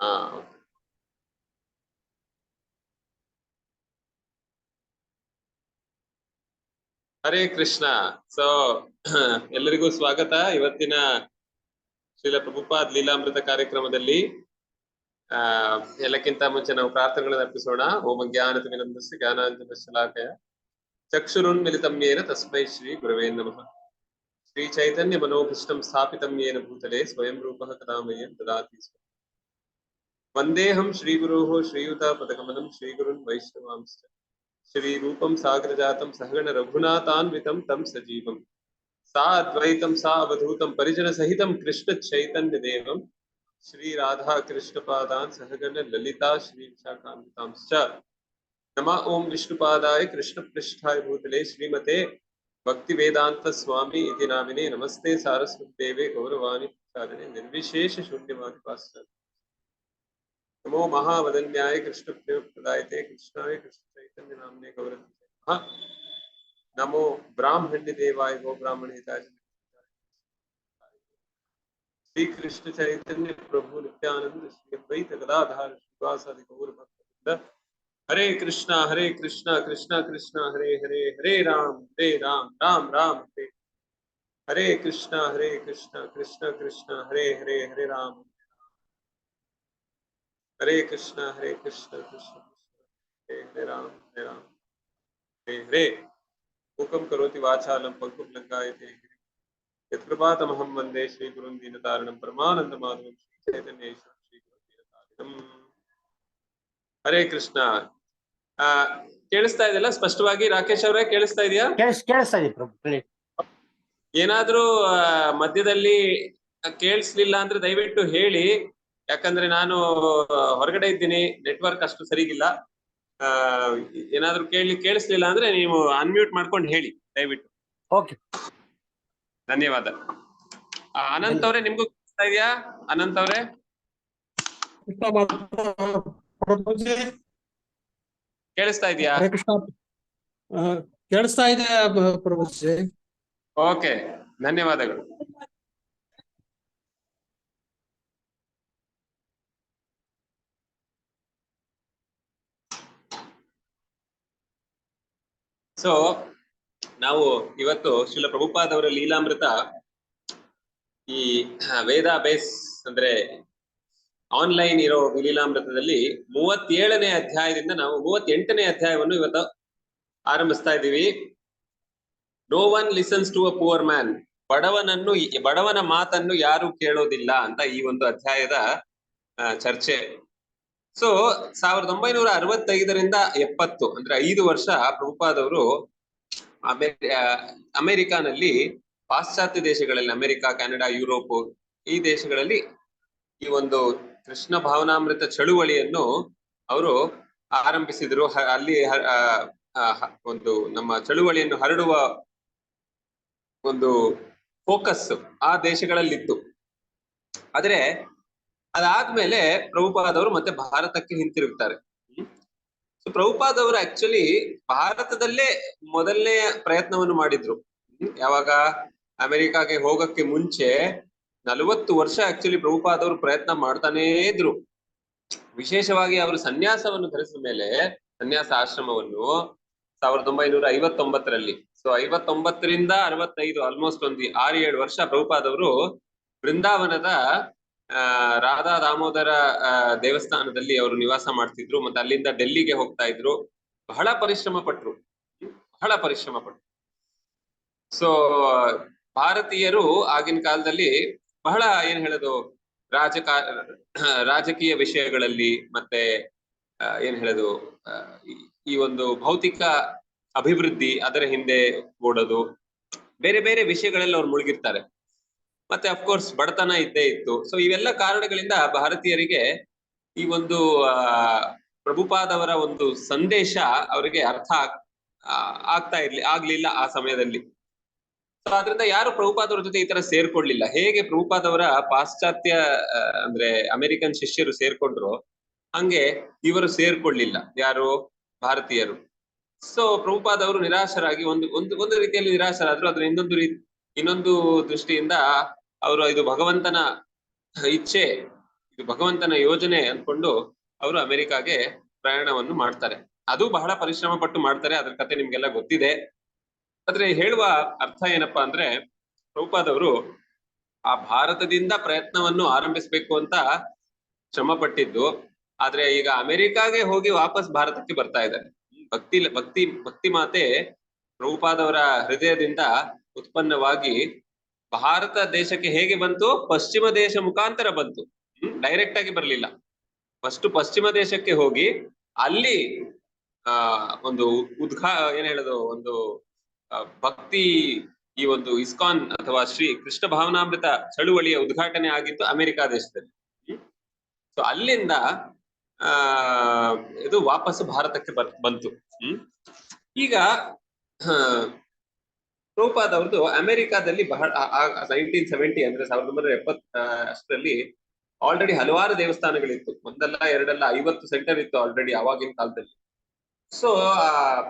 ಹಾ. ಹರೇ ಕೃಷ್ಣ. ಸೊ ಎಲ್ಲರಿಗೂ ಸ್ವಾಗತ ಇವತ್ತಿನ ಶ್ರೀಲ ಪ್ರಭುಪಾದ್ ಲೀಲಾಮೃತ ಕಾರ್ಯಕ್ರಮದಲ್ಲಿ. ಎಲ್ಲಕ್ಕಿಂತ ಮುಂಚೆ ನಾವು ಪ್ರಾರ್ಥನೆಗಳನ್ನು ಅರ್ಪಿಸೋಣ. ಓಂ ಜ್ಞಾನತಿಮಿರಂಧಸ್ಯ ಜ್ಞಾನಾಂಜನಶಲಾಕಯ ಚಕ್ಷುರುನ್ಮಿಲಿತಂ ಯೇನ ತಸ್ಮೈ ಶ್ರೀ ಗುರವೇ ನಮಃ. ಶ್ರೀ ಚೈತನ್ಯ ಮನೋಭೀಷ್ಟಂ ಸ್ಥಾಪಿತಂ ಯೇನ ಭೂತಲೆ ಸ್ವಯಂ ರೂಪಃ ಕದಾ ಮಹ್ಯಂ ದದಾತಿ ಸ್ವ. ವಂದೇಹಂ ಶ್ರೀಗುರೋಃ ಶ್ರೀಯುತಾ ಪದಕಮಲಂ ಶ್ರೀಗುರುನ್ ವೈಷ್ಣವಾಂಶ್ಚ ಶ್ರೀ ರೂಪಂ ಸಾಗರಜಾತಂ ಸಹಗಣ ರಘುನಾಥಾನ್ವಿತಂ ತಂ ಸಜೀವಂ सा अद्वैतं सा अवधूतं परिजन सहितं कृष्ण चैतन्य देवं श्री राधा कृष्ण पादान सहगण ललिता श्री विशाखान्वितांश्च नमः ओम विष्णुपादाय कृष्ण पृष्ठाय भूतले श्रीमते भक्ति वेदांत स्वामी इति नामिने नमस्ते सारस्वती देवे गौरवाणी प्रचारिणे निर्विशेष शून्यवादी पाश्चात्य नमो महावदन्याय कृष्ण प्रेम प्रदायते कृष्णाय कृष्ण चैतन्य नामने गौरवाणी नमो ब्राह्मण्य देवाय गो ब्राह्मण हिताय श्री कृष्ण चैतन्य प्रभु नित्यानंद श्री अद्वैत गदाधर श्रीवासादि गौर भक्तवृंद. हरे कृष्णा कृष्णा कृष्णा हरे हरे हरे राम राम राम हरे. हरे कृष्णा कृष्णा कृष्णा हरे हरे हरे राम हरे कृष्णा कृष्णा हरे हरे राम हरे हरे. मुखं करोति वाचालं पंकुं लङ्घयते यत्कृपातमहं वन्दे श्रीगुरुं दीनतारिणं परमानन्दमाधवं श्रीचैतन्येश्वरं श्रीगुरुं दीनतारिणं. ಹರೇ ಕೃಷ್ಣ. ಕೇಳಿಸ್ತಾ ಇದೆಯಲ್ಲ ಸ್ಪಷ್ಟವಾಗಿ? ರಾಕೇಶ್ ಅವರೇ ಕೇಳಿಸ್ತಾ ಇದೆಯಾ? ಕೇಳಿಸ್ತಾ ಇದೆ ಪ್ರಭು. ಏನಾದ್ರೂ ಮಧ್ಯದಲ್ಲಿ ಕೇಳಿಸ್ಲಿಲ್ಲ ಅಂದ್ರೆ ದಯವಿಟ್ಟು ಹೇಳಿ, ಯಾಕಂದ್ರೆ ನಾನು ಹೊರಗಡೆ ಇದ್ದೀನಿ, ನೆಟ್ವರ್ಕ್ ಅಷ್ಟು ಸರಿಗಿಲ್ಲ. ಏನಾದ್ರೂ ಕೇಳಿಸ್ಲಿಲ್ಲ ಅಂದ್ರೆ ನೀವು ಅನ್ಮ್ಯೂಟ್ ಮಾಡ್ಕೊಂಡು ಹೇಳಿ ದಯವಿಟ್ಟು. ಓಕೆ, ಧನ್ಯವಾದ. ಅನಂತ್ ಅವರೇ, ನಿಮ್ಗೂ ಕೇಳಿಸ್ತಾ ಇದೆಯಾ? ಅನಂತ್ ಅವರೇ ಕೇಳಿಸ್ತಾ ಇದೆಯಾ? ಕೇಳಿಸ್ತಾ ಇದೆ ಪ್ರಭುಜಿ. ಓಕೆ, ಧನ್ಯವಾದಗಳು. ಸೊ ನಾವು ಇವತ್ತು ಶ್ರೀಲ ಪ್ರಭುಪಾದ್ ಅವರ ಲೀಲಾಮೃತ ಈ ವೇದ ಬೇಸ್ ಅಂದ್ರೆ ಆನ್ಲೈನ್ ಇರೋ ಲೀಲಾಮೃತದಲ್ಲಿ 37ನೇ ಅಧ್ಯಾಯದಿಂದ ನಾವು 38ನೇ ಅಧ್ಯಾಯವನ್ನು ಇವತ್ತು ಆರಂಭಿಸ್ತಾ ಇದ್ದೀವಿ. No one listens to a poor man. ಬಡವನ ಮಾತನ್ನು ಯಾರು ಕೇಳೋದಿಲ್ಲ ಅಂತ ಈ ಒಂದು ಅಧ್ಯಾಯದ ಚರ್ಚೆ. ಸೊ 1965ರಿಂದ 70 ಅಂದ್ರೆ 5 ವರ್ಷ ಪ್ರಭುಪಾದ್ ಅವರು ಅಮೆರಿಕಾನಲ್ಲಿ, ಪಾಶ್ಚಾತ್ಯ ದೇಶಗಳಲ್ಲಿ, ಅಮೆರಿಕ, ಕೆನಡಾ, ಯುರೋಪ್ ಈ ದೇಶಗಳಲ್ಲಿ ಈ ಒಂದು ಕೃಷ್ಣ ಭಾವನಾಮೃತ ಚಳುವಳಿಯನ್ನು ಅವರು ಆರಂಭಿಸಿದ್ರು. ಅಲ್ಲಿ ಒಂದು ನಮ್ಮ ಚಳುವಳಿಯನ್ನು ಹರಡುವ ಒಂದು ಫೋಕಸ್ ಆ ದೇಶಗಳಲ್ಲಿತ್ತು. ಆದ್ರೆ ಅದಾದ್ಮೇಲೆ ಪ್ರಭುಪಾದ್ ಅವರು ಮತ್ತೆ ಭಾರತಕ್ಕೆ ಹಿಂತಿರುಗ್ತಾರೆ. ಸೊ ಪ್ರಭುಪಾದ್ ಅವರು ಆಕ್ಚುಲಿ ಭಾರತದಲ್ಲೇ ಮೊದಲನೇ ಪ್ರಯತ್ನವನ್ನು ಮಾಡಿದ್ರು. ಯಾವಾಗ ಅಮೆರಿಕಾಗೆ ಹೋಗಕ್ಕೆ ಮುಂಚೆ 40 ವರ್ಷ ಆಕ್ಚುಲಿ ಪ್ರಭುಪಾದ್ ಅವರು ಪ್ರಯತ್ನ ಮಾಡ್ತಾನೇ ಇದ್ರು. ವಿಶೇಷವಾಗಿ ಅವರು ಸನ್ಯಾಸವನ್ನು ಧರಿಸಿದ ಮೇಲೆ, ಸನ್ಯಾಸ ಆಶ್ರಮವನ್ನು 1959ರಲ್ಲಿ, ಸೊ 59ರಿಂದ 65 ಆಲ್ಮೋಸ್ಟ್ ಒಂದು 6-7 ವರ್ಷ ಪ್ರಭುಪಾದ್ ಅವರು ಬೃಂದಾವನದ ರಾಧಾ ದಾಮೋದರ ದೇವಸ್ಥಾನದಲ್ಲಿ ಅವರು ನಿವಾಸ ಮಾಡ್ತಿದ್ರು. ಮತ್ತೆ ಅಲ್ಲಿಂದ ಡೆಲ್ಲಿಗೆ ಹೋಗ್ತಾ ಇದ್ರು. ಬಹಳ ಪರಿಶ್ರಮ ಪಟ್ರು. ಸೊ ಭಾರತೀಯರು ಆಗಿನ ಕಾಲದಲ್ಲಿ ಬಹಳ ಏನ್ ಹೇಳೋದು, ರಾಜಕೀಯ ವಿಷಯಗಳಲ್ಲಿ ಮತ್ತೆ ಏನ್ ಹೇಳೋದು, ಈ ಒಂದು ಭೌತಿಕ ಅಭಿವೃದ್ಧಿ ಅದರ ಹಿಂದೆ ಓಡೋದು, ಬೇರೆ ಬೇರೆ ವಿಷಯಗಳೆಲ್ಲ ಅವ್ರು ಮುಳುಗಿರ್ತಾರೆ. ಮತ್ತೆ ಅಫ್ಕೋರ್ಸ್ ಬಡತನ ಇದ್ದೇ ಇತ್ತು. ಸೊ ಇವೆಲ್ಲ ಕಾರಣಗಳಿಂದ ಭಾರತೀಯರಿಗೆ ಈ ಒಂದು ಪ್ರಭುಪಾದ್ ಅವರ ಒಂದು ಸಂದೇಶ ಅವರಿಗೆ ಅರ್ಥ ಆಗ್ಲಿಲ್ಲ ಆ ಸಮಯದಲ್ಲಿ. ಸೊ ಆದ್ರಿಂದ ಯಾರು ಪ್ರಭುಪಾದ್ ಅವ್ರ ಜೊತೆ ಈ ತರ ಸೇರ್ಕೊಳ್ಳಿಲ್ಲ. ಹೇಗೆ ಪ್ರಭುಪಾದ್ ಅವರ ಪಾಶ್ಚಾತ್ಯ ಅಂದ್ರೆ ಅಮೆರಿಕನ್ ಶಿಷ್ಯರು ಸೇರ್ಕೊಂಡ್ರು, ಹಂಗೆ ಇವರು ಸೇರ್ಕೊಳ್ಳಿಲ್ಲ, ಯಾರು ಭಾರತೀಯರು. ಸೊ ಪ್ರಭುಪಾದ್ ಅವರು ನಿರಾಶರಾಗಿ ಒಂದು ರೀತಿಯಲ್ಲಿ ನಿರಾಶರಾದ್ರು. ಅದ್ರ ಇನ್ನೊಂದು ದೃಷ್ಟಿಯಿಂದ ಅವರು ಇದು ಭಗವಂತನ ಇಚ್ಛೆ, ಇದು ಭಗವಂತನ ಯೋಜನೆ ಅನ್ಕೊಂಡು ಅವರು ಅಮೆರಿಕಾಗೆ ಪ್ರಯಾಣವನ್ನು ಮಾಡ್ತಾರೆ. ಅದು ಬಹಳ ಪರಿಶ್ರಮ ಪಟ್ಟು ಮಾಡ್ತಾರೆ, ಅದ್ರ ಕತೆ ನಿಮ್ಗೆಲ್ಲ ಗೊತ್ತಿದೆ. ಆದ್ರೆ ಹೇಳುವ ಅರ್ಥ ಏನಪ್ಪಾ ಅಂದ್ರೆ, ಪ್ರಭುಪಾದವರು ಆ ಭಾರತದಿಂದ ಪ್ರಯತ್ನವನ್ನು ಆರಂಭಿಸ್ಬೇಕು ಅಂತ ಶ್ರಮ ಪಟ್ಟಿದ್ದು, ಆದ್ರೆ ಈಗ ಅಮೆರಿಕಾಗೆ ಹೋಗಿ ವಾಪಸ್ ಭಾರತಕ್ಕೆ ಬರ್ತಾ ಇದ್ದಾರೆ. ಭಕ್ತಿ ಮಾತೆ ಪ್ರಭುಪಾದವರ ಹೃದಯದಿಂದ ಉತ್ಪನ್ನವಾಗಿ ಭಾರತ ದೇಶಕ್ಕೆ ಹೇಗೆ ಬಂತು? ಪಶ್ಚಿಮ ದೇಶ ಮುಖಾಂತರ ಬಂತು. ಡೈರೆಕ್ಟ್ ಆಗಿ ಬರ್ಲಿಲ್ಲ. ಫಸ್ಟ್ ಪಶ್ಚಿಮ ದೇಶಕ್ಕೆ ಹೋಗಿ ಅಲ್ಲಿ ಒಂದು ಏನ್ ಹೇಳೋದು, ಒಂದು ಭಕ್ತಿ, ಈ ಒಂದು ಇಸ್ಕಾನ್ ಅಥವಾ ಶ್ರೀ ಕೃಷ್ಣ ಭಾವನಾಮೃತ ಚಳುವಳಿಯ ಉದ್ಘಾಟನೆ ಆಗಿತ್ತು ಅಮೆರಿಕಾ ದೇಶದಲ್ಲಿ. ಸೊ ಅಲ್ಲಿಂದ ಇದು ವಾಪಸ್ ಭಾರತಕ್ಕೆ ಬಂತು. ಈಗ ಪ್ರಭುಪಾದ ಅವ್ರದ್ದು ಅಮೆರಿಕಾದಲ್ಲಿ ಬಹಳ 1970 ಅಂದ್ರೆ 1970 ಆಲ್ರೆಡಿ ಹಲವಾರು ದೇವಸ್ಥಾನಗಳಿತ್ತು. ಒಂದಲ್ಲ ಎರಡಲ್ಲ 50 ಸೆಂಟರ್ ಇತ್ತು ಆಲ್ರೆಡಿ ಆವಾಗಿನ ಕಾಲದಲ್ಲಿ. ಸೊ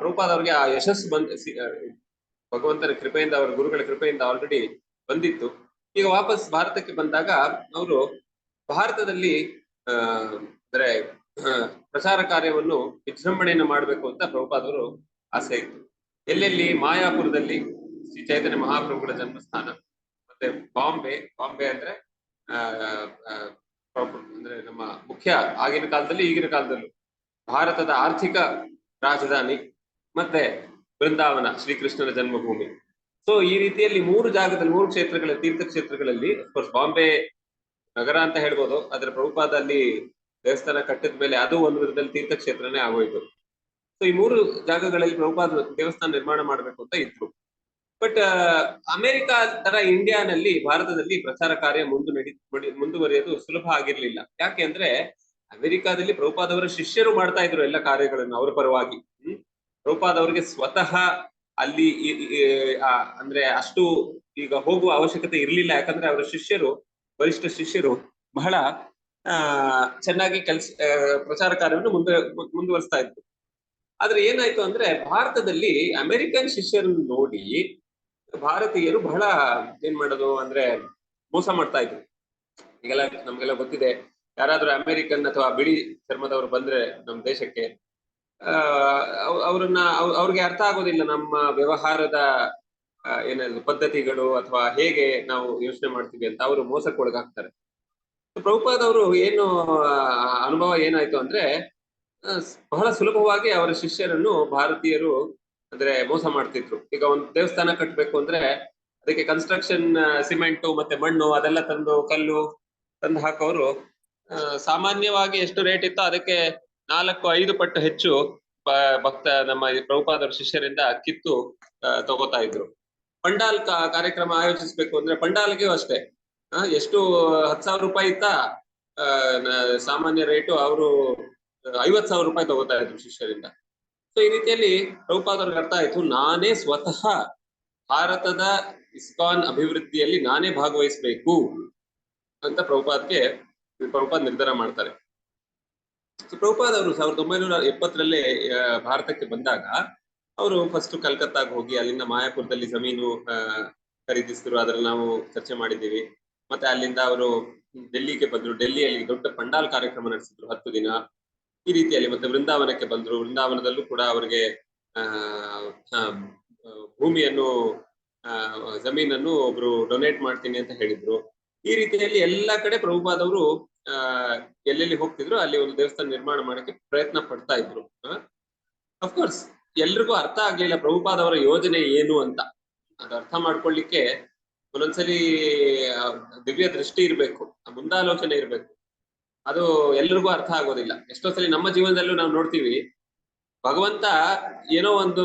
ಪ್ರಭುಪಾದ ಅವ್ರಿಗೆ ಆ ಯಶಸ್ಸು ಭಗವಂತನ ಕೃಪೆಯಿಂದ, ಅವರ ಗುರುಗಳ ಕೃಪೆಯಿಂದ ಆಲ್ರೆಡಿ ಬಂದಿತ್ತು. ಈಗ ವಾಪಸ್ ಭಾರತಕ್ಕೆ ಬಂದಾಗ ಅವರು ಭಾರತದಲ್ಲಿ ಅಂದ್ರೆ ಪ್ರಚಾರ ಕಾರ್ಯವನ್ನು ವಿಜೃಂಭಣೆಯನ್ನು ಮಾಡಬೇಕು ಅಂತ ಪ್ರಭುಪಾದವರು ಆಸೆ ಇತ್ತು. ಎಲ್ಲೆಲ್ಲಿ? ಮಾಯಾಪುರದಲ್ಲಿ ಶ್ರೀ ಚೈತನ್ಯ ಮಹಾಪ್ರಭುಗಳ ಜನ್ಮಸ್ಥಾನ, ಮತ್ತೆ ಬಾಂಬೆ ಅಂದ್ರೆ ಅಂದ್ರೆ ನಮ್ಮ ಮುಖ್ಯ ಆಗಿನ ಕಾಲದಲ್ಲಿ ಈಗಿನ ಕಾಲದಲ್ಲೂ ಭಾರತದ ಆರ್ಥಿಕ ರಾಜಧಾನಿ, ಮತ್ತೆ ಬೃಂದಾವನ ಶ್ರೀಕೃಷ್ಣನ ಜನ್ಮಭೂಮಿ. ಸೊ ಈ ರೀತಿಯಲ್ಲಿ 3 ಜಾಗದಲ್ಲಿ, 3 ಕ್ಷೇತ್ರಗಳಲ್ಲಿ, ತೀರ್ಥಕ್ಷೇತ್ರಗಳಲ್ಲಿ, ಅಫ್ಕೋರ್ಸ್ ಬಾಂಬೆ ನಗರ ಅಂತ ಹೇಳ್ಬೋದು, ಆದ್ರೆ ಪ್ರಭುಪಾದ ಅಲ್ಲಿ ದೇವಸ್ಥಾನ ಕಟ್ಟಿದ ಮೇಲೆ ಅದು ಒಂದು ವಿಧದಲ್ಲಿ ತೀರ್ಥಕ್ಷೇತ್ರನೇ ಆಗೋಯ್ತು. ಸೊ ಈ 3 ಜಾಗಗಳಲ್ಲಿ ಪ್ರಭುಪಾದ ದೇವಸ್ಥಾನ ನಿರ್ಮಾಣ ಮಾಡಬೇಕು ಅಂತ ಇತ್ತು. ಬಟ್ ಅಮೆರಿಕಾ ತರ ಇಂಡಿಯಾನಲ್ಲಿ, ಭಾರತದಲ್ಲಿ ಪ್ರಚಾರ ಕಾರ್ಯ ಮುಂದುವರಿಯೋದು ಸುಲಭ ಆಗಿರ್ಲಿಲ್ಲ. ಯಾಕೆ ಅಂದ್ರೆ ಅಮೆರಿಕಾದಲ್ಲಿ ಪ್ರಭುಪಾದವರ ಶಿಷ್ಯರು ಮಾಡ್ತಾ ಇದ್ರು ಎಲ್ಲ ಕಾರ್ಯಗಳನ್ನು ಅವರ ಪರವಾಗಿ. ಪ್ರಭುಪಾದ ಅವರಿಗೆ ಸ್ವತಃ ಅಲ್ಲಿ ಅಂದ್ರೆ ಅಷ್ಟು ಈಗ ಹೋಗುವ ಅವಶ್ಯಕತೆ ಇರ್ಲಿಲ್ಲ. ಯಾಕಂದ್ರೆ ಅವರ ಶಿಷ್ಯರು, ವರಿಷ್ಠ ಶಿಷ್ಯರು ಬಹಳ ಚೆನ್ನಾಗಿ ಪ್ರಚಾರ ಕಾರ್ಯವನ್ನು ಮುಂದುವರಿಸ್ತಾ ಇದ್ರು. ಆದ್ರೆ ಏನಾಯ್ತು ಅಂದ್ರೆ ಭಾರತದಲ್ಲಿ ಅಮೆರಿಕನ್ ಶಿಷ್ಯರನ್ನು ನೋಡಿ ಭಾರತೀಯರು ಬಹಳ ಏನ್ ಮಾಡೋದು ಅಂದ್ರೆ ಮೋಸ ಮಾಡ್ತಾ ಇದ್ರು. ಈಗೆಲ್ಲ ನಮ್ಗೆಲ್ಲ ಗೊತ್ತಿದೆ, ಯಾರಾದ್ರೂ ಅಮೆರಿಕನ್ ಅಥವಾ ಬಿಳಿ ಚರ್ಮದವರು ಬಂದ್ರೆ ನಮ್ಮ ದೇಶಕ್ಕೆ, ಅವ್ರಿಗೆ ಅರ್ಥ ಆಗೋದಿಲ್ಲ ನಮ್ಮ ವ್ಯವಹಾರದ ಏನಾದ್ರು ಪದ್ಧತಿಗಳು ಅಥವಾ ಹೇಗೆ ನಾವು ಯೋಚನೆ ಮಾಡ್ತೀವಿ ಅಂತ. ಅವರು ಮೋಸಕ್ಕೊಳಗಾಗ್ತಾರೆ. ಪ್ರಭುಪಾದ ಅವರು ಏನು ಅನುಭವ ಏನಾಯ್ತು ಅಂದ್ರೆ, ಬಹಳ ಸುಲಭವಾಗಿ ಅವರ ಶಿಷ್ಯರನ್ನು ಭಾರತೀಯರು ಅಂದ್ರೆ ಮೋಸ ಮಾಡ್ತಿದ್ರು. ಈಗ ಒಂದು ದೇವಸ್ಥಾನ ಕಟ್ಟಬೇಕು ಅಂದ್ರೆ ಅದಕ್ಕೆ ಕನ್ಸ್ಟ್ರಕ್ಷನ್ ಸಿಮೆಂಟು ಮತ್ತೆ ಮಣ್ಣು ಅದೆಲ್ಲ ತಂದು, ಕಲ್ಲು ತಂದು ಹಾಕೋರು ಸಾಮಾನ್ಯವಾಗಿ ಎಷ್ಟು ರೇಟ್ ಇತ್ತೋ ಅದಕ್ಕೆ 4-5 ಪಟ್ಟು ಹೆಚ್ಚು ನಮ್ಮ ಪ್ರಭುಪಾದರ ಶಿಷ್ಯರಿಂದ ಕಿತ್ತು ತಗೋತಾ ಇದ್ರು. ಪಂಡಾಲ್ ಕಾರ್ಯಕ್ರಮ ಆಯೋಜಿಸ್ಬೇಕು ಅಂದ್ರೆ ಪಂಡಾಲ್ಗೂ ಅಷ್ಟೇ ಎಷ್ಟು 10,000 ರೂಪಾಯಿ ಇತ್ತ ಸಾಮಾನ್ಯ ರೇಟು, ಅವರು 50,000 ರೂಪಾಯಿ ತಗೋತಾ ಇದ್ರು ಶಿಷ್ಯರಿಂದ. ಸೊ ಈ ರೀತಿಯಲ್ಲಿ ಪ್ರಭುಪಾದವ್ರಿಗೆ ಅರ್ಥ ಆಯ್ತು, ನಾನೇ ಸ್ವತಃ ಭಾರತದ ಇಸ್ಕಾನ್ ಅಭಿವೃದ್ಧಿಯಲ್ಲಿ ನಾನೇ ಭಾಗವಹಿಸ್ಬೇಕು ಅಂತ ಪ್ರಭುಪಾದ್ ನಿರ್ಧಾರ ಮಾಡ್ತಾರೆ. ಪ್ರಭುಪಾದ್ ಅವರು 1970 ಭಾರತಕ್ಕೆ ಬಂದಾಗ ಅವರು ಫಸ್ಟ್ ಕಲ್ಕತ್ತಾಗ ಹೋಗಿ ಅಲ್ಲಿಂದ ಮಾಯಾಪುರದಲ್ಲಿ ಜಮೀನು ಖರೀದಿಸಿದ್ರು. ಅದ್ರಲ್ಲಿ ನಾವು ಚರ್ಚೆ ಮಾಡಿದ್ದೀವಿ. ಮತ್ತೆ ಅಲ್ಲಿಂದ ಅವರು ಡೆಲ್ಲಿಗೆ ಬಂದ್ರು. ಡೆಲ್ಲಿಯಲ್ಲಿ ದೊಡ್ಡ ಪಂಡಾಲ್ ಕಾರ್ಯಕ್ರಮ ನಡೆಸಿದ್ರು 10 ದಿನ. ಈ ರೀತಿಯಲ್ಲಿ ಮತ್ತೆ ವೃಂದಾವನಕ್ಕೆ ಬಂದ್ರು. ವೃಂದಾವನದಲ್ಲೂ ಕೂಡ ಅವರಿಗೆ ಭೂಮಿಯನ್ನು ಜಮೀನನ್ನು ಒಬ್ರು ಡೊನೇಟ್ ಮಾಡ್ತೀನಿ ಅಂತ ಹೇಳಿದ್ರು. ಈ ರೀತಿಯಲ್ಲಿ ಎಲ್ಲಾ ಕಡೆ ಪ್ರಭುಪಾದವರು ಎಲ್ಲೆಲ್ಲಿ ಹೋಗ್ತಿದ್ರು ಅಲ್ಲಿ ಒಂದು ದೇವಸ್ಥಾನ ನಿರ್ಮಾಣ ಮಾಡಕ್ಕೆ ಪ್ರಯತ್ನ ಪಡ್ತಾ ಇದ್ರು. ಅಫ್ಕೋರ್ಸ್ ಎಲ್ರಿಗೂ ಅರ್ಥ ಆಗ್ಲಿಲ್ಲ ಪ್ರಭುಪಾದವರ ಯೋಜನೆ ಏನು ಅಂತ. ಅದು ಅರ್ಥ ಮಾಡ್ಕೊಳ್ಳಿಕ್ಕೆ ಒಂದೊಂದ್ಸಲಿ ದಿವ್ಯ ದೃಷ್ಟಿ ಇರ್ಬೇಕು, ಮುಂದಾಲೋಚನೆ ಇರ್ಬೇಕು. ಅದು ಎಲ್ರಿಗೂ ಅರ್ಥ ಆಗೋದಿಲ್ಲ. ಎಷ್ಟೋ ಸಲ ನಮ್ಮ ಜೀವನದಲ್ಲೂ ನಾವು ನೋಡ್ತೀವಿ, ಭಗವಂತ ಏನೋ ಒಂದು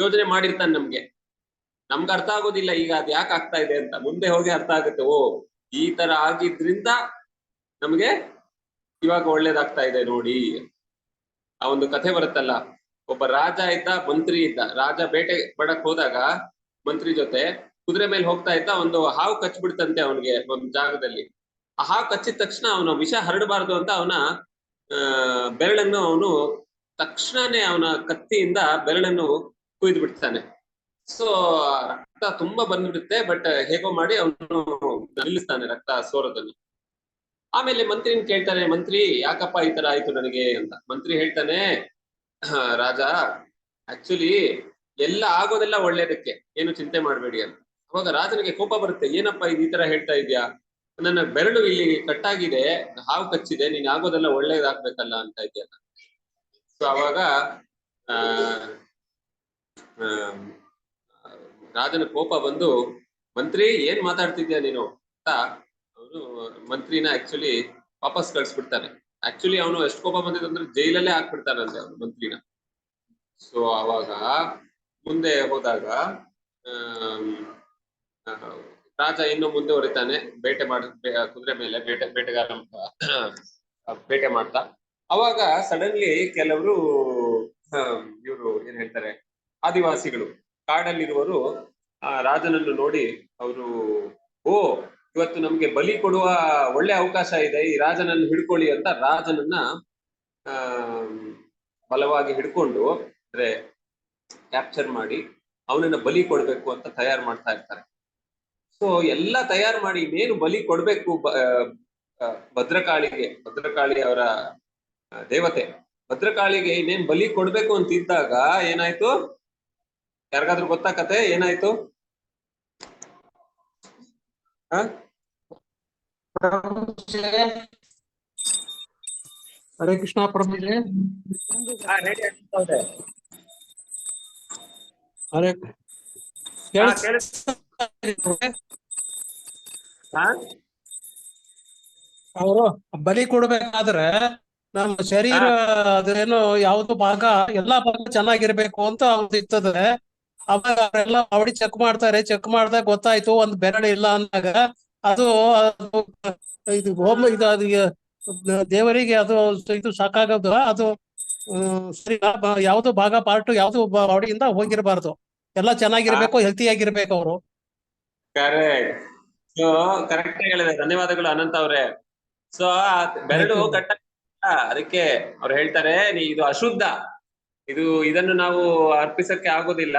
ಯೋಜನೆ ಮಾಡಿರ್ತಾನೆ ನಮ್ಗೆ ಅರ್ಥ ಆಗೋದಿಲ್ಲ ಈಗ ಅದ್ ಯಾಕೆ ಆಗ್ತಾ ಇದೆ ಅಂತ. ಮುಂದೆ ಹೋಗಿ ಅರ್ಥ ಆಗುತ್ತೆ, ಓ ಈ ತರ ಆಗಿದ್ರಿಂದ ನಮ್ಗೆ ಇವಾಗ ಒಳ್ಳೇದಾಗ್ತಾ ಇದೆ ನೋಡಿ. ಆ ಒಂದು ಕಥೆ ಬರುತ್ತಲ್ಲ, ಒಬ್ಬ ರಾಜ ಇದ್ದ, ಮಂತ್ರಿ ಇದ್ದ. ರಾಜ ಬೇಟೆ ಬಡಕ್ ಹೋದಾಗ ಮಂತ್ರಿ ಜೊತೆ ಕುದುರೆ ಮೇಲೆ ಹೋಗ್ತಾ ಇದ್ದ. ಒಂದು ಹಾವು ಕಚ್ಬಿಡ್ತಂತೆ ಅವನಿಗೆ ಒಂದು ಜಾಗದಲ್ಲಿ. ಆ ಹಾವು ಕಚ್ಚಿದ ತಕ್ಷಣ ಅವನು ವಿಷ ಹರಡಬಾರ್ದು ಅಂತ ಅವನ ಬೆರಳನ್ನು ಅವನು ತಕ್ಷಣನೇ ಅವನ ಕತ್ತಿಯಿಂದ ಬೆರಳನ್ನು ಕುಯ್ದು ಬಿಡ್ತಾನೆ. ಸೊ ರಕ್ತ ತುಂಬಾ ಬಂದ್ಬಿಡುತ್ತೆ. ಬಟ್ ಹೇಗೋ ಮಾಡಿ ಅವನು ನಿಲ್ಲಿಸ್ತಾನೆ ರಕ್ತ ಸೋರೋದನ್ನು. ಆಮೇಲೆ ಮಂತ್ರಿನ ಕೇಳ್ತಾನೆ, ಮಂತ್ರಿ ಯಾಕಪ್ಪ ಈ ತರ ಆಯ್ತು ನನಗೆ ಅಂತ. ಮಂತ್ರಿ ಹೇಳ್ತಾನೆ, ರಾಜ ಆಕ್ಚುಲಿ ಎಲ್ಲ ಆಗೋದೆಲ್ಲ ಒಳ್ಳೇದಕ್ಕೆ, ಏನು ಚಿಂತೆ ಮಾಡಬೇಡಿ ಅಂತ. ಅವಾಗ ರಾಜನಿಗೆ ಕೋಪ ಬರುತ್ತೆ, ಏನಪ್ಪ ಇದು ಈ ತರ ಹೇಳ್ತಾ ಇದ್ಯಾ, ನನ್ನ ಬೆರಳು ಇಲ್ಲಿ ಕಟ್ಟಾಗಿದೆ, ಹಾವು ಕಚ್ಚಿದೆ, ನೀನ್ ಆಗೋದೆಲ್ಲ ಒಳ್ಳೇದಾಗ್ಬೇಕಲ್ಲ ಅಂತ ಇದೆಯಲ್ಲ. ಸೊ ಅವಾಗ ಆ ರಾಜನ ಕೋಪ ಬಂದು, ಮಂತ್ರಿ ಏನ್ ಮಾತಾಡ್ತಿದ್ಯಾ ನೀನು ಅಂತ ಅವನು ಮಂತ್ರಿನ ಆಕ್ಚುಲಿ ವಾಪಸ್ ಕಳ್ಸ್ಬಿಡ್ತಾನೆ. ಆಕ್ಚುಲಿ ಅವನು ಎಷ್ಟು ಕೋಪ ಬಂದಿದೆ ಅಂದ್ರೆ ಜೈಲಲ್ಲೇ ಹಾಕ್ಬಿಡ್ತಾನಂತೆ ಅವನು ಮಂತ್ರಿನ. ಸೊ ಅವಾಗ ಮುಂದೆ ಹೋದಾಗ ರಾಜ ಇನ್ನು ಮುಂದೆ ಹೊರಿತಾನೆ, ಬೇಟೆ ಕುದುರೆ ಮೇಲೆ ಬೇಟೆಗಾರ ಬೇಟೆ ಮಾಡ್ತಾ. ಅವಾಗ ಸಡನ್ಲಿ ಕೆಲವರು ಇವರು ಏನ್ ಹೇಳ್ತಾರೆ, ಆದಿವಾಸಿಗಳು ಕಾಡಲ್ಲಿರುವವರು ರಾಜನನ್ನು ನೋಡಿ ಅವರು, ಓ ಇವತ್ತು ನಮ್ಗೆ ಬಲಿ ಕೊಡುವ ಒಳ್ಳೆ ಅವಕಾಶ ಇದೆ, ಈ ರಾಜನನ್ನು ಹಿಡ್ಕೊಳ್ಳಿ ಅಂತ ರಾಜನನ್ನ ಬಲವಾಗಿ ಹಿಡ್ಕೊಂಡು ಅಂದ್ರೆ ಕ್ಯಾಪ್ಚರ್ ಮಾಡಿ ಅವನನ್ನ ಬಲಿ ಕೊಡ್ಬೇಕು ಅಂತ ತಯಾರು ಮಾಡ್ತಾ ಇರ್ತಾರೆ. ಸೊ ಎಲ್ಲ ತಯಾರು ಮಾಡಿ ಇನ್ನೇನು ಬಲಿ ಕೊಡ್ಬೇಕು ಭದ್ರಕಾಳಿ ಅವರ ದೇವತೆ ಭದ್ರಕಾಳಿಗೆ ಇನ್ನೇನ್ ಬಲಿ ಕೊಡ್ಬೇಕು ಅಂತ ಇದ್ದಾಗ ಏನಾಯ್ತು, ಯಾರಿಗಾದ್ರೂ ಗೊತ್ತಾ ಕತೆ ಏನಾಯ್ತು? ಹರೇ ಕೃಷ್ಣ ಪ್ರಭುಜಿ. ಹರೇ ಅವರು ಬಲಿ ಕೊಡ್ಬೇಕಾದ್ರೆ ನಮ್ಮ ಶರೀರ ಅದೇನು ಯಾವ್ದು ಭಾಗ ಎಲ್ಲಾ ಭಾಗ ಚೆನ್ನಾಗಿರ್ಬೇಕು ಅಂತ ಅವ್ದು ಇರ್ತದೆ. ಅವಾಗ ಅವರೆಲ್ಲ ಬಾಡಿ ಚೆಕ್ ಮಾಡ್ತಾರೆ, ಚೆಕ್ ಮಾಡಿದಾಗ ಗೊತ್ತಾಯ್ತು ಒಂದ್ ಬೆರಳು ಇಲ್ಲ ಅಂದಾಗ ಅದು ಇದು ಹೋಮ ಇದು ಅದು ದೇವರಿಗೆ ಅದು ಇದು ಸಾಕಾಗೋದು. ಅದು ಸರಿ ಯಾವ್ದು ಭಾಗ ಪಾರ್ಟ್ ಯಾವ್ದು ಬಾಡಿಯಿಂದ ಹೋಗಿರ್ಬಾರ್ದು, ಎಲ್ಲ ಚೆನ್ನಾಗಿರ್ಬೇಕು, ಹೆಲ್ತಿ ಆಗಿರ್ಬೇಕು ಅವರು. ಕರೆಕ್ಟ್. ಸೊ ಕರೆಕ್ಟ್ ಹೇಳಿದೆ, ಧನ್ಯವಾದಗಳು ಅನಂತ ಅವ್ರೆ. ಸೊ ಬೆರಳು ಕಟ್ಟ ಅದಕ್ಕೆ ಅವ್ರು ಹೇಳ್ತಾರೆ, ಇದು ಅಶುದ್ಧ, ಇದನ್ನು ನಾವು ಅರ್ಪಿಸಕ್ಕೆ ಆಗೋದಿಲ್ಲ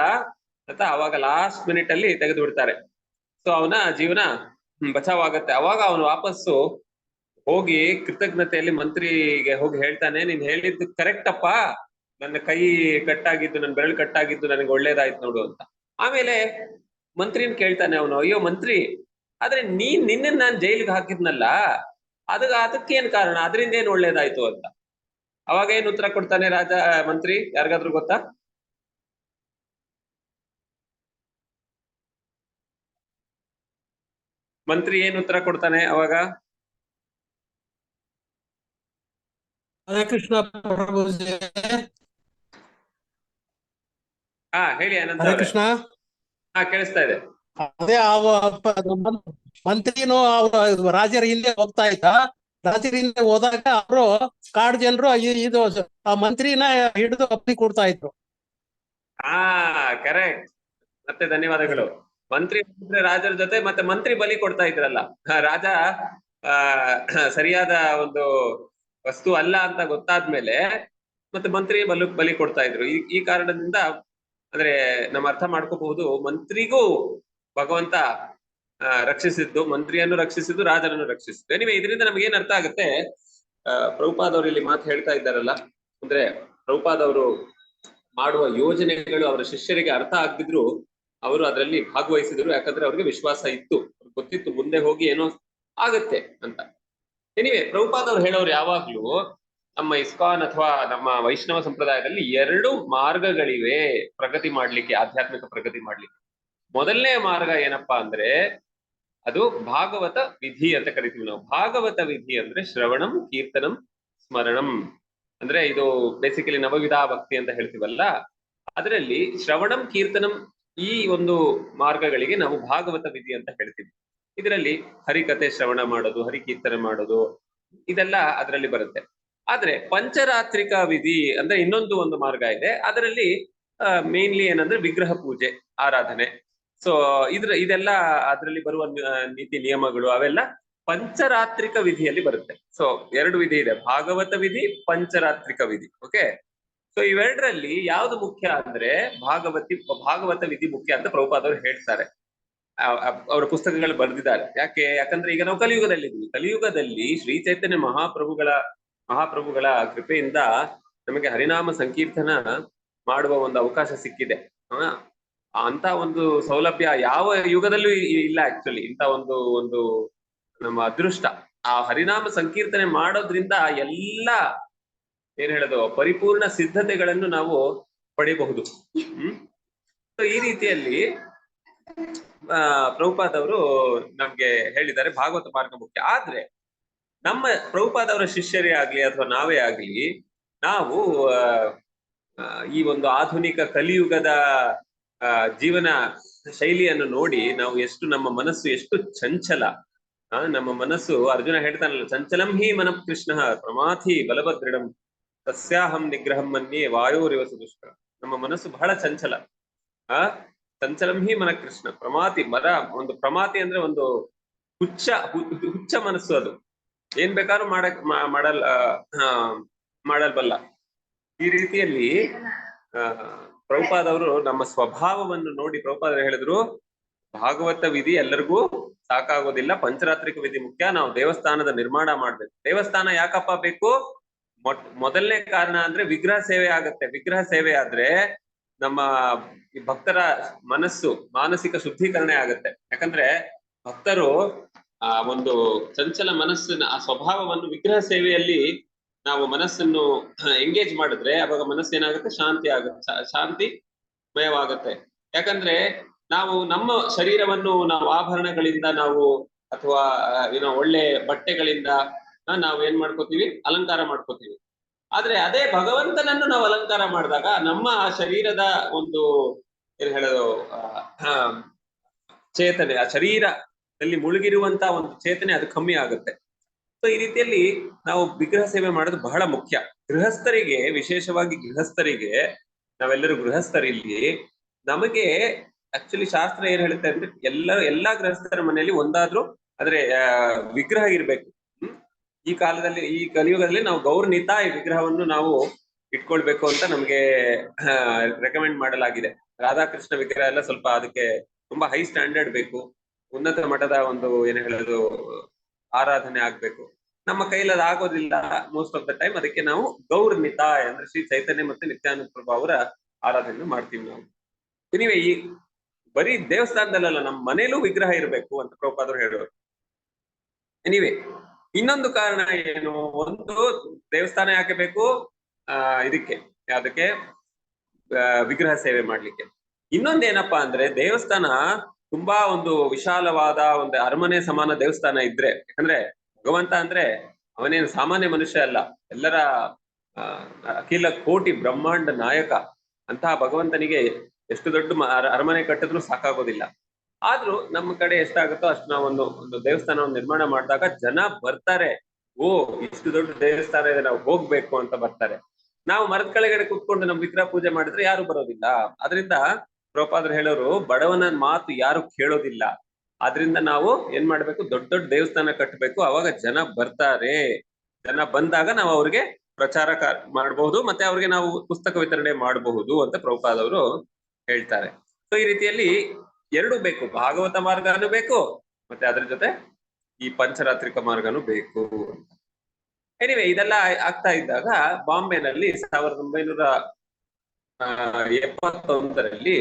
ಅಂತ ಅವಾಗ ಲಾಸ್ಟ್ ಮಿನಿಟ್ ಅಲ್ಲಿ ತೆಗೆದು ಬಿಡ್ತಾರೆ. ಸೊ ಅವನ ಜೀವನ ಬಚಾವಾಗತ್ತೆ. ಅವಾಗ ಅವನು ವಾಪಸ್ಸು ಹೋಗಿ ಕೃತಜ್ಞತೆಯಲ್ಲಿ ಮಂತ್ರಿಗೆ ಹೋಗಿ ಹೇಳ್ತಾನೆ, ನೀನ್ ಹೇಳಿದ್ದು ಕರೆಕ್ಟ್ ಅಪ್ಪ, ನನ್ನ ಕೈ ಕಟ್ಟಾಗಿದ್ದು, ನನ್ನ ಬೆರಳು ಕಟ್ಟಾಗಿದ್ದು ನನಗೆ ಒಳ್ಳೇದಾಯ್ತು ನೋಡು ಅಂತ. ಆಮೇಲೆ ಮಂತ್ರಿನ ಕೇಳ್ತಾನೆ ಅವನು, ಅಯ್ಯೋ ಮಂತ್ರಿ, ಆದ್ರೆ ನಿನ್ನ ನಾನ್ ಜೈಲಿಗೆ ಹಾಕಿದ್ನಲ್ಲ, ಅದಕ್ಕೇನ್ ಕಾರಣ, ಅದರಿಂದ ಏನ್ ಒಳ್ಳೇದಾಯ್ತು ಅಂತ. ಅವಾಗ ಏನ್ ಉತ್ತರ ಕೊಡ್ತಾನೆ ಮಂತ್ರಿ, ಯಾರಿಗಾದ್ರೂ ಗೊತ್ತಾ? ಮಂತ್ರಿ ಏನ್ ಉತ್ತರ ಕೊಡ್ತಾನೆ ಅವಾಗ? ಹರೇ ಕೃಷ್ಣ ಪ್ರಭುಜಿ. ಹೇಳಿ ಅನಂತ. ಹರೇ ಕೃಷ್ಣ. ಕೇಳಿಸ್ತಾ ಇದೆ. ಅದೇ ಮಂತ್ರಿನು ಅವ್ರು ರಾಜರ ಹಿಂದೆ ಹೋಗ್ತಾ ಇದ್ದ. ರಾಜರ ಹಿಂದೆ ಹೋದಾಗ ಅವರು ಕಾಡು ಜನರು ಇದು ಆ ಮಂತ್ರಿನ ಹಿಡಿದು ಬಲಿ ಕೊಡ್ತಾ ಇದ್ರು. ಕರೆಕ್ಟ್. ಮತ್ತೆ ಧನ್ಯವಾದಗಳು. ಮಂತ್ರಿ ರಾಜರ ಜೊತೆ ಮತ್ತೆ ಮಂತ್ರಿ ಬಲಿ ಕೊಡ್ತಾ ಇದ್ರಲ್ಲ, ರಾಜ ಸರಿಯಾದ ಒಂದು ವಸ್ತು ಅಲ್ಲ ಅಂತ ಗೊತ್ತಾದ್ಮೇಲೆ ಮತ್ತೆ ಮಂತ್ರಿ ಬಲಿ ಕೊಡ್ತಾ ಇದ್ರು. ಈ ಕಾರಣದಿಂದ ಅಂದ್ರೆ ನಮ್ಮ ಅರ್ಥ ಮಾಡ್ಕೋಬಹುದು, ಮಂತ್ರಿಗೂ ಭಗವಂತ ರಕ್ಷಿಸಿದ್ದು, ಮಂತ್ರಿಯನ್ನು ರಕ್ಷಿಸಿದ್ದು, ರಾಜನನ್ನು ರಕ್ಷಿಸಿದ್ದು. ಎನಿವೆ ಇದರಿಂದ ನಮ್ಗೆ ಏನ್ ಅರ್ಥ ಆಗುತ್ತೆ, ಪ್ರಭುಪಾದವ್ರು ಇಲ್ಲಿ ಮಾತು ಹೇಳ್ತಾ ಇದ್ದಾರಲ್ಲ, ಅಂದ್ರೆ ಪ್ರಭುಪಾದವರು ಮಾಡುವ ಯೋಜನೆಗಳು ಅವರ ಶಿಷ್ಯರಿಗೆ ಅರ್ಥ ಆಗದಿದ್ರು ಅವರು ಅದರಲ್ಲಿ ಭಾಗವಹಿಸಿದ್ರು. ಯಾಕಂದ್ರೆ ಅವ್ರಿಗೆ ವಿಶ್ವಾಸ ಇತ್ತು, ಗೊತ್ತಿತ್ತು ಮುಂದೆ ಹೋಗಿ ಏನೋ ಆಗತ್ತೆ ಅಂತ. ಎನಿವೆ ಪ್ರಭುಪಾದವ್ರು ಹೇಳೋರು ಯಾವಾಗ್ಲೂ ನಮ್ಮ ಇಸ್ಕಾನ್ ಅಥವಾ ನಮ್ಮ ವೈಷ್ಣವ ಸಂಪ್ರದಾಯದಲ್ಲಿ 2 ಮಾರ್ಗಗಳಿವೆ ಪ್ರಗತಿ ಮಾಡ್ಲಿಕ್ಕೆ, ಆಧ್ಯಾತ್ಮಿಕ ಪ್ರಗತಿ ಮಾಡ್ಲಿಕ್ಕೆ. ಮೊದಲನೇ ಮಾರ್ಗ ಏನಪ್ಪಾ ಅಂದ್ರೆ ಅದು ಭಾಗವತ ವಿಧಿ ಅಂತ ಕರಿತೀವಿ ನಾವು. ಭಾಗವತ ವಿಧಿ ಅಂದ್ರೆ ಶ್ರವಣಂ, ಕೀರ್ತನಂ, ಸ್ಮರಣಂ. ಅಂದ್ರೆ ಇದು ಬೇಸಿಕಲಿ ನವವಿಧಾ ಭಕ್ತಿ ಅಂತ ಹೇಳ್ತೀವಲ್ಲ, ಅದರಲ್ಲಿ ಶ್ರವಣಂ, ಕೀರ್ತನಂ ಈ ಒಂದು ಮಾರ್ಗಗಳಿಗೆ ನಾವು ಭಾಗವತ ವಿಧಿ ಅಂತ ಹೇಳ್ತೀವಿ. ಇದರಲ್ಲಿ ಹರಿಕತೆ ಶ್ರವಣ ಮಾಡೋದು, ಹರಿಕೀರ್ತನೆ ಮಾಡೋದು, ಇದೆಲ್ಲ ಅದರಲ್ಲಿ ಬರುತ್ತೆ. ಆದ್ರೆ ಪಂಚರಾತ್ರಿಕ ವಿಧಿ ಅಂದ್ರೆ ಇನ್ನೊಂದು ಒಂದು ಮಾರ್ಗ ಇದೆ. ಅದರಲ್ಲಿ ಮೇನ್ಲಿ ಏನಂದ್ರೆ ವಿಗ್ರಹ ಪೂಜೆ, ಆರಾಧನೆ. ಸೊ ಇದೆಲ್ಲ ಅದರಲ್ಲಿ ಬರುವ ನೀತಿ ನಿಯಮಗಳು ಅವೆಲ್ಲ ಪಂಚರಾತ್ರಿಕ ವಿಧಿಯಲ್ಲಿ ಬರುತ್ತೆ. ಸೊ 2 ವಿಧಿ ಇದೆ, ಭಾಗವತ ವಿಧಿ, ಪಂಚರಾತ್ರಿಕ ವಿಧಿ. ಓಕೆ, ಸೊ ಇವೆರಡರಲ್ಲಿ ಯಾವ್ದು ಮುಖ್ಯ ಅಂದ್ರೆ ಭಾಗವತ ವಿಧಿ ಮುಖ್ಯ ಅಂತ ಪ್ರಭುಪಾದವರು ಹೇಳ್ತಾರೆ. ಅವರ ಪುಸ್ತಕಗಳು ಬರೆದಿದ್ದಾರೆ. ಯಾಕಂದ್ರೆ ಈಗ ನಾವು ಕಲಿಯುಗದಲ್ಲಿ ಕಲಿಯುಗದಲ್ಲಿ ಶ್ರೀ ಚೈತನ್ಯ ಮಹಾಪ್ರಭುಗಳ ಕೃಪೆಯಿಂದ ನಮಗೆ ಹರಿನಾಮ ಸಂಕೀರ್ತನ ಮಾಡುವ ಒಂದು ಅವಕಾಶ ಸಿಕ್ಕಿದೆ. ಅಂತ ಒಂದು ಸೌಲಭ್ಯ ಯಾವ ಯುಗದಲ್ಲೂ ಇಲ್ಲ. ಆಕ್ಚುಲಿ ಇಂತ ಒಂದು ನಮ್ಮ ಅದೃಷ್ಟ. ಆ ಹರಿನಾಮ ಸಂಕೀರ್ತನೆ ಮಾಡೋದ್ರಿಂದ ಎಲ್ಲ ಏನ್ ಹೇಳೋದು ಪರಿಪೂರ್ಣ ಸಿದ್ಧತೆಗಳನ್ನು ನಾವು ಪಡಿಬಹುದು. ಸೊ ಈ ರೀತಿಯಲ್ಲಿ ಪ್ರಭುಪಾದವರು ನಮ್ಗೆ ಹೇಳಿದ್ದಾರೆ ಭಾಗವತ ಮಾರ್ಗ ಮುಖ್ಯ. ಆದ್ರೆ ನಮ್ಮ ಪ್ರಭುಪಾದವರ ಶಿಷ್ಯರೇ ಆಗ್ಲಿ ಅಥವಾ ನಾವೇ ಆಗ್ಲಿ, ನಾವು ಈ ಒಂದು ಆಧುನಿಕ ಕಲಿಯುಗದ ಜೀವನ ಶೈಲಿಯನ್ನು ನೋಡಿ ನಾವು ನಮ್ಮ ಮನಸ್ಸು ಎಷ್ಟು ಚಂಚಲ. ನಮ್ಮ ಮನಸ್ಸು, ಅರ್ಜುನ ಹೇಳ್ತಾನಲ್ಲ, ಚಂಚಲಂ ಹಿ ಮನಃ ಕೃಷ್ಣ ಪ್ರಮಾಥಿ ಬಲಭದ್ರಡಂ ತಸ್ಯಾಹಂ ನಿಗ್ರಹಂ ಮನ್ಯೆ ವಾಯೋರಿವ ಸುದುಷ್ಕರ. ನಮ್ಮ ಮನಸ್ಸು ಬಹಳ ಚಂಚಲ. ಚಂಚಲಂ ಹಿ ಮನ ಕೃಷ್ಣ ಪ್ರಮಾತಿ. ಒಂದು ಪ್ರಮಾತಿ ಅಂದ್ರೆ ಒಂದು ಹುಚ್ಚ ಮನಸ್ಸು. ಅದು ಏನ್ ಬೇಕಾದ್ರೂ ಮಾಡಲ್ಬಲ್ಲ. ಈ ರೀತಿಯಲ್ಲಿ ಪ್ರಭುಪಾದವರು ನಮ್ಮ ಸ್ವಭಾವವನ್ನು ನೋಡಿ ಪ್ರಭುಪಾದರು ಹೇಳಿದ್ರು, ಭಾಗವತ ವಿಧಿ ಎಲ್ಲರಿಗೂ ಸಾಕಾಗೋದಿಲ್ಲ, ಪಂಚರಾತ್ರಿಕ ವಿಧಿ ಮುಖ್ಯ. ನಾವು ದೇವಸ್ಥಾನದ ನಿರ್ಮಾಣ ಮಾಡ್ಬೇಕು. ದೇವಸ್ಥಾನ ಯಾಕಪ್ಪ ಬೇಕು? ಮೊದಲನೇ ಕಾರಣ ಅಂದ್ರೆ ವಿಗ್ರಹ ಸೇವೆ ಆಗತ್ತೆ. ವಿಗ್ರಹ ಸೇವೆ ಆದ್ರೆ ನಮ್ಮ ಭಕ್ತರ ಮನಸ್ಸು ಮಾನಸಿಕ ಶುದ್ಧೀಕರಣ ಆಗತ್ತೆ. ಯಾಕಂದ್ರೆ ಭಕ್ತರು ಆ ಒಂದು ಚಂಚಲ ಮನಸ್ಸಿನ ಆ ಸ್ವಭಾವವನ್ನು ವಿಗ್ರಹ ಸೇವೆಯಲ್ಲಿ ನಾವು ಮನಸ್ಸನ್ನು ಎಂಗೇಜ್ ಮಾಡಿದ್ರೆ ಅವಾಗ ಮನಸ್ಸು ಏನಾಗುತ್ತೆ? ಶಾಂತಿಮಯವಾಗುತ್ತೆ. ಯಾಕಂದ್ರೆ ನಾವು ನಮ್ಮ ಶರೀರವನ್ನು ನಾವು ಆಭರಣಗಳಿಂದ ಅಥವಾ ಒಳ್ಳೆ ಬಟ್ಟೆಗಳಿಂದ ನಾವು ಏನ್ ಮಾಡ್ಕೋತೀವಿ? ಅಲಂಕಾರ ಮಾಡ್ಕೋತೀವಿ. ಆದ್ರೆ ಅದೇ ಭಗವಂತನನ್ನು ನಾವು ಅಲಂಕಾರ ಮಾಡಿದಾಗ ನಮ್ಮ ಆ ಶರೀರದ ಒಂದು ಏನ್ ಹೇಳೋದು ಚೇತನೆ, ಆ ಶರೀರದಲ್ಲಿ ಮುಳುಗಿರುವಂತ ಒಂದು ಚೇತನೆ ಅದು ಕಮ್ಮಿ ಆಗುತ್ತೆ. ಸೊ ಈ ರೀತಿಯಲ್ಲಿ ನಾವು ವಿಗ್ರಹ ಸೇವೆ ಮಾಡೋದು ಬಹಳ ಮುಖ್ಯ. ಗೃಹಸ್ಥರಿಗೆ, ವಿಶೇಷವಾಗಿ ಗೃಹಸ್ಥರಿಗೆ, ನಾವೆಲ್ಲರೂ ಗೃಹಸ್ಥರಿಲ್ಲಿ, ನಮಗೆ ಆಕ್ಚುಲಿ ಶಾಸ್ತ್ರ ಏನ್ ಹೇಳುತ್ತೆ ಅಂದ್ರೆ ಎಲ್ಲಾ ಗೃಹಸ್ಥರ ಮನೆಯಲ್ಲಿ ಒಂದಾದ್ರೂ ಆದ್ರೆ ವಿಗ್ರಹ ಇರ್ಬೇಕು. ಈ ಕಾಲದಲ್ಲಿ, ಈ ಕಲಿಯುಗದಲ್ಲಿ ನಾವು ಗೌರನಿತ ಈ ವಿಗ್ರಹವನ್ನು ನಾವು ಇಟ್ಕೊಳ್ಬೇಕು ಅಂತ ನಮ್ಗೆ ರೆಕಮೆಂಡ್ ಮಾಡಲಾಗಿದೆ. ರಾಧಾಕೃಷ್ಣ ವಿಗ್ರಹ ಎಲ್ಲ ಸ್ವಲ್ಪ ಅದಕ್ಕೆ ತುಂಬಾ ಹೈ ಸ್ಟ್ಯಾಂಡರ್ಡ್ ಬೇಕು, ಉನ್ನತ ಮಟ್ಟದ ಒಂದು ಏನ್ ಹೇಳೋದು ಆರಾಧನೆ ಆಗ್ಬೇಕು. ನಮ್ಮ ಕೈಲಿ ಅದು ಆಗೋದಿಲ್ಲ ಮೋಸ್ಟ್ ಆಫ್ ದ ಟೈಮ್. ಅದಕ್ಕೆ ನಾವು ಗೌರನಿತ ಅಂದ್ರೆ ಶ್ರೀ ಚೈತನ್ಯ ಮತ್ತೆ ನಿತ್ಯಾನಂದ ಪ್ರಭು ಅವರ ಆರಾಧನೆ ಮಾಡ್ತೀವಿ ನಾವು. ಎನಿವೆ, ಈ ಬರೀ ದೇವಸ್ಥಾನದಲ್ಲ, ನಮ್ಮ ಮನೇಲೂ ವಿಗ್ರಹ ಇರಬೇಕು ಅಂತ ಪ್ರಭುಪಾದರು ಹೇಳೋರು. ಎನಿವೆ, ಇನ್ನೊಂದು ಕಾರಣ ಏನು? ಒಂದು, ದೇವಸ್ಥಾನ ಯಾಕೆ ಬೇಕು? ಅದಕ್ಕೆ ವಿಗ್ರಹ ಸೇವೆ ಮಾಡ್ಲಿಕ್ಕೆ. ಇನ್ನೊಂದೇನಪ್ಪಾ ಅಂದ್ರೆ, ದೇವಸ್ಥಾನ ತುಂಬಾ ಒಂದು ವಿಶಾಲವಾದ ಒಂದು ಅರಮನೆ ಸಮಾನ ದೇವಸ್ಥಾನ ಇದ್ರೆ, ಯಾಕಂದ್ರೆ ಭಗವಂತ ಅಂದ್ರೆ ಅವನೇನು ಸಾಮಾನ್ಯ ಮನುಷ್ಯ ಅಲ್ಲ, ಎಲ್ಲರ ಅಖಿಲ ಕೋಟಿ ಬ್ರಹ್ಮಾಂಡ ನಾಯಕ. ಅಂತಹ ಭಗವಂತನಿಗೆ ಎಷ್ಟು ದೊಡ್ಡ ಅರಮನೆ ಕಟ್ಟಿದ್ರು ಸಾಕಾಗೋದಿಲ್ಲ. ಆದ್ರೂ ನಮ್ಮ ಕಡೆ ಎಷ್ಟಾಗುತ್ತೋ ಅಷ್ಟು ನಾವು ಒಂದು ದೇವಸ್ಥಾನವನ್ನು ನಿರ್ಮಾಣ ಮಾಡಿದಾಗ ಜನ ಬರ್ತಾರೆ. ಓ, ಇಷ್ಟು ದೊಡ್ಡ ದೇವಸ್ಥಾನ ಇದೆ, ನಾವು ಹೋಗ್ಬೇಕು ಅಂತ ಬರ್ತಾರೆ. ನಾವು ಮರದ ಕೆಳಗಡೆ ಕುತ್ಕೊಂಡು ನಮ್ ವಿಗ್ರಹ ಪೂಜೆ ಮಾಡಿದ್ರೆ ಯಾರು ಬರೋದಿಲ್ಲ. ಅದರಿಂದ ಪ್ರಭುಪಾದರು ಹೇಳೋರು, ಬಡವನ ಮಾತು ಯಾರು ಕೇಳೋದಿಲ್ಲ. ಆದ್ರಿಂದ ನಾವು ಏನ್ ಮಾಡ್ಬೇಕು? ದೊಡ್ಡ ದೊಡ್ಡ ದೇವಸ್ಥಾನ ಕಟ್ಟಬೇಕು, ಅವಾಗ ಜನ ಬರ್ತಾರೆ. ಜನ ಬಂದಾಗ ನಾವು ಅವ್ರಿಗೆ ಪ್ರಚಾರ ಮಾಡಬಹುದು, ಮತ್ತೆ ಅವ್ರಿಗೆ ನಾವು ಪುಸ್ತಕ ವಿತರಣೆ ಮಾಡಬಹುದು ಅಂತ ಪ್ರಭುಪಾದವರು ಹೇಳ್ತಾರೆ. ಸೊ ಈ ರೀತಿಯಲ್ಲಿ ಎರಡು ಬೇಕು, ಭಾಗವತ ಮಾರ್ಗನೂ ಬೇಕು, ಮತ್ತೆ ಅದ್ರ ಜೊತೆ ಈ ಪಂಚರಾತ್ರಿಕ ಮಾರ್ಗನೂ ಬೇಕು. ಎನಿವೆ, ಇದೆಲ್ಲ ಆಗ್ತಾ ಇದ್ದಾಗ ಬಾಂಬೆನಲ್ಲಿ 1971ರಲ್ಲಿ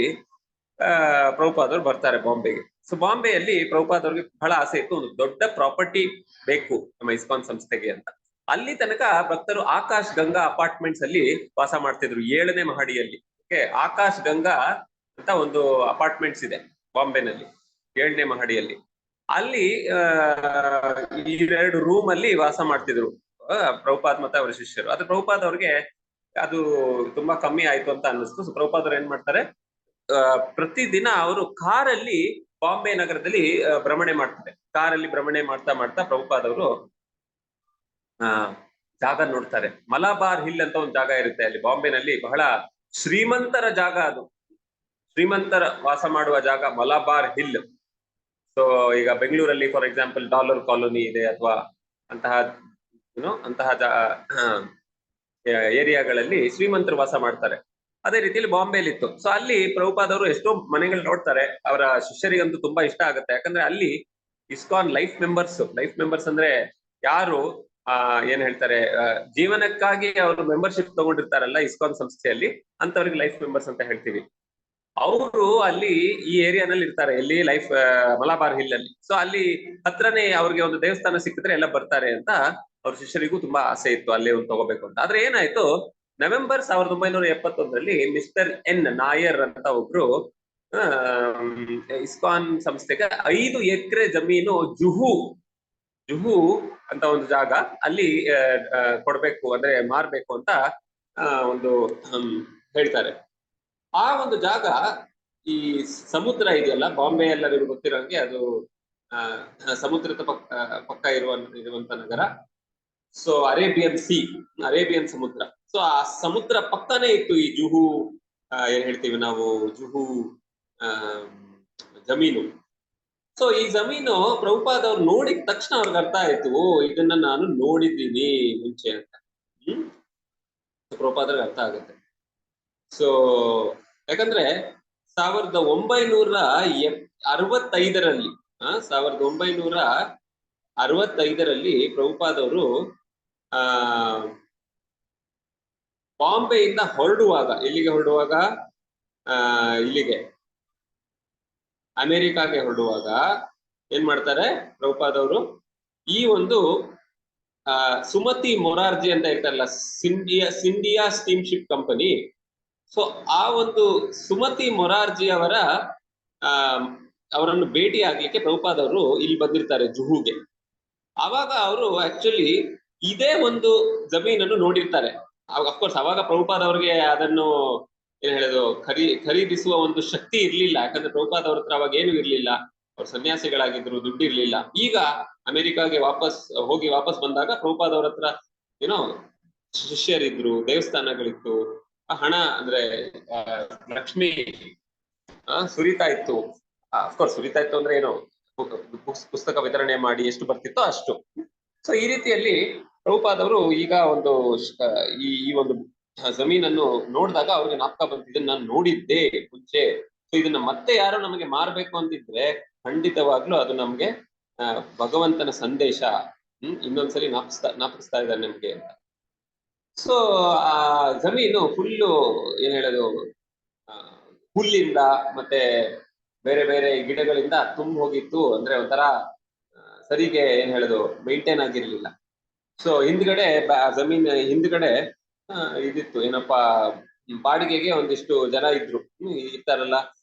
ಪ್ರಭುಪಾದವ್ರು ಬರ್ತಾರೆ ಬಾಂಬೆಗೆ. ಸೊ ಬಾಂಬೆಯಲ್ಲಿ ಪ್ರಭುಪಾದವ್ರಿಗೆ ಬಹಳ ಆಸೆ ಇತ್ತು, ಒಂದು ದೊಡ್ಡ ಪ್ರಾಪರ್ಟಿ ಬೇಕು ನಮ್ಮ ಇಸ್ಕಾನ್ ಸಂಸ್ಥೆಗೆ ಅಂತ. ಅಲ್ಲಿ ತನಕ ಭಕ್ತರು ಆಕಾಶ್ ಗಂಗಾ ಅಪಾರ್ಟ್ಮೆಂಟ್ಸ್ ಅಲ್ಲಿ ವಾಸ ಮಾಡ್ತಿದ್ರು, 7ನೇ ಮಹಡಿಯಲ್ಲಿ. ಆಕಾಶ್ ಗಂಗಾ ಅಂತ ಒಂದು ಅಪಾರ್ಟ್ಮೆಂಟ್ಸ್ ಇದೆ ಬಾಂಬೆನಲ್ಲಿ, 7ನೇ ಮಹಡಿಯಲ್ಲಿ. ಅಲ್ಲಿ 2 ರೂಮ್ ಅಲ್ಲಿ ವಾಸ ಮಾಡ್ತಿದ್ರು ಪ್ರಭುಪಾದ್ ಮತ್ತೆ ಅವರ ಶಿಷ್ಯರು. ಅದು ಪ್ರಭುಪಾದ್ ಅವ್ರಿಗೆ ಅದು ತುಂಬಾ ಕಮ್ಮಿ ಆಯ್ತು ಅಂತ ಅನ್ನಿಸ್ತು. ಸೊ ಪ್ರಭುಪಾದರು ಏನ್ ಮಾಡ್ತಾರೆ, ಪ್ರತಿದಿನ ಅವರು ಕಾರಲ್ಲಿ ಬಾಂಬೆ ನಗರದಲ್ಲಿ ಭ್ರಮಣೆ ಮಾಡ್ತಾರೆ. ಕಾರಲ್ಲಿ ಭ್ರಮಣೆ ಮಾಡ್ತಾ ಮಾಡ್ತಾ ಪ್ರಭುಪಾದವರು ಜಾಗ ನೋಡ್ತಾರೆ. ಮಲಬಾರ್ ಹಿಲ್ ಅಂತ ಒಂದು ಜಾಗ ಇರುತ್ತೆ ಅಲ್ಲಿ ಬಾಂಬೆನಲ್ಲಿ, ಬಹಳ ಶ್ರೀಮಂತರ ಜಾಗ ಅದು. ಶ್ರೀಮಂತರ ವಾಸ ಮಾಡುವ ಜಾಗ ಮಲಬಾರ್ ಹಿಲ್. ಸೊ ಈಗ ಬೆಂಗಳೂರಲ್ಲಿ ಫಾರ್ ಎಕ್ಸಾಂಪಲ್ ಡಾಲರ್ ಕಾಲೋನಿ ಇದೆ, ಅಥವಾ ಅಂತಹ ಏರಿಯಾಗಳಲ್ಲಿ ಶ್ರೀಮಂತರು ವಾಸ ಮಾಡ್ತಾರೆ. ಅದೇ ರೀತಿಯಲ್ಲಿ ಬಾಂಬೆಲಿ ಇತ್ತು. ಸೊ ಅಲ್ಲಿ ಪ್ರಭುಪಾದವರು ಎಷ್ಟೋ ಮನೆಗಳು ನೋಡ್ತಾರೆ, ಅವರ ಶಿಷ್ಯರಿಗಂತೂ ತುಂಬಾ ಇಷ್ಟ ಆಗುತ್ತೆ. ಯಾಕಂದ್ರೆ ಅಲ್ಲಿ ಇಸ್ಕಾನ್ ಲೈಫ್ ಮೆಂಬರ್ಸ್ ಅಂದ್ರೆ ಯಾರು ಏನ್ ಹೇಳ್ತಾರೆ, ಜೀವನಕ್ಕಾಗಿ ಅವರು ಮೆಂಬರ್ಶಿಪ್ ತಗೊಂಡಿರ್ತಾರಲ್ಲ ಇಸ್ಕಾನ್ ಸಂಸ್ಥೆಯಲ್ಲಿ, ಅಂತವ್ರಿಗೆ ಲೈಫ್ ಮೆಂಬರ್ಸ್ ಅಂತ ಹೇಳ್ತೀವಿ. ಅವರು ಅಲ್ಲಿ ಈ ಏರಿಯಾನಲ್ಲಿ ಇರ್ತಾರೆ, ಎಲ್ಲಿ ಮಲಬಾರ್ ಹಿಲ್ ಅಲ್ಲಿ. ಸೊ ಅಲ್ಲಿ ಹತ್ರನೇ ಅವ್ರಿಗೆ ಒಂದು ದೇವಸ್ಥಾನ ಸಿಕ್ಕಿದ್ರೆ ಎಲ್ಲ ಬರ್ತಾರೆ ಅಂತ ಅವ್ರ ಶಿಷ್ಯರಿಗೂ ತುಂಬಾ ಆಸೆ ಇತ್ತು ಅಲ್ಲಿ ಒಂದು ತಗೋಬೇಕು ಅಂತ. ಆದ್ರೆ ಏನಾಯ್ತು, ನವೆಂಬರ್ 1971ರಲ್ಲಿ ಮಿಸ್ಟರ್ ಎನ್ ನಾಯರ್ ಅಂತ ಒಬ್ರು ಇಸ್ಕಾನ್ ಸಂಸ್ಥೆಗೆ 5 ಎಕರೆ ಜಮೀನು ಜುಹು ಅಂತ ಒಂದು ಜಾಗ ಅಲ್ಲಿ ಕೊಡ್ಬೇಕು, ಅಂದ್ರೆ ಮಾರ್ಬೇಕು ಅಂತ ಒಂದು ಹೇಳ್ತಾರೆ. ಆ ಒಂದು ಜಾಗ ಈ ಸಮುದ್ರ ಇದೆಯಲ್ಲ, ಬಾಂಬೆ ಎಲ್ಲರಿಗೂ ಗೊತ್ತಿರೋಂಗೆ ಅದು ಸಮುದ್ರದ ಪಕ್ಕ ಇರುವಂತ ನಗರ. ಸೊ ಅರೇಬಿಯನ್ ಸಮುದ್ರ. ಸೊ ಆ ಸಮುದ್ರ ಪಕ್ಕನೇ ಇತ್ತು ಈ ಜುಹು, ಏನ್ ಹೇಳ್ತೀವಿ ನಾವು, ಜುಹು ಜಮೀನು. ಸೊ ಈ ಜಮೀನು ಪ್ರಭುಪಾದ್ ಅವ್ರು ನೋಡಿದ ತಕ್ಷಣ ಅವ್ರಿಗೆ ಅರ್ಥ ಆಯ್ತು, ಇದನ್ನ ನಾನು ನೋಡಿದ್ದೀನಿ ಮುಂಚೆ ಅಂತ. ಪ್ರಭುಪಾದ್ರಿಗೆ ಅರ್ಥ ಆಗುತ್ತೆ. ಸೊ ಯಾಕಂದ್ರೆ 1965ರಲ್ಲಿ ಪ್ರಭುಪಾದವರು ಬಾಂಬೆಯಿಂದ ಎಲ್ಲಿಗೆ ಹೊರಡುವಾಗ ಇಲ್ಲಿಗೆ ಅಮೆರಿಕಾಗೆ ಹೊರಡುವಾಗ ಏನ್ ಮಾಡ್ತಾರೆ ಪ್ರಭುಪಾದವರು, ಈ ಒಂದು ಸುಮತಿ ಮೊರಾರ್ಜಿ ಅಂತ ಇರ್ತಾರಲ್ಲ, ಸಿಂಡಿಯಾ ಸ್ಟೀಮ್ಶಿಪ್ ಕಂಪನಿ. ಸೊ ಆ ಒಂದು ಸುಮತಿ ಮೊರಾರ್ಜಿ ಅವರನ್ನು ಭೇಟಿ ಆಗ್ಲಿಕ್ಕೆ ಪ್ರಭುಪಾದವರು ಇಲ್ಲಿ ಬಂದಿರ್ತಾರೆ ಜುಹುಗೆ. ಆವಾಗ ಅವರು ಆಕ್ಚುಲಿ ಇದೇ ಒಂದು ಜಮೀನನ್ನು ನೋಡಿರ್ತಾರೆ. ಅಫ್ಕೋರ್ಸ್ ಅವಾಗ ಪ್ರಭುಪಾದ್ ಅವ್ರಿಗೆ ಅದನ್ನು ಏನ್ ಹೇಳೋದು, ಖರೀದಿಸುವ ಒಂದು ಶಕ್ತಿ ಇರ್ಲಿಲ್ಲ. ಯಾಕಂದ್ರೆ ಪ್ರಭುಪಾದ್ ಅವ್ರ ಹತ್ರ ಅವಾಗ ಏನು ಇರ್ಲಿಲ್ಲ, ಅವ್ರು ಸನ್ಯಾಸಿಗಳಾಗಿದ್ರು, ದುಡ್ಡು ಇರ್ಲಿಲ್ಲ. ಈಗ ಅಮೆರಿಕಾಗೆ ವಾಪಸ್ ಬಂದಾಗ ಪ್ರಭುಪಾದ್ ಅವ್ರ ಹತ್ರ ಏನೋ ಶಿಷ್ಯರಿದ್ರು, ದೇವಸ್ಥಾನಗಳಿತ್ತು, ಹಣ ಅಂದ್ರೆ ಲಕ್ಷ್ಮಿ ಸುರಿತಾ ಇತ್ತು. ಅಫ್ಕೋರ್ಸ್ ಸುರಿತಾ ಇತ್ತು ಅಂದ್ರೆ ಏನು, ಪುಸ್ತಕ ವಿತರಣೆ ಮಾಡಿ ಎಷ್ಟು ಬರ್ತಿತ್ತೋ ಅಷ್ಟು. ಸೊ ಈ ರೀತಿಯಲ್ಲಿ ಪ್ರಭುಪಾದ್ ಅವರು ಈಗ ಈ ಒಂದು ಜಮೀನನ್ನು ನೋಡಿದಾಗ ಅವ್ರಿಗೆ ಜ್ಞಾಪಕ ಬಂತು, ಇದನ್ನ ನಾನು ನೋಡಿದ್ದೆ ಮುಂಚೆ. ಸೊ ಇದನ್ನ ಮತ್ತೆ ಯಾರು ನಮಗೆ ಮಾರ್ಬೇಕು ಅಂತಿದ್ರೆ ಖಂಡಿತವಾಗ್ಲೂ ಅದು ನಮ್ಗೆ ಭಗವಂತನ ಸಂದೇಶ ಇನ್ನೊಂದ್ಸಲಿ ಜ್ಞಾಪಿಸ್ತಾ ಇದ್ದಾರೆ ನಮ್ಗೆ ಅಂತ. ಸೊ ಆ ಜಮೀನು ಫುಲ್ಲು ಏನ್ ಹೇಳೋದು, ಹುಲ್ಲಿಂದ ಮತ್ತೆ ಬೇರೆ ಬೇರೆ ಗಿಡಗಳಿಂದ ತುಂಬ ಹೋಗಿತ್ತು. ಅಂದ್ರೆ ಒಂಥರ ಸರಿಗೆ ಏನ್ ಹೇಳೋದು, ಮೇಂಟೈನ್ ಆಗಿರ್ಲಿಲ್ಲ. ಸೊ ಜಮೀನ್ ಹಿಂದ್ಗಡೆ ಇದಿತ್ತು, ಏನಪ್ಪಾ, ಬಾಡಿಗೆಗೆ ಒಂದಿಷ್ಟು ಜನ ಇರ್ತಾರಲ್ಲ,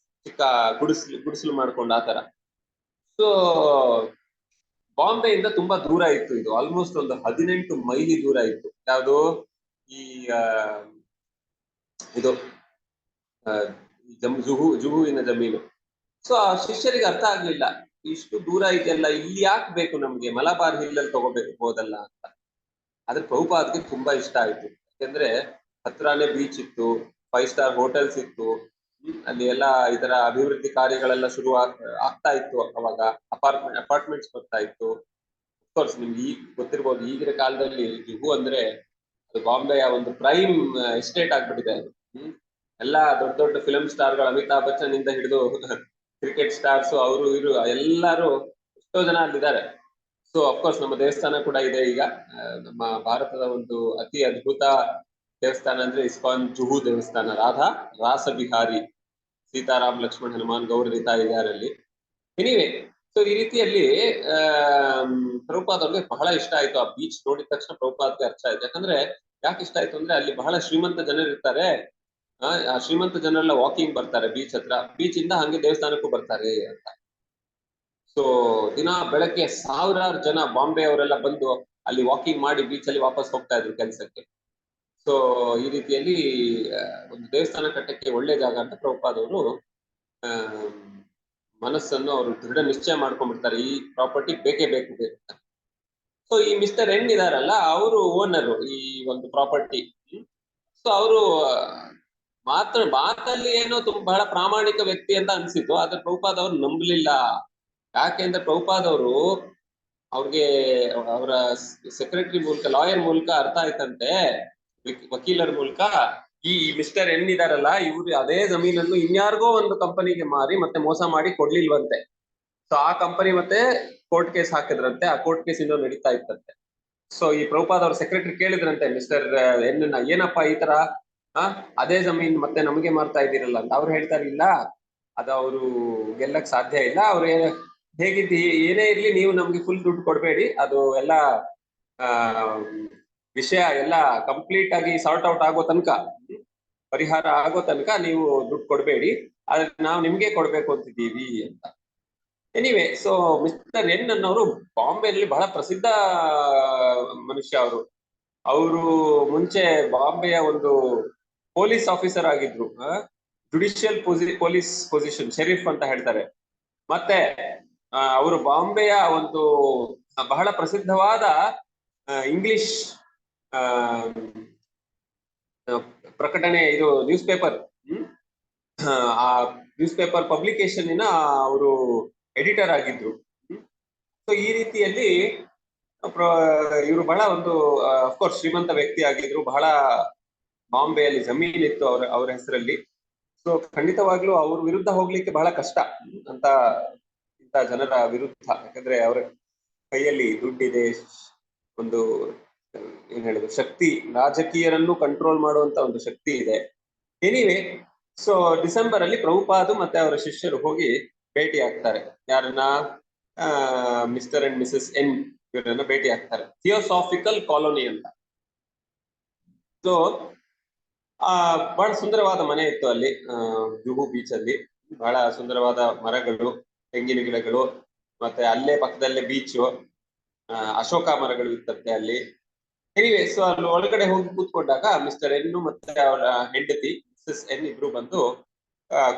ಚಿಕ್ಕ ಗುಡಿಸ್ಲು ಮಾಡ್ಕೊಂಡು ಆತರ. ಸೊ ಬಾಂಬೆಯಿಂದ ತುಂಬಾ ದೂರ ಇತ್ತು ಇದು, ಆಲ್ಮೋಸ್ಟ್ ಒಂದು 18 ಮೈಲಿ ದೂರ ಇತ್ತು. ಯಾವುದು ಈ ಇದು ಜುಹುವಿನ ಜಮೀನು. ಸೊ ಆ ಶಿಷ್ಯರಿಗೆ ಅರ್ಥ ಆಗ್ಲಿಲ್ಲ, ಇಷ್ಟು ದೂರ ಇದೆಯಲ್ಲ, ಇಲ್ಲಿ ಯಾಕೆ ಬೇಕು ನಮ್ಗೆ, ಮಲಬಾರ್ ಹಿಲ್ ಅಲ್ಲಿ ಹೋದಲ್ಲ ಅಂತ. ಆದ್ರೆ ಪ್ರಭುಪಾದ್ಗೆ ತುಂಬಾ ಇಷ್ಟ ಆಯ್ತು. ಯಾಕಂದ್ರೆ ಹತ್ರಾನೇ ಬೀಚ್ ಇತ್ತು, 5 ಸ್ಟಾರ್ ಹೋಟೆಲ್ಸ್ ಇತ್ತು, ಅಲ್ಲಿ ಎಲ್ಲ ಇದರ ಅಭಿವೃದ್ಧಿ ಕಾರ್ಯಗಳೆಲ್ಲ ಶುರು ಆಗ್ತಾ ಇತ್ತು. ಅವಾಗ ಅಪಾರ್ಟ್ಮೆಂಟ್ಸ್ ಬರ್ತಾ ಇತ್ತು. ಅಫ್ಕೋರ್ಸ್ ನಿಮ್ಗೆ ಈಗ ಗೊತ್ತಿರ್ಬೋದು, ಈಗಿನ ಕಾಲದಲ್ಲಿ ಜುಹು ಅಂದ್ರೆ ಅದು ಬಾಂಬೆಯ ಒಂದು ಪ್ರೈಮ್ ಎಸ್ಟೇಟ್ ಆಗ್ಬಿಟ್ಟಿದೆ ಅದು. ಎಲ್ಲ ದೊಡ್ಡ ದೊಡ್ಡ ಫಿಲಂ ಸ್ಟಾರ್ಗಳು, ಅಮಿತಾಬ್ ಬಚ್ಚನ್ ಇಂದ ಹಿಡಿದು ಕ್ರಿಕೆಟ್ ಸ್ಟಾರ್ಸ್, ಅವರು ಇವರು ಎಲ್ಲರೂ ಎಷ್ಟೋ ಜನ ಅಲ್ಲಿದ್ದಾರೆ. ಸೊ ಅಫ್ಕೋರ್ಸ್ ನಮ್ಮ ದೇವಸ್ಥಾನ ಕೂಡ ಇದೆ ಈಗ. ನಮ್ಮ ಭಾರತದ ಒಂದು ಅತಿ ಅದ್ಭುತ ದೇವಸ್ಥಾನ ಅಂದ್ರೆ ಇಸ್ಕಾನ್ ಜುಹು ದೇವಸ್ಥಾನ. ರಾಸ ಬಿಹಾರಿ, ಸೀತಾರಾಮ್ ಲಕ್ಷ್ಮಣ್ ಹನುಮಾನ್ ಗೌರಿ ತಾಯಿ ಇದಾರಲ್ಲಿ. ಎನಿವೆ, ಸೊ ಈ ರೀತಿಯಲ್ಲಿ ಪ್ರಭುಪಾದ್ ಅವ್ರಿಗೆ ಬಹಳ ಇಷ್ಟ ಆಯ್ತು. ಆ ಬೀಚ್ ನೋಡಿದ ತಕ್ಷಣ ಪ್ರಭುಪಾದ್ಗೆ ಅರ್ಥ ಆಯ್ತು. ಯಾಕಂದ್ರೆ ಯಾಕೆ ಇಷ್ಟ ಆಯ್ತು ಅಂದ್ರೆ ಅಲ್ಲಿ ಬಹಳ ಶ್ರೀಮಂತ ಜನರು ಇರ್ತಾರೆ. ಆ ಶ್ರೀಮಂತ ಜನರೆಲ್ಲ ವಾಕಿಂಗ್ ಬರ್ತಾರೆ ಬೀಚ್ ಹತ್ರ, ಬೀಚ್ ಇಂದ ಹಂಗೆ ದೇವಸ್ಥಾನಕ್ಕೂ ಬರ್ತಾರೆ ಅಂತ. ಸೊ ದಿನ ಬೆಳಗ್ಗೆ ಸಾವಿರಾರು ಜನ ಬಾಂಬೆ ಅವರೆಲ್ಲ ಬಂದು ಅಲ್ಲಿ ವಾಕಿಂಗ್ ಮಾಡಿ ಬೀಚ್ ಅಲ್ಲಿ ವಾಪಸ್ ಹೋಗ್ತಾ ಇದ್ರು ಕೆಲ್ಸಕ್ಕೆ. ಸೊ ಈ ರೀತಿಯಲ್ಲಿ ಒಂದು ದೇವಸ್ಥಾನ ಕಟ್ಟಕ್ಕೆ ಒಳ್ಳೆ ಜಾಗ ಅಂತ ಪ್ರಭುಪಾದ್ ಅವರು ಮನಸ್ಸನ್ನು ಅವರು ದೃಢ ನಿಶ್ಚಯ ಮಾಡ್ಕೊಂಡ್ಬಿಡ್ತಾರೆ, ಈ ಪ್ರಾಪರ್ಟಿ ಬೇಕೇ ಬೇಕು ಅಂತ. ಸೊ ಈ ಮಿಸ್ಟರ್ ಎನ್ ಇದಾರಲ್ಲ, ಅವರು ಓನರು ಈ ಒಂದು ಪ್ರಾಪರ್ಟಿ. ಸೊ ಅವರು ಮಾತಲ್ಲಿ ಏನೋ ಬಹಳ ಪ್ರಾಮಾಣಿಕ ವ್ಯಕ್ತಿ ಅಂತ ಅನ್ಸಿತ್ತು. ಆದ್ರೆ ಪ್ರಭುಪಾದ್ ಅವ್ರು ನಂಬಲಿಲ್ಲ. ಯಾಕೆಂದ್ರೆ ಪ್ರಭುಪಾದ್ ಅವರು ಅವ್ರಿಗೆ ಅವರ ಸೆಕ್ರೆಟರಿ ಮೂಲಕ, ಲಾಯರ್ ಮೂಲಕ ಅರ್ಥ ಆಯ್ತಂತೆ, ವಕೀಲರ ಮೂಲಕ, ಈ ಮಿಸ್ಟರ್ ಎನ್ ಇದಾರಲ್ಲ, ಇವ್ರು ಅದೇ ಜಮೀನನ್ನು ಇನ್ಯಾರಿಗೋ ಒಂದು ಕಂಪನಿಗೆ ಮಾರಿ ಮತ್ತೆ ಮೋಸ ಮಾಡಿ ಕೊಡ್ಲಿಲ್ವಂತೆ. ಸೊ ಆ ಕಂಪನಿ ಮತ್ತೆ ಕೋರ್ಟ್ ಕೇಸ್ ಹಾಕಿದ್ರಂತೆ, ಆ ಕೋರ್ಟ್ ಕೇಸ್ ಇನ್ನೂ ನಡೀತಾ ಇತ್ತಂತೆ. ಸೊ ಈ ಪ್ರಭುಪಾದ್ ಅವ್ರ ಸೆಕ್ರೆಟರಿ ಕೇಳಿದ್ರಂತೆ ಮಿಸ್ಟರ್ ಎನ್ ಏನಪ್ಪಾ ಈ ತರ ಅದೇ ಜಮೀನ್ ಮತ್ತೆ ನಮಗೆ ಮಾರ್ತಾ ಇದ್ದೀರಲ್ಲ ಅಂತ. ಅವ್ರು ಹೇಳ್ತಾರೆ, ಇಲ್ಲ ಅದು ಅವರು ಗೆಲ್ಲಕ್ ಸಾಧ್ಯ ಇಲ್ಲ, ಅವ್ರು ಹೇಗಿದ್ದು ಏನೇ ಇರ್ಲಿ ನೀವು ನಮ್ಗೆ ಫುಲ್ ದುಡ್ಡು ಕೊಡ್ಬೇಡಿ, ಅದು ಎಲ್ಲ ಆ ವಿಷಯ ಎಲ್ಲ ಕಂಪ್ಲೀಟ್ ಆಗಿ ಸಾರ್ಟ್ ಔಟ್ ಆಗೋ ತನಕ, ಪರಿಹಾರ ಆಗೋ ತನಕ ನೀವು ದುಡ್ಡು ಕೊಡ್ಬೇಡಿ, ಆದ್ರೆ ನಾವು ನಿಮ್ಗೆ ಕೊಡ್ಬೇಕು ಅಂತಿದ್ದೀವಿ ಅಂತ. ಎನಿವೆ, ಸೊ ಮಿಸ್ಟರ್ ಎನ್ ಅನ್ನೋರು ಬಾಂಬೆಯಲ್ಲಿ ಬಹಳ ಪ್ರಸಿದ್ಧ ಮನುಷ್ಯ. ಅವರು ಮುಂಚೆ ಬಾಂಬೆಯ ಒಂದು ಪೊಲೀಸ್ ಆಫೀಸರ್ ಆಗಿದ್ರು, ಜುಡಿಷಿಯಲ್ ಪೊಲೀಸ್ ಪೊಸಿಷನ್, ಶೆರೀಫ್ ಅಂತ ಹೇಳ್ತಾರೆ. ಮತ್ತೆ ಅವರು ಬಾಂಬೆಯ ಒಂದು ಬಹಳ ಪ್ರಸಿದ್ಧವಾದ ಇಂಗ್ಲಿಷ್ ಪ್ರಕಟಣೆ, ಇದು ನ್ಯೂಸ್ ಪೇಪರ್, ಆ ನ್ಯೂಸ್ ಪೇಪರ್ ಪಬ್ಲಿಕೇಶನ್ ಅವರು ಎಡಿಟರ್ ಆಗಿದ್ರು. ಸೊ ಈ ರೀತಿಯಲ್ಲಿ ಇವರು ಬಹಳ ಒಂದು ಅಫ್ಕೋರ್ಸ್ ಶ್ರೀಮಂತ ವ್ಯಕ್ತಿ ಆಗಿದ್ರು. ಬಹಳ ಬಾಂಬೆಯಲ್ಲಿ ಜಮೀನ್ ಇತ್ತು ಅವ್ರ ಹೆಸರಲ್ಲಿ. ಸೊ ಖಂಡಿತವಾಗ್ಲೂ ಅವ್ರ ವಿರುದ್ಧ ಹೋಗ್ಲಿಕ್ಕೆ ಬಹಳ ಕಷ್ಟ ಅಂತ, ಇಂಥ ಜನರ ವಿರುದ್ಧ. ಯಾಕಂದ್ರೆ ಅವರ ಕೈಯಲ್ಲಿ ದುಡ್ಡಿದೆ, ಒಂದು ಏನ್ ಹೇಳುದು ಶಕ್ತಿ, ರಾಜಕೀಯರನ್ನು ಕಂಟ್ರೋಲ್ ಮಾಡುವಂತ ಒಂದು ಶಕ್ತಿ ಇದೆ. ಎನಿವೆ, ಸೊ ಡಿಸೆಂಬರ್ ಅಲ್ಲಿ ಪ್ರಭುಪಾದ್ ಮತ್ತೆ ಅವರ ಶಿಷ್ಯರು ಹೋಗಿ ಭೇಟಿ ಆಗ್ತಾರೆ. ಯಾರನ್ನ? ಮಿಸ್ಟರ್ ಅಂಡ್ ಮಿಸಸ್ ಎನ್ ಇವರನ್ನ ಭೇಟಿ ಆಗ್ತಾರೆ. ಥಿಯೋಸಾಫಿಕಲ್ ಕಾಲೋನಿ ಅಂತ. ಸೊ ಬಹಳ ಸುಂದರವಾದ ಮನೆ ಇತ್ತು ಅಲ್ಲಿ, ಜುಹು ಬೀಚ್ ಅಲ್ಲಿ. ಬಹಳ ಸುಂದರವಾದ ಮರಗಳು, ತೆಂಗಿನ ಗಿಡಗಳು, ಮತ್ತೆ ಅಲ್ಲೇ ಪಕ್ಕದಲ್ಲೇ ಬೀಚು, ಅಶೋಕ ಮರಗಳು ಇತ್ತಂತೆ ಅಲ್ಲಿ. ಎನಿವೆ, ಸೊ ಅಲ್ಲಿ ಒಳಗಡೆ ಹೋಗಿ ಕೂತ್ಕೊಂಡಾಗ ಮಿಸ್ಟರ್ ಎನ್ ಮತ್ತೆ ಅವರ ಹೆಂಡತಿ ಮಿಸಸ್ ಎನ್ ಇಬ್ರು ಬಂದು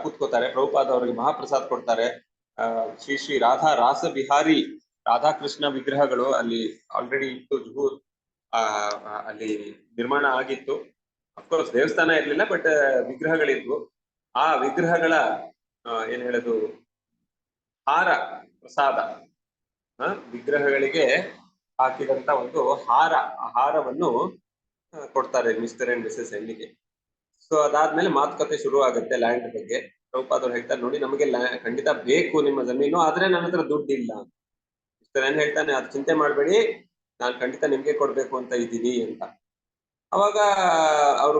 ಕೂತ್ಕೋತಾರೆ. ಪ್ರಭುಪಾದ್ ಅವರಿಗೆ ಮಹಾಪ್ರಸಾದ್ ಕೊಡ್ತಾರೆ. ಶ್ರೀ ಶ್ರೀ ರಾಧಾ ರಾಸ ಬಿಹಾರಿ ರಾಧಾಕೃಷ್ಣ ವಿಗ್ರಹಗಳು ಅಲ್ಲಿ ಆಲ್ರೆಡಿ ಇತ್ತು. ಜುಹು ಅಲ್ಲಿ ನಿರ್ಮಾಣ ಆಗಿತ್ತು. ಅಫ್ಕೋರ್ಸ್ ದೇವಸ್ಥಾನ ಇರ್ಲಿಲ್ಲ, ಬಟ್ ವಿಗ್ರಹಗಳಿದ್ವು. ಆ ವಿಗ್ರಹಗಳ ಏನ್ ಹೇಳೋದು ಹಾರ, ಪ್ರಸಾದ, ವಿಗ್ರಹಗಳಿಗೆ ಹಾಕಿದಂತ ಒಂದು ಹಾರ, ಆ ಹಾರವನ್ನು ಕೊಡ್ತಾರೆ ಮಿಸ್ಟರ್ ಅಂಡ್ ಮಿಸಸ್ ಎನ್ನಿಗೆ. ಸೊ ಅದಾದ್ಮೇಲೆ ಮಾತುಕತೆ ಶುರು ಆಗುತ್ತೆ ಲ್ಯಾಂಡ್ ಬಗ್ಗೆ. ಪ್ರಭುಪಾದ್ ಅವ್ರು ಹೇಳ್ತಾರೆ, ನೋಡಿ ನಮಗೆ ಖಂಡಿತ ಬೇಕು ನಿಮ್ಮ ಜಮೀನು, ಆದ್ರೆ ನನ್ನ ಹತ್ರ ದುಡ್ಡಿಲ್ಲ. ಮಿಸ್ಟರ್ ಎನ್ ಹೇಳ್ತಾನೆ, ಅದು ಚಿಂತೆ ಮಾಡ್ಬೇಡಿ, ನಾನು ಖಂಡಿತ ನಿಮ್ಗೆ ಕೊಡ್ಬೇಕು ಅಂತ ಇದ್ದೀನಿ ಅಂತ. ಅವಾಗ ಅವರು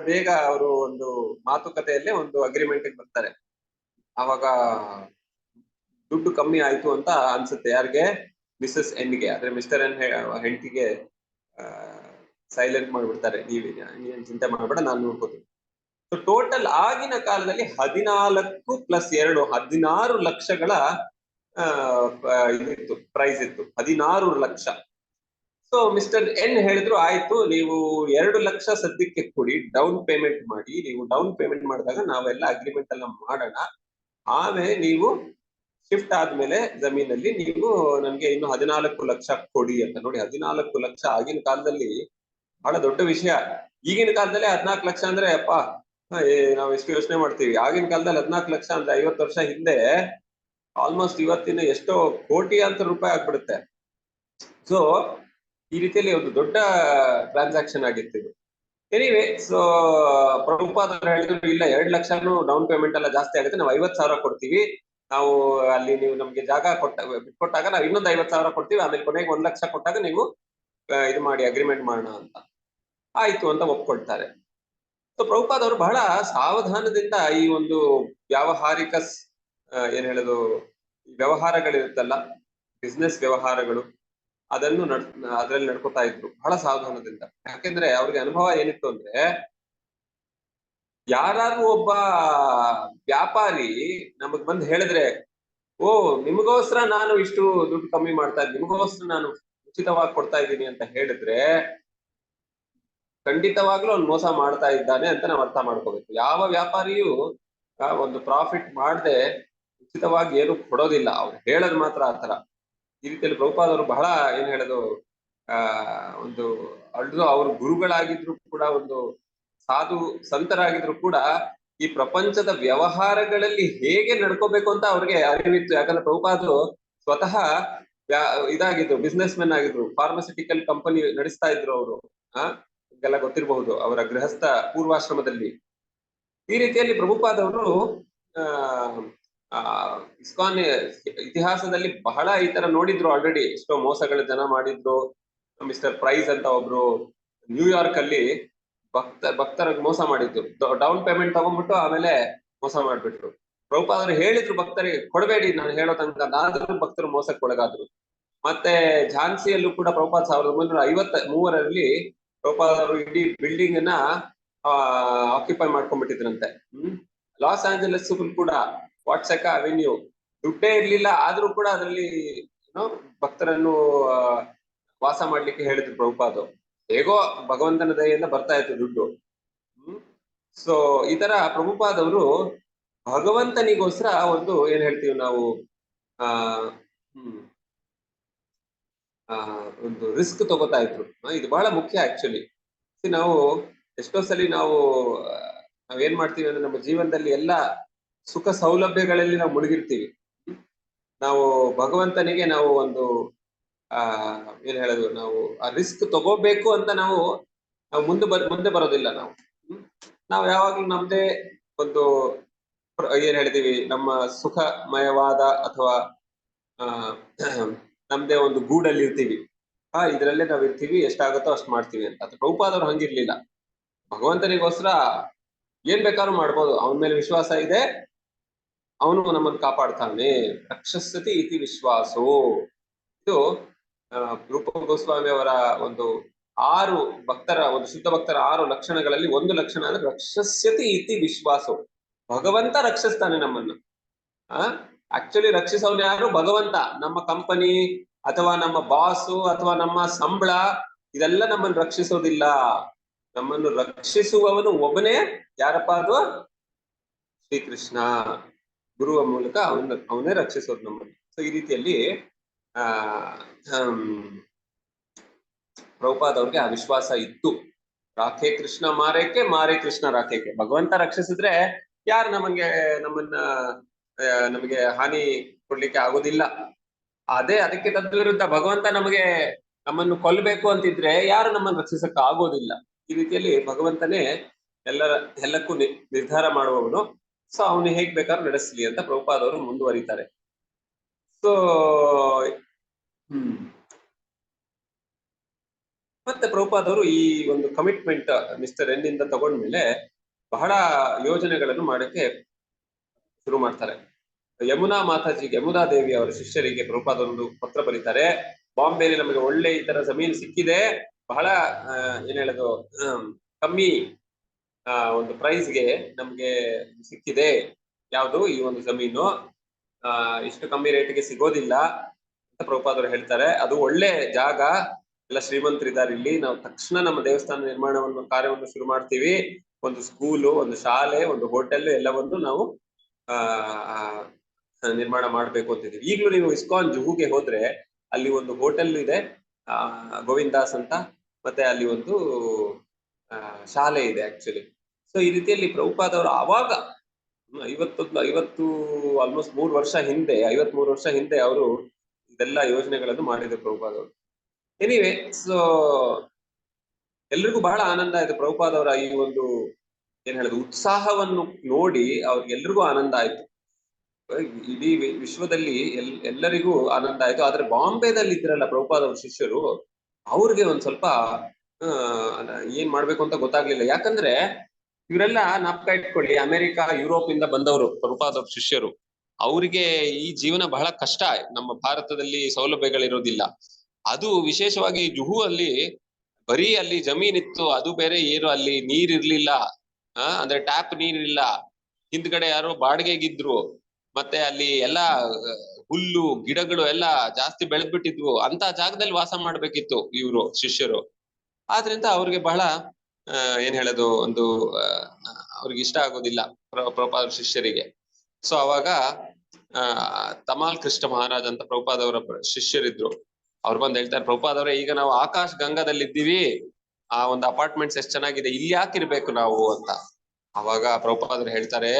ಬೇಗ ಅವರು ಒಂದು ಮಾತುಕತೆಯಲ್ಲೇ ಒಂದು ಅಗ್ರಿಮೆಂಟ್ ಬರ್ತಾರೆ. ಅವಾಗ ದುಡ್ಡು ಕಮ್ಮಿ ಆಯ್ತು ಅಂತ ಅನ್ಸುತ್ತೆ. ಯಾರಿಗೆ? ಮಿಸಸ್ ಎನ್ಗೆ. ಆದ್ರೆ ಮಿಸ್ಟರ್ ಎನ್ ಹೆಂಡತಿಗೆ ಸೈಲೆಂಟ್ ಮಾಡ್ಬಿಡ್ತಾರೆ, ನೀವೇನ್ ಚಿಂತೆ ಮಾಡ್ಬೇಡ, ನಾನು ನೋಡ್ಕೋತೀನಿ. ಸೊ ಟೋಟಲ್ ಆಗಿನ ಕಾಲದಲ್ಲಿ 14 + 2 16 ಲಕ್ಷಗಳ ಇದಿತ್ತು, ಪ್ರೈಸ್ ಇತ್ತು, 16 ಲಕ್ಷ. ಸೊ ಮಿಸ್ಟರ್ ಎನ್ ಹೇಳಿದ್ರು, ಆಯ್ತು ನೀವು 2 ಲಕ್ಷ ಸದ್ಯಕ್ಕೆ ಕೊಡಿ, ಡೌನ್ ಪೇಮೆಂಟ್ ಮಾಡಿ. ನೀವು ಡೌನ್ ಪೇಮೆಂಟ್ ಮಾಡಿದಾಗ ನಾವೆಲ್ಲ ಅಗ್ರಿಮೆಂಟ್ ಎಲ್ಲ ಮಾಡೋಣ, ಆಮೇಲೆ ನೀವು ಶಿಫ್ಟ್ ಆದ್ಮೇಲೆ ಜಮೀನಲ್ಲಿ ನೀವು ನನ್ಗೆ ಇನ್ನು 14 ಲಕ್ಷ ಕೊಡಿ ಅಂತ. ನೋಡಿ, 14 ಲಕ್ಷ ಆಗಿನ ಕಾಲದಲ್ಲಿ ಬಹಳ ದೊಡ್ಡ ವಿಷಯ. ಈಗಿನ ಕಾಲದಲ್ಲಿ 14 ಲಕ್ಷ ಅಂದ್ರೆ ಅಪ್ಪ ನಾವ್ ಎಷ್ಟು ಯೋಚನೆ ಮಾಡ್ತೀವಿ. ಆಗಿನ ಕಾಲದಲ್ಲಿ 14 ಲಕ್ಷ ಅಂದ್ರೆ 50 ವರ್ಷ ಹಿಂದೆ ಆಲ್ಮೋಸ್ಟ್ ಇವತ್ತಿನ ಎಷ್ಟೋ ಕೋಟ್ಯಾಂತರ ರೂಪಾಯಿ ಆಗ್ಬಿಡುತ್ತೆ. ಸೊ ಈ ರೀತಿಯಲ್ಲಿ ಒಂದು ದೊಡ್ಡ ಟ್ರಾನ್ಸಾಕ್ಷನ್ ಆಗಿತ್ತು ಇದು. ಎನಿವೆ, ಸೊ ಪ್ರಭುಪಾದ್ ಅವರು ಹೇಳಿದ್ರು, ಇಲ್ಲ 2 ಲಕ್ಷನು ಡೌನ್ ಪೇಮೆಂಟ್ ಎಲ್ಲ ಜಾಸ್ತಿ ಆಗುತ್ತೆ, ನಾವು 50,000 ಕೊಡ್ತೀವಿ. ನಾವು ಅಲ್ಲಿ ನೀವು ನಮ್ಗೆ ಜಾಗ ಬಿಟ್ಕೊಟ್ಟಾಗ ನಾವು ಇನ್ನೊಂದು 50,000 ಕೊಡ್ತೀವಿ, ಆಮೇಲೆ ಕೊನೆಗೆ 1 ಲಕ್ಷ ಕೊಟ್ಟಾಗ ನೀವು ಇದು ಮಾಡಿ ಅಗ್ರಿಮೆಂಟ್ ಮಾಡೋಣ ಅಂತ. ಆಯ್ತು ಅಂತ ಒಪ್ಕೊಳ್ತಾರೆ. ಸೊ ಪ್ರಭುಪಾದ್ ಅವರು ಬಹಳ ಸಾವಧಾನದಿಂದ ಈ ಒಂದು ವ್ಯಾವಹಾರಿಕ ಏನ್ ಹೇಳೋದು ವ್ಯವಹಾರಗಳಿರುತ್ತಲ್ಲ, ಬಿಸ್ನೆಸ್ ವ್ಯವಹಾರಗಳು, ಅದನ್ನು ಅದ್ರಲ್ಲಿ ನಡ್ಕೋತಾ ಇದ್ರು ಬಹಳ ಸಾವಧಾನದಿಂದ. ಯಾಕೆಂದ್ರೆ ಅವ್ರಿಗೆ ಅನುಭವ ಏನಿತ್ತು ಅಂದ್ರೆ, ಯಾರು ಒಬ್ಬ ವ್ಯಾಪಾರಿ ನಮಗ್ ಬಂದು ಹೇಳಿದ್ರೆ, ಓ ನಿಮಗೋಸ್ಕರ ನಾನು ಇಷ್ಟು ದುಡ್ಡು ಕಮ್ಮಿ ಮಾಡ್ತಾ ಇದ್ದೀನಿ, ನಿಮಗೋಸ್ಕರ ನಾನು ಉಚಿತವಾಗಿ ಕೊಡ್ತಾ ಇದ್ದೀನಿ ಅಂತ ಹೇಳಿದ್ರೆ, ಖಂಡಿತವಾಗ್ಲೂ ಅವ್ನು ಮೋಸ ಮಾಡ್ತಾ ಇದ್ದಾನೆ ಅಂತ ನಾವು ಅರ್ಥ ಮಾಡ್ಕೋಬೇಕು. ಯಾವ ವ್ಯಾಪಾರಿಯೂ ಒಂದು ಪ್ರಾಫಿಟ್ ಮಾಡದೆ ಉಚಿತವಾಗಿ ಏನು ಕೊಡೋದಿಲ್ಲ, ಅವ್ರು ಹೇಳೋದು ಮಾತ್ರ ಆತರ. ಈ ರೀತಿಯಲ್ಲಿ ಪ್ರಭುಪಾದ್ ಅವರು ಬಹಳ ಏನ್ ಹೇಳೋದು ಒಂದು ಅವರು ಗುರುಗಳಾಗಿದ್ರು ಕೂಡ, ಒಂದು ಸಾಧು ಸಂತರಾಗಿದ್ರು ಕೂಡ, ಈ ಪ್ರಪಂಚದ ವ್ಯವಹಾರಗಳಲ್ಲಿ ಹೇಗೆ ನಡ್ಕೋಬೇಕು ಅಂತ ಅವ್ರಿಗೆ ಅರಿವಿತ್ತು. ಯಾಕಂದ್ರೆ ಪ್ರಭುಪಾದ್ರು ಸ್ವತಃ ಇದಾಗಿದ್ರು, ಬಿಸ್ನೆಸ್ ಮೆನ್ ಆಗಿದ್ರು, ಫಾರ್ಮಸ್ಯೂಟಿಕಲ್ ಕಂಪನಿ ನಡೆಸ್ತಾ ಇದ್ರು ಅವರು. ನಿಮ್ಗೆಲ್ಲ ಗೊತ್ತಿರಬಹುದು ಅವರ ಗೃಹಸ್ಥ ಪೂರ್ವಾಶ್ರಮದಲ್ಲಿ. ಈ ರೀತಿಯಲ್ಲಿ ಪ್ರಭುಪಾದವರು ಇಸ್ಕಾನ್ ಇತಿಹಾಸದಲ್ಲಿ ಬಹಳ ಈ ತರ ನೋಡಿದ್ರು ಆಲ್ರೆಡಿ. ಎಷ್ಟೋ ಮೋಸಗಳ ಜನ ಮಾಡಿದ್ರು. ಮಿಸ್ಟರ್ ಪ್ರೈಸ್ ಅಂತ ಒಬ್ರು ನ್ಯೂಯಾರ್ಕ್ ಅಲ್ಲಿ ಭಕ್ತರಿಗೆ ಮೋಸ ಮಾಡಿದ್ರು. ಡೌನ್ ಪೇಮೆಂಟ್ ತಗೊಂಡ್ಬಿಟ್ಟು ಆಮೇಲೆ ಮೋಸ ಮಾಡ್ಬಿಟ್ರು. ಪ್ರಭುಪಾದರು ಹೇಳಿದ್ರು ಭಕ್ತರಿಗೆ ಕೊಡಬೇಡಿ ನಾನು ಹೇಳೋ ತನಕ, ಆದ್ರೂ ಭಕ್ತರು ಮೋಸಕ್ಕೆ ಒಳಗಾದ್ರು. ಮತ್ತೆ ಝಾನ್ಸಿಯಲ್ಲೂ ಕೂಡ ಪ್ರಭುಪಾದ 1953ರಲ್ಲಿ ಪ್ರಭುಪಾದರು ಇಡೀ ಬಿಲ್ಡಿಂಗ್ ಅನ್ನ ಆಕ್ಯುಪೈ ಮಾಡ್ಕೊಂಡ್ಬಿಟ್ಟಿದ್ರಂತೆ. ಲಾಸ್ ಆಂಜಲಸ್ ಕೂಡ ವಾಟ್ಸಕ ಅವೆನ್ಯೂ ದುಡ್ಡೇ ಇರ್ಲಿಲ್ಲ, ಆದ್ರೂ ಕೂಡ ಅದರಲ್ಲಿ ಭಕ್ತರನ್ನು ವಾಸ ಮಾಡ್ಲಿಕ್ಕೆ ಹೇಳಿದ್ರು ಪ್ರಭುಪಾದರು. ಹೇಗೋ ಭಗವಂತನ ದಯೆಯಿಂದ ಬರ್ತಾ ಇತ್ತು ದುಡ್ಡು. ಸೊ ಈ ತರ ಪ್ರಭುಪಾದವರು ಭಗವಂತನಿಗೋಸ್ಕರ ಒಂದು ಏನ್ ಹೇಳ್ತೀವಿ ನಾವು ಒಂದು ರಿಸ್ಕ್ ತಗೋತಾ ಇದ್ರು. ಇದು ಬಹಳ ಮುಖ್ಯ ಆಕ್ಚುಲಿ. ನಾವು ಎಷ್ಟೋ ಸಲಿ ನಾವೇನ್ ಮಾಡ್ತೀವಿ ಅಂದ್ರೆ ನಮ್ಮ ಜೀವನದಲ್ಲಿ ಎಲ್ಲ ಸುಖ ಸೌಲಭ್ಯಗಳಲ್ಲಿ ನಾವು ಮುಳುಗಿರ್ತೀವಿ. ನಾವು ಭಗವಂತನಿಗೆ ನಾವು ಒಂದು ಏನ್ ಹೇಳೋದು, ನಾವು ಆ ರಿಸ್ಕ್ ತಗೋಬೇಕು ಅಂತ ನಾವು ಮುಂದೆ ಬರೋದಿಲ್ಲ. ನಾವು ಯಾವಾಗ್ಲೂ ನಮ್ದೇ ಒಂದು ಏನ್ ಹೇಳ್ತೀವಿ, ನಮ್ಮ ಸುಖಮಯವಾದ ಅಥವಾ ನಮ್ದೇ ಒಂದು ಗೂಡಲ್ಲಿ ಇರ್ತೀವಿ. ಇದ್ರಲ್ಲೇ ನಾವ್ ಇರ್ತೀವಿ, ಎಷ್ಟಾಗುತ್ತೋ ಅಷ್ಟು ಮಾಡ್ತೀವಿ ಅಂತ. ಪ್ರಭುಪಾದವ್ರು ಹಂಗಿರ್ಲಿಲ್ಲ. ಭಗವಂತನಿಗೋಸ್ಕರ ಏನ್ ಬೇಕಾದ್ರೂ ಮಾಡ್ಬೋದು, ಅವನ ಮೇಲೆ ವಿಶ್ವಾಸ ಇದೆ, ಅವನು ನಮ್ಮನ್ನು ಕಾಪಾಡ್ತಾನೆ. ರಕ್ಷಸ್ಯತಿ ಇತಿ ವಿಶ್ವಾಸೋ. ಇದು ರೂಪ ಗೋಸ್ವಾಮಿ ಅವರ ಒಂದು 6 ಭಕ್ತರ, ಒಂದು ಶುದ್ಧ ಭಕ್ತರ 6 ಲಕ್ಷಣಗಳಲ್ಲಿ ಒಂದು ಲಕ್ಷಣ ಅಂದ್ರೆ ರಕ್ಷಸ್ಯತಿ ಇತಿ ವಿಶ್ವಾಸೋ. ಭಗವಂತ ರಕ್ಷಿಸ್ತಾನೆ ನಮ್ಮನ್ನು. ಆಕ್ಚುಲಿ ರಕ್ಷಿಸೋನು ಯಾರು? ಭಗವಂತ. ನಮ್ಮ ಕಂಪನಿ ಅಥವಾ ನಮ್ಮ ಬಾಸು ಅಥವಾ ನಮ್ಮ ಸಂಬಳ ಇದೆಲ್ಲ ನಮ್ಮನ್ನು ರಕ್ಷಿಸೋದಿಲ್ಲ. ನಮ್ಮನ್ನು ರಕ್ಷಿಸುವವನು ಒಬ್ಬನೇ. ಯಾರಪ್ಪ ಅದು? ಶ್ರೀಕೃಷ್ಣ. ಗುರುವ ಮೂಲಕ ಅವನೇ ರಕ್ಷಿಸೋದು ನಮ್ಮನ್ನು. ಸೊ ಈ ರೀತಿಯಲ್ಲಿ ಪ್ರಭುಪಾದವ್ರಿಗೆ ಆ ವಿಶ್ವಾಸ ಇತ್ತು. ರಾಖೆ ಕೃಷ್ಣ ಮಾರೇಕೆ, ಮಾರೇ ಕೃಷ್ಣ ರಾಖೇಕೆ. ಭಗವಂತ ರಕ್ಷಿಸಿದ್ರೆ ಯಾರು ನಮಗೆ ಹಾನಿ ಕೊಡ್ಲಿಕ್ಕೆ ಆಗೋದಿಲ್ಲ. ಅದಕ್ಕೆ ತದ್ವಿರುದ್ಧ ಭಗವಂತ ನಮ್ಮನ್ನು ಕೊಲ್ಲಬೇಕು ಅಂತಿದ್ರೆ ಯಾರು ನಮ್ಮನ್ನು ರಕ್ಷಿಸಕ್ಕೆ ಆಗೋದಿಲ್ಲ. ಈ ರೀತಿಯಲ್ಲಿ ಭಗವಂತನೇ ಎಲ್ಲಕ್ಕೂ ನಿರ್ಧಾರ ಮಾಡುವವನು. ಸೊ ಅವನು ಹೇಗ್ ಬೇಕಾದ್ರೂ ನಡೆಸಲಿ ಅಂತ ಪ್ರಭುಪಾದವರು ಮುಂದುವರಿತಾರೆ. ಸೊ ಮತ್ತೆ ಪ್ರಭುಪಾದವರು ಈ ಒಂದು ಕಮಿಟ್ಮೆಂಟ್ ಮಿಸ್ಟರ್ ಎನ್ ಇಂದ ತಗೊಂಡ್ಮೇಲೆ ಬಹಳ ಯೋಜನೆಗಳನ್ನು ಮಾಡಕ್ಕೆ ಶುರು ಮಾಡ್ತಾರೆ. ಯಮುನಾ ಮಾತಾಜಿಗೆ, ಯಮುನಾ ದೇವಿ ಅವರ ಶಿಷ್ಯರಿಗೆ ಪ್ರಭುಪಾದರೊಂದು ಪತ್ರ ಬರೀತಾರೆ. ಬಾಂಬೆಲಿ ನಮಗೆ ಒಳ್ಳೆ ಈ ತರ ಜಮೀನು ಸಿಕ್ಕಿದೆ, ಬಹಳ ಏನ್ ಹೇಳೋದು ಕಮ್ಮಿ ಒಂದು ಪ್ರೈಸ್ಗೆ ನಮ್ಗೆ ಸಿಕ್ಕಿದೆ. ಯಾವುದು? ಈ ಒಂದು ಜಮೀನು ಇಷ್ಟು ಕಮ್ಮಿ ರೇಟ್ಗೆ ಸಿಗೋದಿಲ್ಲ ಅಂತ ಪ್ರಭುಪಾದರು ಹೇಳ್ತಾರೆ. ಅದು ಒಳ್ಳೆ ಜಾಗ, ಎಲ್ಲ ಶ್ರೀಮಂತರಿದ್ದಾರೆ ಇಲ್ಲಿ. ನಾವು ತಕ್ಷಣ ನಮ್ಮ ದೇವಸ್ಥಾನ ಕಾರ್ಯವನ್ನು ಶುರು ಮಾಡ್ತೀವಿ. ಒಂದು ಸ್ಕೂಲು, ಒಂದು ಶಾಲೆ, ಒಂದು ಹೋಟೆಲ್ ಎಲ್ಲವನ್ನು ನಾವು ನಿರ್ಮಾಣ ಮಾಡ್ಬೇಕು ಅಂತಿದ್ದೀವಿ. ಈಗಲೂ ನೀವು ಇಸ್ಕಾನ್ ಜುಹುಗೆ ಹೋದ್ರೆ ಅಲ್ಲಿ ಒಂದು ಹೋಟೆಲ್ ಇದೆ, ಗೋವಿಂದಾಸ್ ಅಂತ, ಮತ್ತೆ ಅಲ್ಲಿ ಒಂದು ಶಾಲೆ ಇದೆ ಆಕ್ಚುಲಿ. ಸೊ ಈ ರೀತಿಯಲ್ಲಿ ಪ್ರಭುಪಾದವರು ಆವಾಗ 53 ವರ್ಷ ಹಿಂದೆ ಅವರು ಇದೆಲ್ಲ ಯೋಜನೆಗಳನ್ನು ಮಾಡಿದ್ರು ಪ್ರಭುಪಾದವರು. ಎನಿವೆ, ಸೊ ಎಲ್ರಿಗೂ ಬಹಳ ಆನಂದ ಆಯ್ತು ಪ್ರಭುಪಾದವರ ಈ ಒಂದು ಏನ್ ಹೇಳೋದು ಉತ್ಸಾಹವನ್ನು ನೋಡಿ. ಅವ್ರಿಗೆಲ್ರಿಗೂ ಆನಂದ ಆಯ್ತು. ಇಡೀ ವಿಶ್ವದಲ್ಲಿ ಎಲ್ಲರಿಗೂ ಆನಂದ ಆಯ್ತು. ಆದ್ರೆ ಬಾಂಬೆದಲ್ಲಿ ಇದ್ರಲ್ಲ ಪ್ರಭುಪಾದವ್ರ ಶಿಷ್ಯರು, ಅವ್ರಿಗೆ ಒಂದ್ ಸ್ವಲ್ಪ ಏನ್ ಮಾಡ್ಬೇಕು ಅಂತ ಗೊತ್ತಾಗ್ಲಿಲ್ಲ. ಯಾಕಂದ್ರೆ ಇವರೆಲ್ಲ ನಾಪ್ಕ ಇಟ್ಕೊಳ್ಳಿ, ಅಮೆರಿಕ, ಯುರೋಪ್ ಇಂದ ಬಂದವರು ಪ್ರಭುಪಾದವ್ರ ಶಿಷ್ಯರು. ಅವರಿಗೆ ಈ ಜೀವನ ಬಹಳ ಕಷ್ಟ. ನಮ್ಮ ಭಾರತದಲ್ಲಿ ಸೌಲಭ್ಯಗಳಿರೋದಿಲ್ಲ. ಅದು ವಿಶೇಷವಾಗಿ ಜುಹು ಅಲ್ಲಿ ಬರೀ ಅಲ್ಲಿ ಜಮೀನಿತ್ತು, ಅದು ಬೇರೆ. ಏನು ಅಲ್ಲಿ ನೀರಿರ್ಲಿಲ್ಲ, ಅಂದ್ರೆ ಟ್ಯಾಪ್ ನೀರಿಲ್ಲ. ಹಿಂದ್ಗಡೆ ಯಾರೋ ಬಾಡಿಗೆಗಿದ್ರು. ಮತ್ತೆ ಅಲ್ಲಿ ಎಲ್ಲಾ ಹುಲ್ಲು ಗಿಡಗಳು ಎಲ್ಲ ಜಾಸ್ತಿ ಬೆಳೆದ್ಬಿಟ್ಟಿದ್ವು. ಅಂತ ಜಾಗದಲ್ಲಿ ವಾಸ ಮಾಡ್ಬೇಕಿತ್ತು ಇವರು ಶಿಷ್ಯರು. ಆದ್ರಿಂದ ಅವ್ರಿಗೆ ಬಹಳ ಏನ್ ಹೇಳೋದು ಒಂದು ಅವ್ರಿಗೆ ಇಷ್ಟ ಆಗೋದಿಲ್ಲ ಪ್ರಭುಪಾದ ಶಿಷ್ಯರಿಗೆ. ಸೊ ಅವಾಗ ತಮಾಲ್ ಕೃಷ್ಣ ಮಹಾರಾಜ್ ಅಂತ ಪ್ರಭುಪಾದವರ ಶಿಷ್ಯರಿದ್ರು. ಅವ್ರು ಬಂದು ಹೇಳ್ತಾರೆ, ಪ್ರಭುಪಾದವ್ರೆ, ಈಗ ನಾವು ಆಕಾಶ್ ಗಂಗಾದಲ್ಲಿ ಇದ್ದೀವಿ, ಆ ಒಂದು ಅಪಾರ್ಟ್ಮೆಂಟ್ಸ್ ಎಷ್ಟ್ ಚೆನ್ನಾಗಿದೆ, ಇಲ್ಲಿ ಯಾಕಿರ್ಬೇಕು ನಾವು ಅಂತ. ಅವಾಗ ಪ್ರಭುಪಾದರು ಹೇಳ್ತಾರೆ,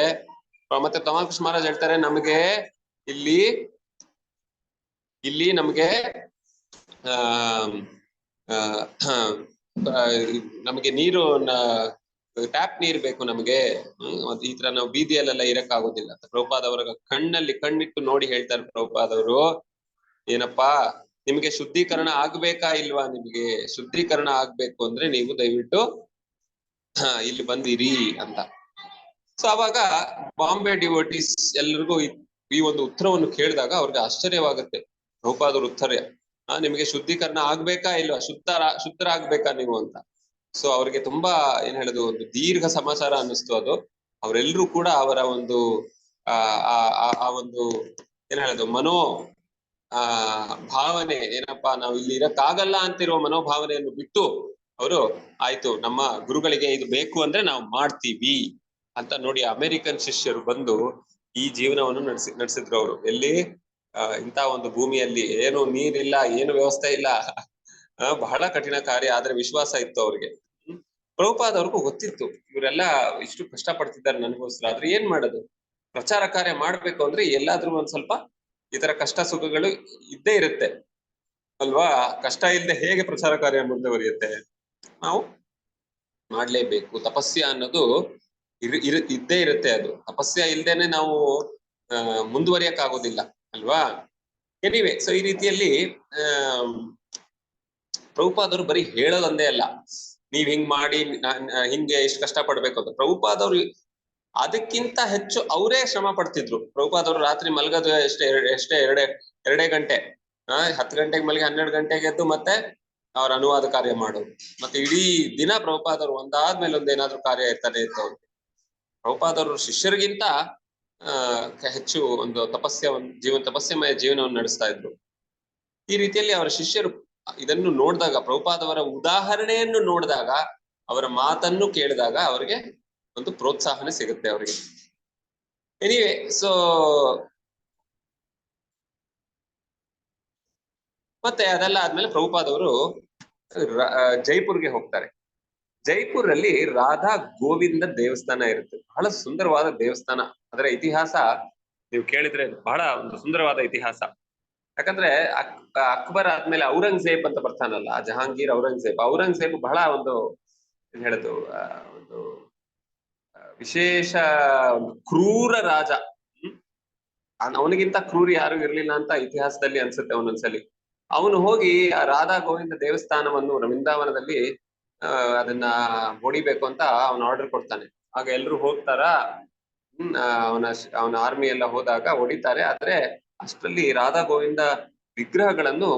ಮತ್ತೆ ತಮಾಲ್ ಕೃಷ್ಣ ಮಹಾರಾಜ್ ಹೇಳ್ತಾರೆ, ನಮಗೆ ಇಲ್ಲಿ ನಮ್ಗೆ ಆ, ನಮಗೆ ನೀರು ಟ್ಯಾಪ್ ನೀರ್ ಬೇಕು ನಮಗೆ, ಈ ತರ ನಾವು ಬೀದಿಯಲ್ಲೆಲ್ಲ ಇರಕ್ ಆಗೋದಿಲ್ಲ ಅಂತ ಪ್ರಭುಪಾದ್ ಅವರ ಕಣ್ಣಲ್ಲಿ ಕಣ್ಣಿಟ್ಟು ನೋಡಿ ಹೇಳ್ತಾರೆ ಪ್ರಭುಪಾದ್ ಅವರು. ಏನಪ್ಪಾ ನಿಮ್ಗೆ ಶುದ್ಧೀಕರಣ ಆಗ್ಬೇಕಾ ಇಲ್ವಾ? ನಿಮ್ಗೆ ಶುದ್ಧೀಕರಣ ಆಗ್ಬೇಕು ಅಂದ್ರೆ ನೀವು ದಯವಿಟ್ಟು ಇಲ್ಲಿ ಬಂದಿರಿ ಅಂತ. ಸೊ ಅವಾಗ ಬಾಂಬೆ ಡಿವೋಟೀಸ್ ಎಲ್ರಿಗೂ ಈ ಒಂದು ಉತ್ತರವನ್ನು ಕೇಳಿದಾಗ ಅವ್ರಿಗೆ ಆಶ್ಚರ್ಯವಾಗುತ್ತೆ. ಪ್ರಭುಪಾದರ ಉತ್ತರ, ನಿಮಗೆ ಶುದ್ಧೀಕರಣ ಆಗ್ಬೇಕಾ ಇಲ್ವಾ, ಶುದ್ಧರಾಗ್ಬೇಕಾ ನೀವು ಅಂತ. ಸೊ ಅವ್ರಿಗೆ ತುಂಬಾ ಏನ್ ಹೇಳುದು, ಒಂದು ದೀರ್ಘ ಸಮಾಚಾರ ಅನ್ನಿಸ್ತು ಅದು. ಅವರೆಲ್ಲರೂ ಕೂಡ ಅವರ ಒಂದು ಆ ಒಂದು ಏನ್ ಹೇಳುದು ಭಾವನೆ ಏನಪ್ಪಾ, ನಾವು ಇಲ್ಲಿ ಇರಕ್ಕಾಗಲ್ಲ ಅಂತಿರುವ ಮನೋಭಾವನೆಯನ್ನು ಬಿಟ್ಟು ಅವರು ಆಯ್ತು ನಮ್ಮ ಗುರುಗಳಿಗೆ ಇದು ಬೇಕು ಅಂದ್ರೆ ನಾವು ಮಾಡ್ತೀವಿ ಅಂತ ನೋಡಿ ಅಮೆರಿಕನ್ ಶಿಷ್ಯರು ಬಂದು ಈ ಜೀವನವನ್ನು ನಡೆಸಿದ್ರು ಅವರು. ಎಲ್ಲಿ ಇಂತ ಒಂದು ಭೂಮಿಯಲ್ಲಿ ಏನು ನೀರಿಲ್ಲ, ಏನು ವ್ಯವಸ್ಥೆ ಇಲ್ಲ, ಬಹಳ ಕಠಿಣ ಕಾರ್ಯ, ಆದ್ರೆ ವಿಶ್ವಾಸ ಇತ್ತು ಅವ್ರಿಗೆ. ಪ್ರಭುಪಾದ್ ಅವ್ರಿಗೂ ಗೊತ್ತಿತ್ತು ಇವರೆಲ್ಲ ಇಷ್ಟು ಕಷ್ಟ ಪಡ್ತಿದ್ದಾರೆ ನನಗೋಸ್ಕರ, ಆದ್ರೆ ಏನ್ ಮಾಡೋದು, ಪ್ರಚಾರ ಕಾರ್ಯ ಮಾಡ್ಬೇಕು ಅಂದ್ರೆ ಎಲ್ಲಾದ್ರೂ ಒಂದ್ ಸ್ವಲ್ಪ ಈ ತರ ಕಷ್ಟ ಸುಖಗಳು ಇದ್ದೇ ಇರುತ್ತೆ ಅಲ್ವಾ. ಕಷ್ಟ ಇಲ್ಲದೆ ಹೇಗೆ ಪ್ರಚಾರ ಕಾರ್ಯ ಮುಂದುವರಿಯುತ್ತೆ? ನಾವು ಮಾಡ್ಲೇಬೇಕು. ತಪಸ್ಯ ಅನ್ನೋದು ಇದ್ದೇ ಇರುತ್ತೆ. ಅದು ತಪಸ್ಯ ಇಲ್ದೇನೆ ನಾವು ಮುಂದುವರಿಯಕ್ ಆಗೋದಿಲ್ಲ ಅಲ್ವಾ. ಎನಿವೆ, ಸೊ ಈ ರೀತಿಯಲ್ಲಿ ಪ್ರಭುಪಾದವರು ಬರೀ ಹೇಳೋದೊಂದೇ ಅಲ್ಲ, ನೀವ್ ಹಿಂಗ್ ಮಾಡಿ ಹಿಂಗೆ ಇಷ್ಟು ಕಷ್ಟ ಪಡ್ಬೇಕು ಅಂತ. ಪ್ರಭುಪಾದವ್ರು ಅದಕ್ಕಿಂತ ಹೆಚ್ಚು ಅವರೇ ಶ್ರಮ ಪಡ್ತಿದ್ರು. ಪ್ರಭುಪಾದವ್ರು ರಾತ್ರಿ ಮಲಗೋದು ಎಷ್ಟೇ ಎರಡೇ ಗಂಟೆ, 10 ಗಂಟೆಗೆ ಮಲಗಿ 12 ಗಂಟೆಗೆ ಎದ್ದು ಮತ್ತೆ ಅವ್ರ ಅನುವಾದ ಕಾರ್ಯ ಮಾಡೋದು. ಮತ್ತೆ ಇಡೀ ದಿನ ಪ್ರಭುಪಾದವ್ರು ಒಂದಾದ್ಮೇಲೆ ಒಂದೇನಾದ್ರೂ ಕಾರ್ಯ ಇರ್ತಾನೆ ಇತ್ತು ಅವ್ರಿಗೆ. ಪ್ರಭುಪಾದವ್ರು ಶಿಷ್ಯರಿಗಿಂತ ಹೆಚ್ಚು ಒಂದು ತಪಸ್ಯಮಯ ಜೀವನವನ್ನು ನಡೆಸ್ತಾ ಇದ್ರು. ಈ ರೀತಿಯಲ್ಲಿ ಅವರ ಶಿಷ್ಯರು ಇದನ್ನು ನೋಡಿದಾಗ, ಪ್ರಭುಪಾದವರ ಉದಾಹರಣೆಯನ್ನು ನೋಡಿದಾಗ, ಅವರ ಮಾತನ್ನು ಕೇಳಿದಾಗ ಅವರಿಗೆ ಒಂದು ಪ್ರೋತ್ಸಾಹನೆ ಸಿಗುತ್ತೆ ಅವರಿಗೆ. ಎನಿವೆ, ಸೊ ಮತ್ತೆ ಅದೆಲ್ಲ ಆದ್ಮೇಲೆ ಪ್ರಭುಪಾದವರು ಜೈಪುರ್ಗೆ ಹೋಗ್ತಾರೆ. ಜೈಪುರಲ್ಲಿ ರಾಧಾ ಗೋವಿಂದ ದೇವಸ್ಥಾನ ಇರುತ್ತೆ. ಬಹಳ ಸುಂದರವಾದ ದೇವಸ್ಥಾನ. ಅದರ ಇತಿಹಾಸ ನೀವು ಕೇಳಿದ್ರೆ ಬಹಳ ಒಂದು ಸುಂದರವಾದ ಇತಿಹಾಸ. ಯಾಕಂದ್ರೆ ಅಕ್ಬರ್ ಆದ್ಮೇಲೆ ಔರಂಗಜೇಬ್ ಅಂತ ಬರ್ತಾನಲ್ಲ, ಜಹಾಂಗೀರ್ ಔರಂಗಜೇಬ್ ಬಹಳ ಒಂದು ಏನ್ ಹೇಳುದು, ಒಂದು ವಿಶೇಷ ಒಂದು ಕ್ರೂರ ರಾಜ. ಅವನಿಗಿಂತ ಕ್ರೂರಿ ಯಾರು ಇರ್ಲಿಲ್ಲ ಅಂತ ಇತಿಹಾಸದಲ್ಲಿ ಅನ್ಸುತ್ತೆ ಒಂದೊಂದ್ಸಲಿ. ಅವನು ಹೋಗಿ ಆ ರಾಧಾ ಗೋವಿಂದ ದೇವಸ್ಥಾನವನ್ನು ವೃಂದಾವನದಲ್ಲಿ ಅದನ್ನ ಹೊಡಿಬೇಕು ಅಂತ ಅವನ ಆರ್ಡರ್ ಕೊಡ್ತಾನೆ. ಆಗ ಎಲ್ರು ಹೋಗ್ತಾರ, ಅವನ ಆರ್ಮಿ ಎಲ್ಲ ಹೋದಾಗ ಹೊಡಿತಾರೆ. ಆದ್ರೆ ಅಷ್ಟರಲ್ಲಿ ರಾಧಾ ಗೋವಿಂದ ವಿಗ್ರಹಗಳನ್ನು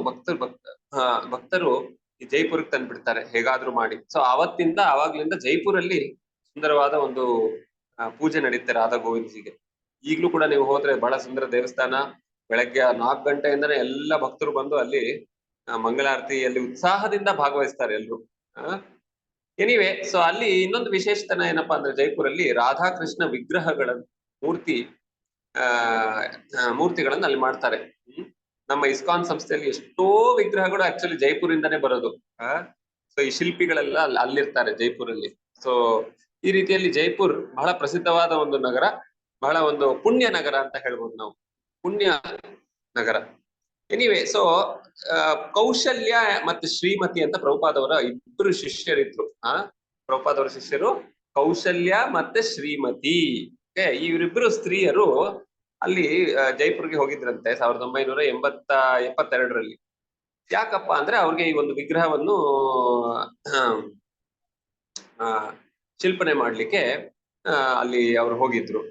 ಭಕ್ತರು ಈ ಜೈಪುರಕ್ಕೆ ತಂದ್ಬಿಡ್ತಾರೆ ಹೇಗಾದ್ರೂ ಮಾಡಿ. ಸೊ ಅವಾಗ್ಲಿಂದ ಜೈಪುರಲ್ಲಿ ಸುಂದರವಾದ ಒಂದು ಪೂಜೆ ನಡೆಯುತ್ತೆ ರಾಧಾ ಗೋವಿಂದಜಿಗೆ. ಈಗ್ಲೂ ಕೂಡ ನೀವು ಹೋದ್ರೆ ಬಹಳ ಸುಂದರ ದೇವಸ್ಥಾನ. ಬೆಳಗ್ಗೆ 4 ಗಂಟೆಯಿಂದನೇ ಎಲ್ಲ ಭಕ್ತರು ಬಂದು ಅಲ್ಲಿ ಮಂಗಳಾರತಿಯಲ್ಲಿ ಉತ್ಸಾಹದಿಂದ ಭಾಗವಹಿಸ್ತಾರೆ ಎಲ್ರು. ಎನಿವೆ, ಸೊ ಅಲ್ಲಿ ಇನ್ನೊಂದು ವಿಶೇಷತನ ಏನಪ್ಪಾ ಅಂದ್ರೆ, ಜೈಪುರಲ್ಲಿ ರಾಧಾಕೃಷ್ಣ ವಿಗ್ರಹಗಳ ಮೂರ್ತಿಗಳನ್ನ ಅಲ್ಲಿ ಮಾಡ್ತಾರೆ. ನಮ್ಮ ಇಸ್ಕಾನ್ ಸಂಸ್ಥೆಯಲ್ಲಿ ಎಷ್ಟೋ ವಿಗ್ರಹಗಳು ಆಕ್ಚುಲಿ ಜೈಪುರಿಂದಾನೇ ಬರೋದು. ಸೊ ಈ ಶಿಲ್ಪಿಗಳೆಲ್ಲ ಅಲ್ಲಿರ್ತಾರೆ ಜೈಪುರಲ್ಲಿ. ಸೊ ಈ ರೀತಿಯಲ್ಲಿ ಜೈಪುರ್ ಬಹಳ ಪ್ರಸಿದ್ಧವಾದ ಒಂದು ನಗರ, ಬಹಳ ಒಂದು ಪುಣ್ಯ ನಗರ ಅಂತ ಹೇಳ್ಬೋದು ನಾವು, ಪುಣ್ಯ ನಗರ. ಎನಿವೆ, ಸೊ ಕೌಶಲ್ಯ ಮತ್ತು ಶ್ರೀಮತಿ ಅಂತ ಪ್ರಭುಪಾದವರ ಇಬ್ಬರು ಶಿಷ್ಯರಿದ್ರು. ಪ್ರಭುಪಾದವರ ಶಿಷ್ಯರು ಕೌಶಲ್ಯ ಮತ್ತೆ ಶ್ರೀಮತಿ. ಇವರಿಬ್ಬರು ಸ್ತ್ರೀಯರು ಅಲ್ಲಿ ಜೈಪುರ್ಗೆ ಹೋಗಿದ್ರಂತೆ 1972ರಲ್ಲಿ. ಯಾಕಪ್ಪ ಅಂದ್ರೆ ಅವ್ರಿಗೆ ಈ ಒಂದು ವಿಗ್ರಹವನ್ನು ಶಿಲ್ಪನೆ ಮಾಡ್ಲಿಕ್ಕೆ ಅಲ್ಲಿ ಅವ್ರು ಹೋಗಿದ್ರು.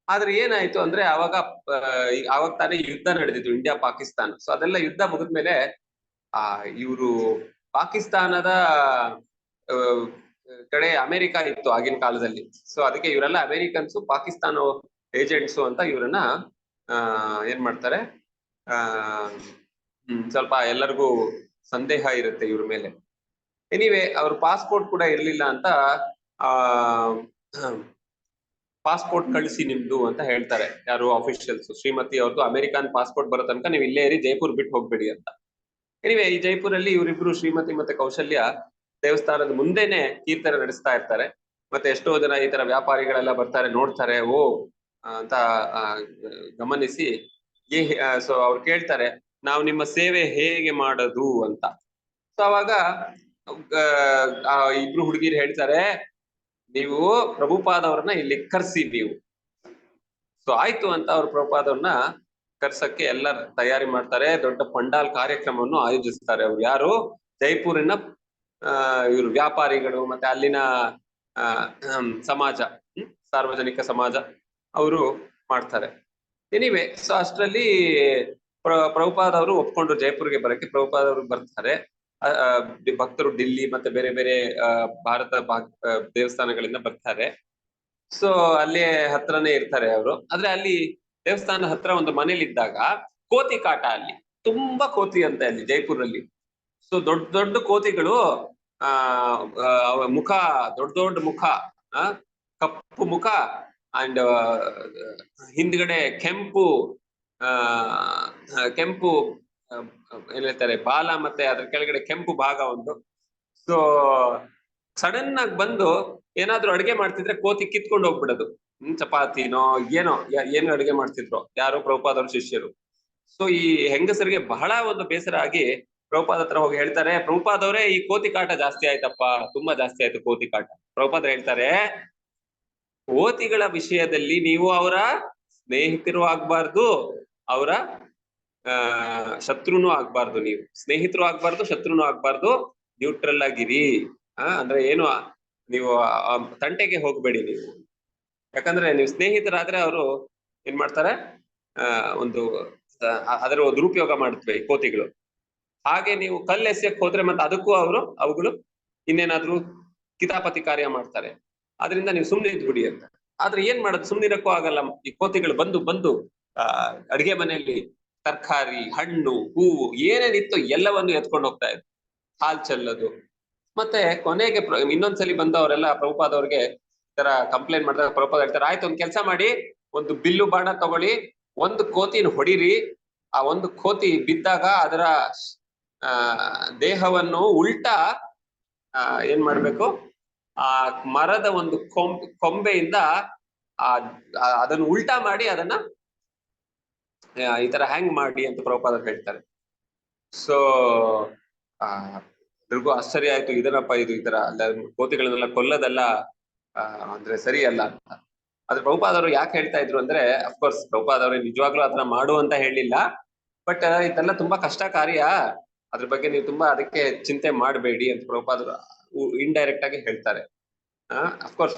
ಆದ್ರೆ ಏನಾಯ್ತು ಅಂದ್ರೆ ಅವಾಗ ತಾನೇ ಯುದ್ಧ ನಡೆದಿತ್ತು, ಇಂಡಿಯಾ ಪಾಕಿಸ್ತಾನ. ಸೊ ಅದೆಲ್ಲ ಯುದ್ಧ ಮುಗಿದ್ಮೇಲೆ ಇವರು ಪಾಕಿಸ್ತಾನದ ಕಡೆ ಅಮೆರಿಕ ಇತ್ತು ಆಗಿನ ಕಾಲದಲ್ಲಿ. ಸೊ ಅದಕ್ಕೆ ಇವರೆಲ್ಲ ಅಮೆರಿಕನ್ಸು, ಪಾಕಿಸ್ತಾನ ಏಜೆಂಟ್ಸು ಅಂತ ಇವ್ರನ್ನ ಏನ್ ಮಾಡ್ತಾರೆ, ಸ್ವಲ್ಪ ಎಲ್ಲರಿಗೂ ಸಂದೇಹ ಇರುತ್ತೆ ಇವ್ರ ಮೇಲೆ. ಎನಿವೆ, ಅವ್ರ ಪಾಸ್ಪೋರ್ಟ್ ಕೂಡ ಇರ್ಲಿಲ್ಲ ಅಂತ ಪಾಸ್ಪೋರ್ಟ್ ಕಳಿಸಿ ನಿಮ್ದು ಅಂತ ಹೇಳ್ತಾರೆ ಯಾರು ಆಫೀಷಿಯಲ್ಸ್. ಶ್ರೀಮತಿ ಅವ್ರದ್ದು ಅಮೆರಿಕನ್ ಪಾಸ್ಪೋರ್ಟ್ ಬರೋ ತನಕ ನೀವು ಇಲ್ಲೇ ಇರಿ, ಜೈಪುರ್ ಬಿಟ್ಟು ಹೋಗ್ಬೇಡಿ ಅಂತ. ಎನಿವೆ, ಈ ಜೈಪುರಲ್ಲಿ ಇವರಿಬ್ರು ಶ್ರೀಮತಿ ಮತ್ತೆ ಕೌಶಲ್ಯ ದೇವಸ್ಥಾನದ ಮುಂದೆನೆ ಕೀರ್ತನೆ ನಡೆಸ್ತಾ ಇರ್ತಾರೆ. ಮತ್ತೆ ಎಷ್ಟೋ ಜನ ಈ ತರ ವ್ಯಾಪಾರಿಗಳೆಲ್ಲ ಬರ್ತಾರೆ, ನೋಡ್ತಾರೆ, ಓ ಅಂತ ಗಮನಿಸಿ ಸೊ ಅವ್ರು ಕೇಳ್ತಾರೆ, ನಾವು ನಿಮ್ಮ ಸೇವೆ ಹೇಗೆ ಮಾಡೋದು ಅಂತ. ಸೊ ಅವಾಗ ಇಬ್ರು ಹುಡುಗಿರು ಹೇಳ್ತಾರೆ, ನೀವು ಪ್ರಭುಪಾದ್ ಅವ್ರನ್ನ ಇಲ್ಲಿ ಕರ್ಸಿ ನೀವು. ಸೊ ಆಯ್ತು ಅಂತ ಅವ್ರು ಪ್ರಭುಪಾದ್ ಅವ್ರನ್ನ ಕರ್ಸಕ್ಕೆ ಎಲ್ಲ ತಯಾರಿ ಮಾಡ್ತಾರೆ. ದೊಡ್ಡ ಪಂಡಾಲ್ ಕಾರ್ಯಕ್ರಮವನ್ನು ಆಯೋಜಿಸ್ತಾರೆ. ಅವ್ರು ಯಾರು? ಜೈಪುರಿನ ಇವರು ವ್ಯಾಪಾರಿಗಳು ಮತ್ತೆ ಅಲ್ಲಿನ ಸಮಾಜ, ಸಾರ್ವಜನಿಕ ಸಮಾಜ ಅವರು ಮಾಡ್ತಾರೆ. ಎನಿವೆ, ಸೊ ಅಷ್ಟರಲ್ಲಿ ಪ್ರಭುಪಾದ್ ಅವರು ಒಪ್ಕೊಂಡ್ರು ಜೈಪುರ್ಗೆ ಬರಕ್ಕೆ. ಪ್ರಭುಪಾದ್ ಅವರು ಬರ್ತಾರೆ. ಭಕ್ತರು ಡಿಲ್ಲಿ ಮತ್ತೆ ಬೇರೆ ಬೇರೆ ಭಾರತ ದೇವಸ್ಥಾನಗಳಿಂದ ಬರ್ತಾರೆ. ಸೊ ಅಲ್ಲೇ ಹತ್ರನೇ ಇರ್ತಾರೆ ಅವರು. ಆದ್ರೆ ಅಲ್ಲಿ ದೇವಸ್ಥಾನ ಹತ್ರ ಒಂದು ಮನೇಲಿ ಇದ್ದಾಗ ಕೋತಿ ಕಾಟ, ಅಲ್ಲಿ ತುಂಬಾ ಕೋತಿ ಅಂತ ಅಲ್ಲಿ ಜೈಪುರಲ್ಲಿ. ಸೊ ದೊಡ್ಡ ದೊಡ್ಡ ಕೋತಿಗಳು, ಮುಖ ದೊಡ್ಡ ದೊಡ್ಡ ಮುಖ, ಕಪ್ಪು ಮುಖ ಅಂಡ್ ಹಿಂದ್ಗಡೆ ಕೆಂಪು ಏನ್ ಹೇಳ್ತಾರೆ ಬಾಲ, ಮತ್ತೆ ಅದ್ರ ಕೆಳಗಡೆ ಕೆಂಪು ಭಾಗ ಒಂದು. ಸೊ ಸಡನ್ ಆಗಿ ಬಂದು ಏನಾದ್ರು ಅಡುಗೆ ಮಾಡ್ತಿದ್ರೆ ಕೋತಿ ಕಿತ್ಕೊಂಡು ಹೋಗ್ಬಿಡೋದು. ಚಪಾತಿನೋ ಏನು ಅಡುಗೆ ಮಾಡ್ತಿದ್ರು ಯಾರು ಪ್ರಭುಪಾದ್ ಅವ್ರ ಶಿಷ್ಯರು. ಸೊ ಈ ಹೆಂಗಸರಿಗೆ ಬಹಳ ಒಂದು ಬೇಸರ ಆಗಿ ಪ್ರಭುಪಾದ್ ಹತ್ರ ಹೋಗಿ ಹೇಳ್ತಾರೆ, ಪ್ರಭುಪಾದ್ ಅವರೇ ಈ ಕೋತಿ ಕಾಟ ಜಾಸ್ತಿ ಆಯ್ತಪ್ಪ, ತುಂಬಾ ಜಾಸ್ತಿ ಆಯ್ತು ಕೋತಿ ಕಾಟ. ಪ್ರಭುಪಾದ್ ಹೇಳ್ತಾರೆ, ಕೋತಿಗಳ ವಿಷಯದಲ್ಲಿ ನೀವು ಅವರ ಸ್ನೇಹಿತರು ಆಗ್ಬಾರ್ದು, ಅವರ ಶತ್ರುನು ಆಗ್ಬಾರ್ದು. ನೀವು ಸ್ನೇಹಿತರು ಆಗ್ಬಾರ್ದು, ಶತ್ರುನು ಆಗ್ಬಾರ್ದು, ನ್ಯೂಟ್ರಲ್ ಆಗಿರಿ. ಅಂದ್ರೆ ಏನು, ನೀವು ತಂಟೆಗೆ ಹೋಗ್ಬೇಡಿ ನೀವು. ಯಾಕಂದ್ರೆ ನೀವು ಸ್ನೇಹಿತರಾದ್ರೆ ಅವರು ಏನ್ ಮಾಡ್ತಾರೆ, ಒಂದು ಅದರ ದುರುಪಯೋಗ ಮಾಡುತ್ತವೆ ಕೋತಿಗಳು. ಹಾಗೆ ನೀವು ಕಲ್ಲು ಎಸೆಯಕ್ ಹೋದ್ರೆ ಮತ್ತೆ ಅದಕ್ಕೂ ಅವುಗಳು ಇನ್ನೇನಾದ್ರೂ ಕಿತಾಪತಿ ಕಾರ್ಯ ಮಾಡ್ತಾರೆ. ಆದ್ರಿಂದ ನೀವು ಸುಮ್ನೆ ಇದ್ಬಿಡಿ ಅಂತ. ಆದ್ರೆ ಏನ್ ಮಾಡೋದು, ಸುಮ್ನಿರಕ್ಕೂ ಆಗಲ್ಲ. ಈ ಕೋತಿಗಳು ಬಂದು ಅಡಿಗೆ ಮನೆಯಲ್ಲಿ ತರಕಾರಿ, ಹಣ್ಣು, ಹೂವು ಏನೇನಿತ್ತು ಎಲ್ಲವನ್ನು ಎತ್ಕೊಂಡು ಹೋಗ್ತಾ ಇದ್ರು. ಹಾಲ್ ಚೆಲ್ಲೋದು. ಮತ್ತೆ ಕೊನೆಗೆ ಇನ್ನೊಂದ್ಸಲಿ ಬಂದು ಅವರೆಲ್ಲ ಪ್ರಭುಪಾದ್ ಅವ್ರಿಗೆ ಈ ತರ ಕಂಪ್ಲೇಂಟ್ ಮಾಡಿದಾಗ ಪ್ರಭುಪಾದ್ ಹೇಳ್ತಾರೆ, ಆಯ್ತು ಒಂದ್ ಕೆಲಸ ಮಾಡಿ, ಒಂದು ಬಿಲ್ಲು ಬಾಣ ತಗೊಳ್ಳಿ, ಒಂದು ಕೋತಿನ ಹೊಡಿರಿ. ಆ ಒಂದು ಕೋತಿ ಬಿದ್ದಾಗ ಅದರ ದೇಹವನ್ನು ಉಲ್ಟಾ ಏನ್ ಮಾಡ್ಬೇಕು, ಆ ಮರದ ಒಂದು ಕೊಂಬೆಯಿಂದ ಅದನ್ನು ಉಲ್ಟಾ ಮಾಡಿ ಅದನ್ನ ಈ ತರ ಹ್ಯಾಂಗ್ ಮಾಡಿ ಅಂತ ಪ್ರಭುಪಾದ ಹೇಳ್ತಾರೆ. ಸೊ ಎಲ್ರಿಗೂ ಆಶ್ಚರ್ಯ ಆಯ್ತು, ಇದನ್ನಪ್ಪ ಇದು ಈ ತರ ಕೋತಿಗಳನ್ನೆಲ್ಲ ಕೊಲ್ಲೋದೆಲ್ಲ ಅಂದ್ರೆ ಸರಿ ಅಲ್ಲ ಅಂತ. ಆದ್ರೆ ಪ್ರಭುಪಾದ್ ಅವರು ಯಾಕೆ ಹೇಳ್ತಾ ಇದ್ರು ಅಂದ್ರೆ, ಅಫ್ಕೋರ್ಸ್ ಪ್ರಭುಪಾದ್ ಅವ್ರೆ ನಿಜವಾಗ್ಲೂ ಅದನ್ನ ಮಾಡು ಅಂತ ಹೇಳಿಲ್ಲ, ಬಟ್ ಇದೆಲ್ಲ ತುಂಬಾ ಕಷ್ಟ ಕಾರ್ಯ, ಅದ್ರ ಬಗ್ಗೆ ನೀವು ತುಂಬಾ ಅದಕ್ಕೆ ಚಿಂತೆ ಮಾಡಬೇಡಿ ಅಂತ ಪ್ರಭುಪಾದರು ಇಂಡೈರೆಕ್ಟ್ ಆಗಿ ಹೇಳ್ತಾರೆ. ಅಫ್ಕೋರ್ಸ್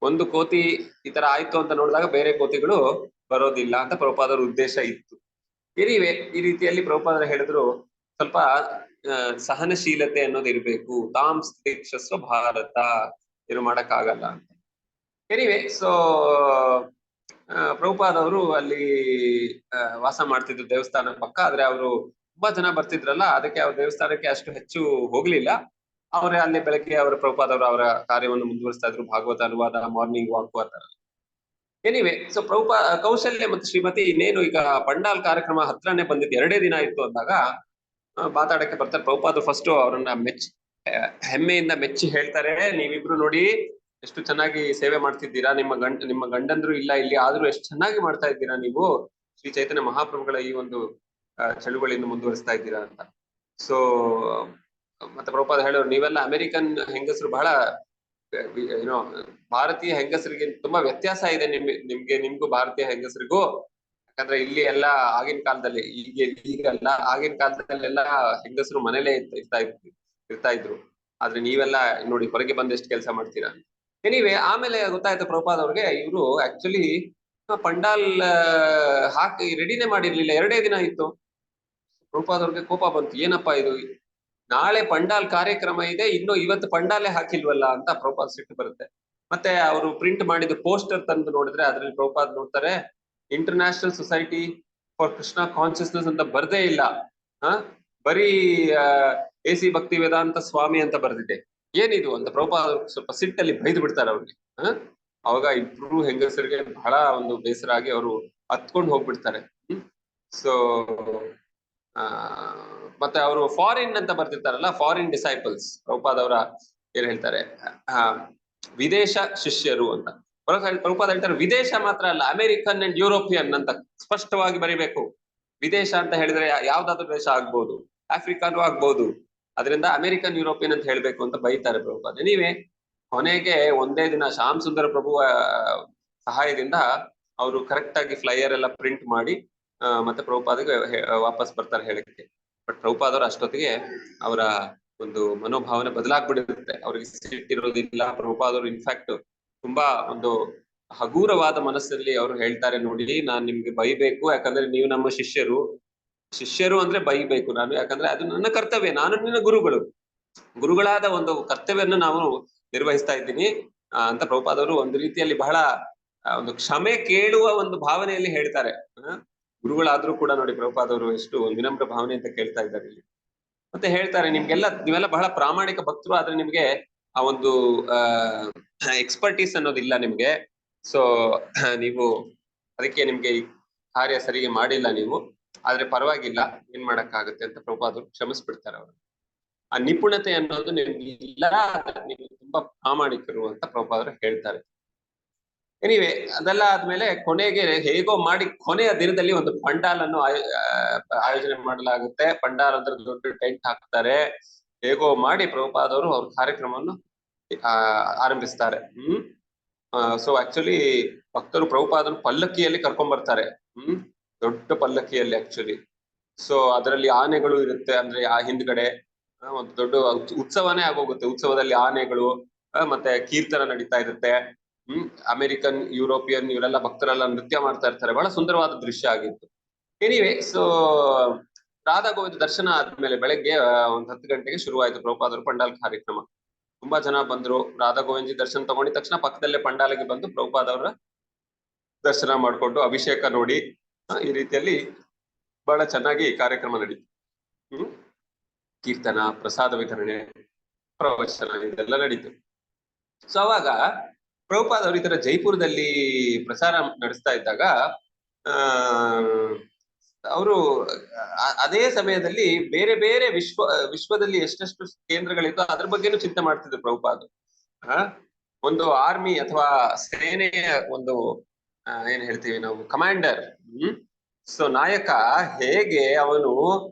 ಒಂದು ಕೋತಿ ಈ ತರ ಆಯ್ತು ಅಂತ ನೋಡಿದಾಗ ಬೇರೆ ಕೋತಿಗಳು ಬರೋದಿಲ್ಲ ಅಂತ ಪ್ರಭುಪಾದರ ಉದ್ದೇಶ ಇತ್ತು. ಎನಿವೆ, ಈ ರೀತಿಯಲ್ಲಿ ಪ್ರಭುಪಾದರು ಹೇಳಿದ್ರು, ಸ್ವಲ್ಪ ಸಹನಶೀಲತೆ ಅನ್ನೋದು ಇರ್ಬೇಕು, ತಾಮ್ ಸ್ಥಿಕ್ಷಸ್ವ ಭಾರತ, ಏನು ಮಾಡಕ್ಕಾಗಲ್ಲ ಅಂತ. ಎನಿವೆ, ಸೊ ಪ್ರಭುಪಾದ್ ಅವರು ಅಲ್ಲಿ ವಾಸ ಮಾಡ್ತಿದ್ರು ದೇವಸ್ಥಾನ ಪಕ್ಕ. ಆದ್ರೆ ಅವರು ತುಂಬಾ ಜನ ಬರ್ತಿದ್ರಲ್ಲ, ಅದಕ್ಕೆ ಅವ್ರ ದೇವಸ್ಥಾನಕ್ಕೆ ಅಷ್ಟು ಹೆಚ್ಚು ಹೋಗ್ಲಿಲ್ಲ. ಅವರೇ ಅಲ್ಲಿ ಬೆಳಗ್ಗೆ ಅವರ ಪ್ರಭುಪಾದ್ ಅವರು ಅವರ ಕಾರ್ಯವನ್ನು ಮುಂದುವರಿಸ್ತಾ ಇದ್ರು, ಭಾಗವತ ಅನುವಾದ, ಮಾರ್ನಿಂಗ್ ವಾಕ್ ಆ ತರ. ಎನಿವೆ, ಸೊ ಕೌಶಲ್ಯ ಮತ್ತು ಶ್ರೀಮತಿ ಇನ್ನೇನು ಈಗ ಪಂಡಾಲ್ ಕಾರ್ಯಕ್ರಮ ಹತ್ರನೇ ಬಂದಿದ್ದು, 2 ದಿನ ಇತ್ತು ಅಂದಾಗ ಮಾತಾಡಕ್ಕೆ ಬರ್ತಾರೆ. ಪ್ರಭುಪಾದ್ ಫಸ್ಟ್ ಅವರನ್ನ ಹೆಮ್ಮೆಯಿಂದ ಮೆಚ್ಚಿ ಹೇಳ್ತಾರೆ, ನೀವಿಬ್ರು ನೋಡಿ ಎಷ್ಟು ಚೆನ್ನಾಗಿ ಸೇವೆ ಮಾಡ್ತಿದ್ದೀರಾ, ನಿಮ್ಮ ಗಂಡಂದ್ರು ಇಲ್ಲ ಇಲ್ಲಿ, ಆದ್ರೂ ಎಷ್ಟು ಚೆನ್ನಾಗಿ ಮಾಡ್ತಾ ಇದ್ದೀರಾ ನೀವು, ಶ್ರೀ ಚೈತನ್ಯ ಮಹಾಪ್ರಭುಗಳ ಈ ಒಂದು ಚಳುವಳಿಯನ್ನು ಮುಂದುವರಿಸ್ತಾ ಇದ್ದೀರಾ ಅಂತ. ಸೊ ಮತ್ತೆ ಪ್ರಭುಪಾದ ಹೇಳೋರು, ನೀವೆಲ್ಲ ಅಮೆರಿಕನ್ ಹೆಂಗಸರು ಬಹಳ ಏನೋ ಭಾರತೀಯ ಹೆಂಗಸರಿಗೆ ತುಂಬಾ ವ್ಯತ್ಯಾಸ ಇದೆ ನಿಮ್ಗೂ ಭಾರತೀಯ ಹೆಂಗಸರಿಗೂ. ಯಾಕಂದ್ರೆ ಇಲ್ಲಿ ಎಲ್ಲ ಆಗಿನ ಕಾಲದಲ್ಲಿ, ಈಗಲ್ಲ, ಆಗಿನ ಕಾಲದಲ್ಲೆಲ್ಲ ಹೆಂಗಸರು ಮನೇಲೆ ಇರ್ತಾ ಇದ್ರು. ಆದ್ರೆ ನೀವೆಲ್ಲ ನೋಡಿ ಹೊರಗೆ ಬಂದು ಎಷ್ಟು ಕೆಲಸ ಮಾಡ್ತೀರಾ. ಎನಿವೆ, ಆಮೇಲೆ ಗೊತ್ತಾಯ್ತು ಪ್ರಭುಪಾದ್ ಅವ್ರಿಗೆ, ಇವರು ಆಕ್ಚುಲಿ ಪಂಡಾಲ್ ಹಾಕಿ ರೆಡಿನೇ ಮಾಡಿರ್ಲಿಲ್ಲ, 2 ದಿನ ಇತ್ತು. ಪ್ರಭುಪಾದ್ ಅವ್ರಿಗೆ ಕೋಪ ಬಂತು, ಏನಪ್ಪಾ ಇದು, ನಾಳೆ ಪಂಡಾಲ್ ಕಾರ್ಯಕ್ರಮ ಇದೆ, ಇನ್ನು ಇವತ್ತು ಪಂಡಾಲೇ ಹಾಕಿಲ್ವಲ್ಲ ಅಂತ ಪ್ರಭುಪಾದ್ ಸಿಟ್ಟು ಬರುತ್ತೆ. ಮತ್ತೆ ಅವರು ಪ್ರಿಂಟ್ ಮಾಡಿದ ಪೋಸ್ಟರ್ ತಂದು ನೋಡಿದ್ರೆ ಅದ್ರಲ್ಲಿ ಪ್ರಭುಪಾದ್ ನೋಡ್ತಾರೆ, international society for Krishna consciousness ಅಂತ ಬರ್ದೇ ಇಲ್ಲ, ಬರೀ AC ಭಕ್ತಿ ವೇದಾಂತ ಸ್ವಾಮಿ ಅಂತ ಬರ್ದಿದೆ, ಏನಿದು ಅಂತ ಪ್ರಭುಪಾದ್ ಸ್ವಲ್ಪ ಸಿಟ್ಟಲ್ಲಿ ಬೈದು ಬಿಡ್ತಾರೆ ಅವ್ರಿಗೆ. ಅವಾಗ ಇಬ್ರು ಹೆಂಗಸರಿಗೆ ಬಹಳ ಒಂದು ಬೇಸರ ಆಗಿ ಅವರು ಹತ್ಕೊಂಡು ಹೋಗ್ಬಿಡ್ತಾರೆ. ಸೊ ಮತ್ತೆ ಅವರು ಫಾರಿನ್ ಅಂತ ಬರ್ತಿರ್ತಾರಲ್ಲ, ಫಾರಿನ್ ಡಿಸೈಪಲ್ಸ್, ಪ್ರಭುಪಾದ್ ಅವರ ಏನ್ ಹೇಳ್ತಾರೆ, ವಿದೇಶ ಶಿಷ್ಯರು ಅಂತ. ಪ್ರಭುಪಾದ್ ಹೇಳ್ತಾರೆ, ವಿದೇಶ ಮಾತ್ರ ಅಲ್ಲ, ಅಮೆರಿಕನ್ ಅಂಡ್ ಯುರೋಪಿಯನ್ ಅಂತ ಸ್ಪಷ್ಟವಾಗಿ ಬರಿಬೇಕು. ವಿದೇಶ ಅಂತ ಹೇಳಿದ್ರೆ ಯಾವ್ದಾದ್ರು ದೇಶ ಆಗ್ಬಹುದು, ಆಫ್ರಿಕಾನು ಆಗ್ಬಹುದು, ಅದರಿಂದ ಅಮೆರಿಕನ್ ಯುರೋಪಿಯನ್ ಅಂತ ಹೇಳ್ಬೇಕು ಅಂತ ಬೈತಾರೆ ಪ್ರಭುಪಾದ. ನೀವೇ ಕೊನೆಗೆ ಒಂದೇ ದಿನ ಶ್ಯಾಮ್ ಸುಂದರ ಪ್ರಭುವ ಸಹಾಯದಿಂದ ಅವರು ಕರೆಕ್ಟ್ ಆಗಿ ಫ್ಲೈಯರ್ ಎಲ್ಲ ಪ್ರಿಂಟ್ ಮಾಡಿ ಮತ್ತೆ ಪ್ರಭುಪಾದಗೆ ವಾಪಸ್ ಬರ್ತಾರೆ ಹೇಳಕ್ಕೆ. ಬಟ್ ಪ್ರಭುಪಾದವರು ಅಷ್ಟೊತ್ತಿಗೆ ಅವರ ಒಂದು ಮನೋಭಾವನೆ ಬದಲಾಗ್ಬಿಟ್ಟಿರುತ್ತೆ. ಅವ್ರಿಗೆ ಸಿಟ್ಟಿರೋದಿಲ್ಲ. ಪ್ರಭುಪಾದವರು ಇನ್ಫ್ಯಾಕ್ಟ್ ತುಂಬಾ ಒಂದು ಹಗೂರವಾದ ಮನಸ್ಸಲ್ಲಿ ಅವರು ಹೇಳ್ತಾರೆ, ನೋಡಿ ನಾನ್ ನಿಮ್ಗೆ ಬೈಬೇಕು, ಯಾಕಂದ್ರೆ ನೀವು ನಮ್ಮ ಶಿಷ್ಯರು ಅಂದ್ರೆ ಬೈಬೇಕು ನಾನು, ಯಾಕಂದ್ರೆ ಅದು ನನ್ನ ಕರ್ತವ್ಯ, ನಾನು ನಿನ್ನ ಗುರುಗಳಾದ ಒಂದು ಕರ್ತವ್ಯವನ್ನು ನಾವು ನಿರ್ವಹಿಸ್ತಾ ಇದ್ದೀನಿ ಅಂತ ಪ್ರಭುಪಾದವರು ಒಂದು ರೀತಿಯಲ್ಲಿ ಬಹಳ ಒಂದು ಕ್ಷಮೆ ಕೇಳುವ ಒಂದು ಭಾವನೆಯಲ್ಲಿ ಹೇಳ್ತಾರೆ. ಗುರುಗಳಾದ್ರೂ ಕೂಡ ನೋಡಿ ಪ್ರಭುಪಾದವರು ಎಷ್ಟು ವಿನಮ್ರ ಭಾವನೆ ಅಂತ ಕೇಳ್ತಾ ಇದ್ದಾರೆ ಇಲ್ಲಿ. ಮತ್ತೆ ಹೇಳ್ತಾರೆ, ನೀವೆಲ್ಲ ಬಹಳ ಪ್ರಾಮಾಣಿಕ ಭಕ್ತರು, ಆದ್ರೆ ನಿಮ್ಗೆ ಆ ಒಂದು ಎಕ್ಸ್ಪರ್ಟೀಸ್ ಅನ್ನೋದಿಲ್ಲ ನಿಮ್ಗೆ. ಸೊ ನೀವು ಅದಕ್ಕೆ ನಿಮ್ಗೆ ಈ ಕಾರ್ಯ ಸರಿಗೆ ಮಾಡಿಲ್ಲ ನೀವು, ಆದ್ರೆ ಪರವಾಗಿಲ್ಲ, ಏನ್ ಮಾಡಕ್ಕಾಗುತ್ತೆ ಅಂತ ಪ್ರಭುಪಾದರು ಕ್ಷಮಿಸ್ಬಿಡ್ತಾರೆ ಅವರು. ಆ ನಿಪುಣತೆ ಅನ್ನೋದು ನಿಮ್ಗೆ ಇಲ್ಲ, ನೀವು ತುಂಬಾ ಪ್ರಾಮಾಣಿಕರು ಅಂತ ಪ್ರಭುಪಾದರು ಹೇಳ್ತಾರೆ. ಎನಿವೆ ಅದೆಲ್ಲ ಆದ್ಮೇಲೆ ಕೊನೆಗೆ ಹೇಗೋ ಮಾಡಿ ಕೊನೆಯ ದಿನದಲ್ಲಿ ಒಂದು ಪಂಡಾಲನ್ನು ಆಯೋಜನೆ ಮಾಡಲಾಗುತ್ತೆ. ಪಂಡಾಲ್ ಅಂದ್ರೆ ದೊಡ್ಡ ಟೆಂಟ್ ಹಾಕ್ತಾರೆ. ಹೇಗೋ ಮಾಡಿ ಪ್ರಭುಪಾದವರು ಅವ್ರ ಕಾರ್ಯಕ್ರಮವನ್ನು ಆರಂಭಿಸ್ತಾರೆ. ಸೊ ಆಕ್ಚುಲಿ ಭಕ್ತರು ಪ್ರಭುಪಾದನ ಪಲ್ಲಕ್ಕಿಯಲ್ಲಿ ಕರ್ಕೊಂಡ್ ಬರ್ತಾರೆ. ದೊಡ್ಡ ಪಲ್ಲಕ್ಕಿಯಲ್ಲಿ ಆಕ್ಚುಲಿ. ಸೊ ಅದರಲ್ಲಿ ಆನೆಗಳು ಇರುತ್ತೆ, ಅಂದ್ರೆ ಆ ಹಿಂದ್ಗಡೆ ಒಂದು ದೊಡ್ಡ ಉತ್ಸವನೇ ಆಗೋಗುತ್ತೆ. ಉತ್ಸವದಲ್ಲಿ ಆನೆಗಳು ಮತ್ತೆ ಕೀರ್ತನ ನಡೀತಾ ಇರುತ್ತೆ. ಅಮೆರಿಕನ್ ಯುರೋಪಿಯನ್ ಇವರೆಲ್ಲ ಭಕ್ತರೆಲ್ಲ ನೃತ್ಯ ಮಾಡ್ತಾ ಇರ್ತಾರೆ. ಬಹಳ ಸುಂದರವಾದ ದೃಶ್ಯ ಆಗಿತ್ತು. ಎನಿವೆ ಸೊ ರಾಧಾ ಗೋವಿಂದ ದರ್ಶನ ಆದ್ಮೇಲೆ ಬೆಳಗ್ಗೆ 10 ಗಂಟೆಗೆ ಶುರುವಾಯಿತು ಪ್ರಭುಪಾದರ ಪಂಡಾಲ್ ಕಾರ್ಯಕ್ರಮ. ತುಂಬಾ ಜನ ಬಂದ್ರು. ರಾಧಾ ಗೋವಿಂದ ದರ್ಶನ ತಗೊಂಡಿದ ತಕ್ಷಣ ಪಕ್ಕದಲ್ಲೇ ಪಂಡಾಲಿಗೆ ಬಂದು ಪ್ರಭುಪಾದವರ ದರ್ಶನ ಮಾಡ್ಕೊಂಡು ಅಭಿಷೇಕ ನೋಡಿ ಈ ರೀತಿಯಲ್ಲಿ ಬಹಳ ಚೆನ್ನಾಗಿ ಕಾರ್ಯಕ್ರಮ ನಡೀತು. ಕೀರ್ತನ, ಪ್ರಸಾದ ವಿತರಣೆ, ಪ್ರವಚನ ಇದೆಲ್ಲ ನಡೀತು. ಸೊ ಅವಾಗ ಪ್ರಭುಪಾದವರು ಈ ತರ ಜೈಪುರದಲ್ಲಿ ಪ್ರಚಾರ ನಡೆಸ್ತಾ ಇದ್ದಾಗ ಅವರು ಅದೇ ಸಮಯದಲ್ಲಿ ಬೇರೆ ಬೇರೆ ವಿಶ್ವದಲ್ಲಿ ಎಷ್ಟೆಷ್ಟು ಕೇಂದ್ರಗಳಿತ್ತು ಅದ್ರ ಬಗ್ಗೆನೂ ಚಿಂತೆ ಮಾಡ್ತಿದ್ರು ಪ್ರಭುಪಾದರು. ಒಂದು ಆರ್ಮಿ ಅಥವಾ ಸೇನೆಯ ಒಂದು ಏನ್ ಹೇಳ್ತೀವಿ ನಾವು, ಕಮಾಂಡರ್, ಸೊ ನಾಯಕ, ಹೇಗೆ ಅವನು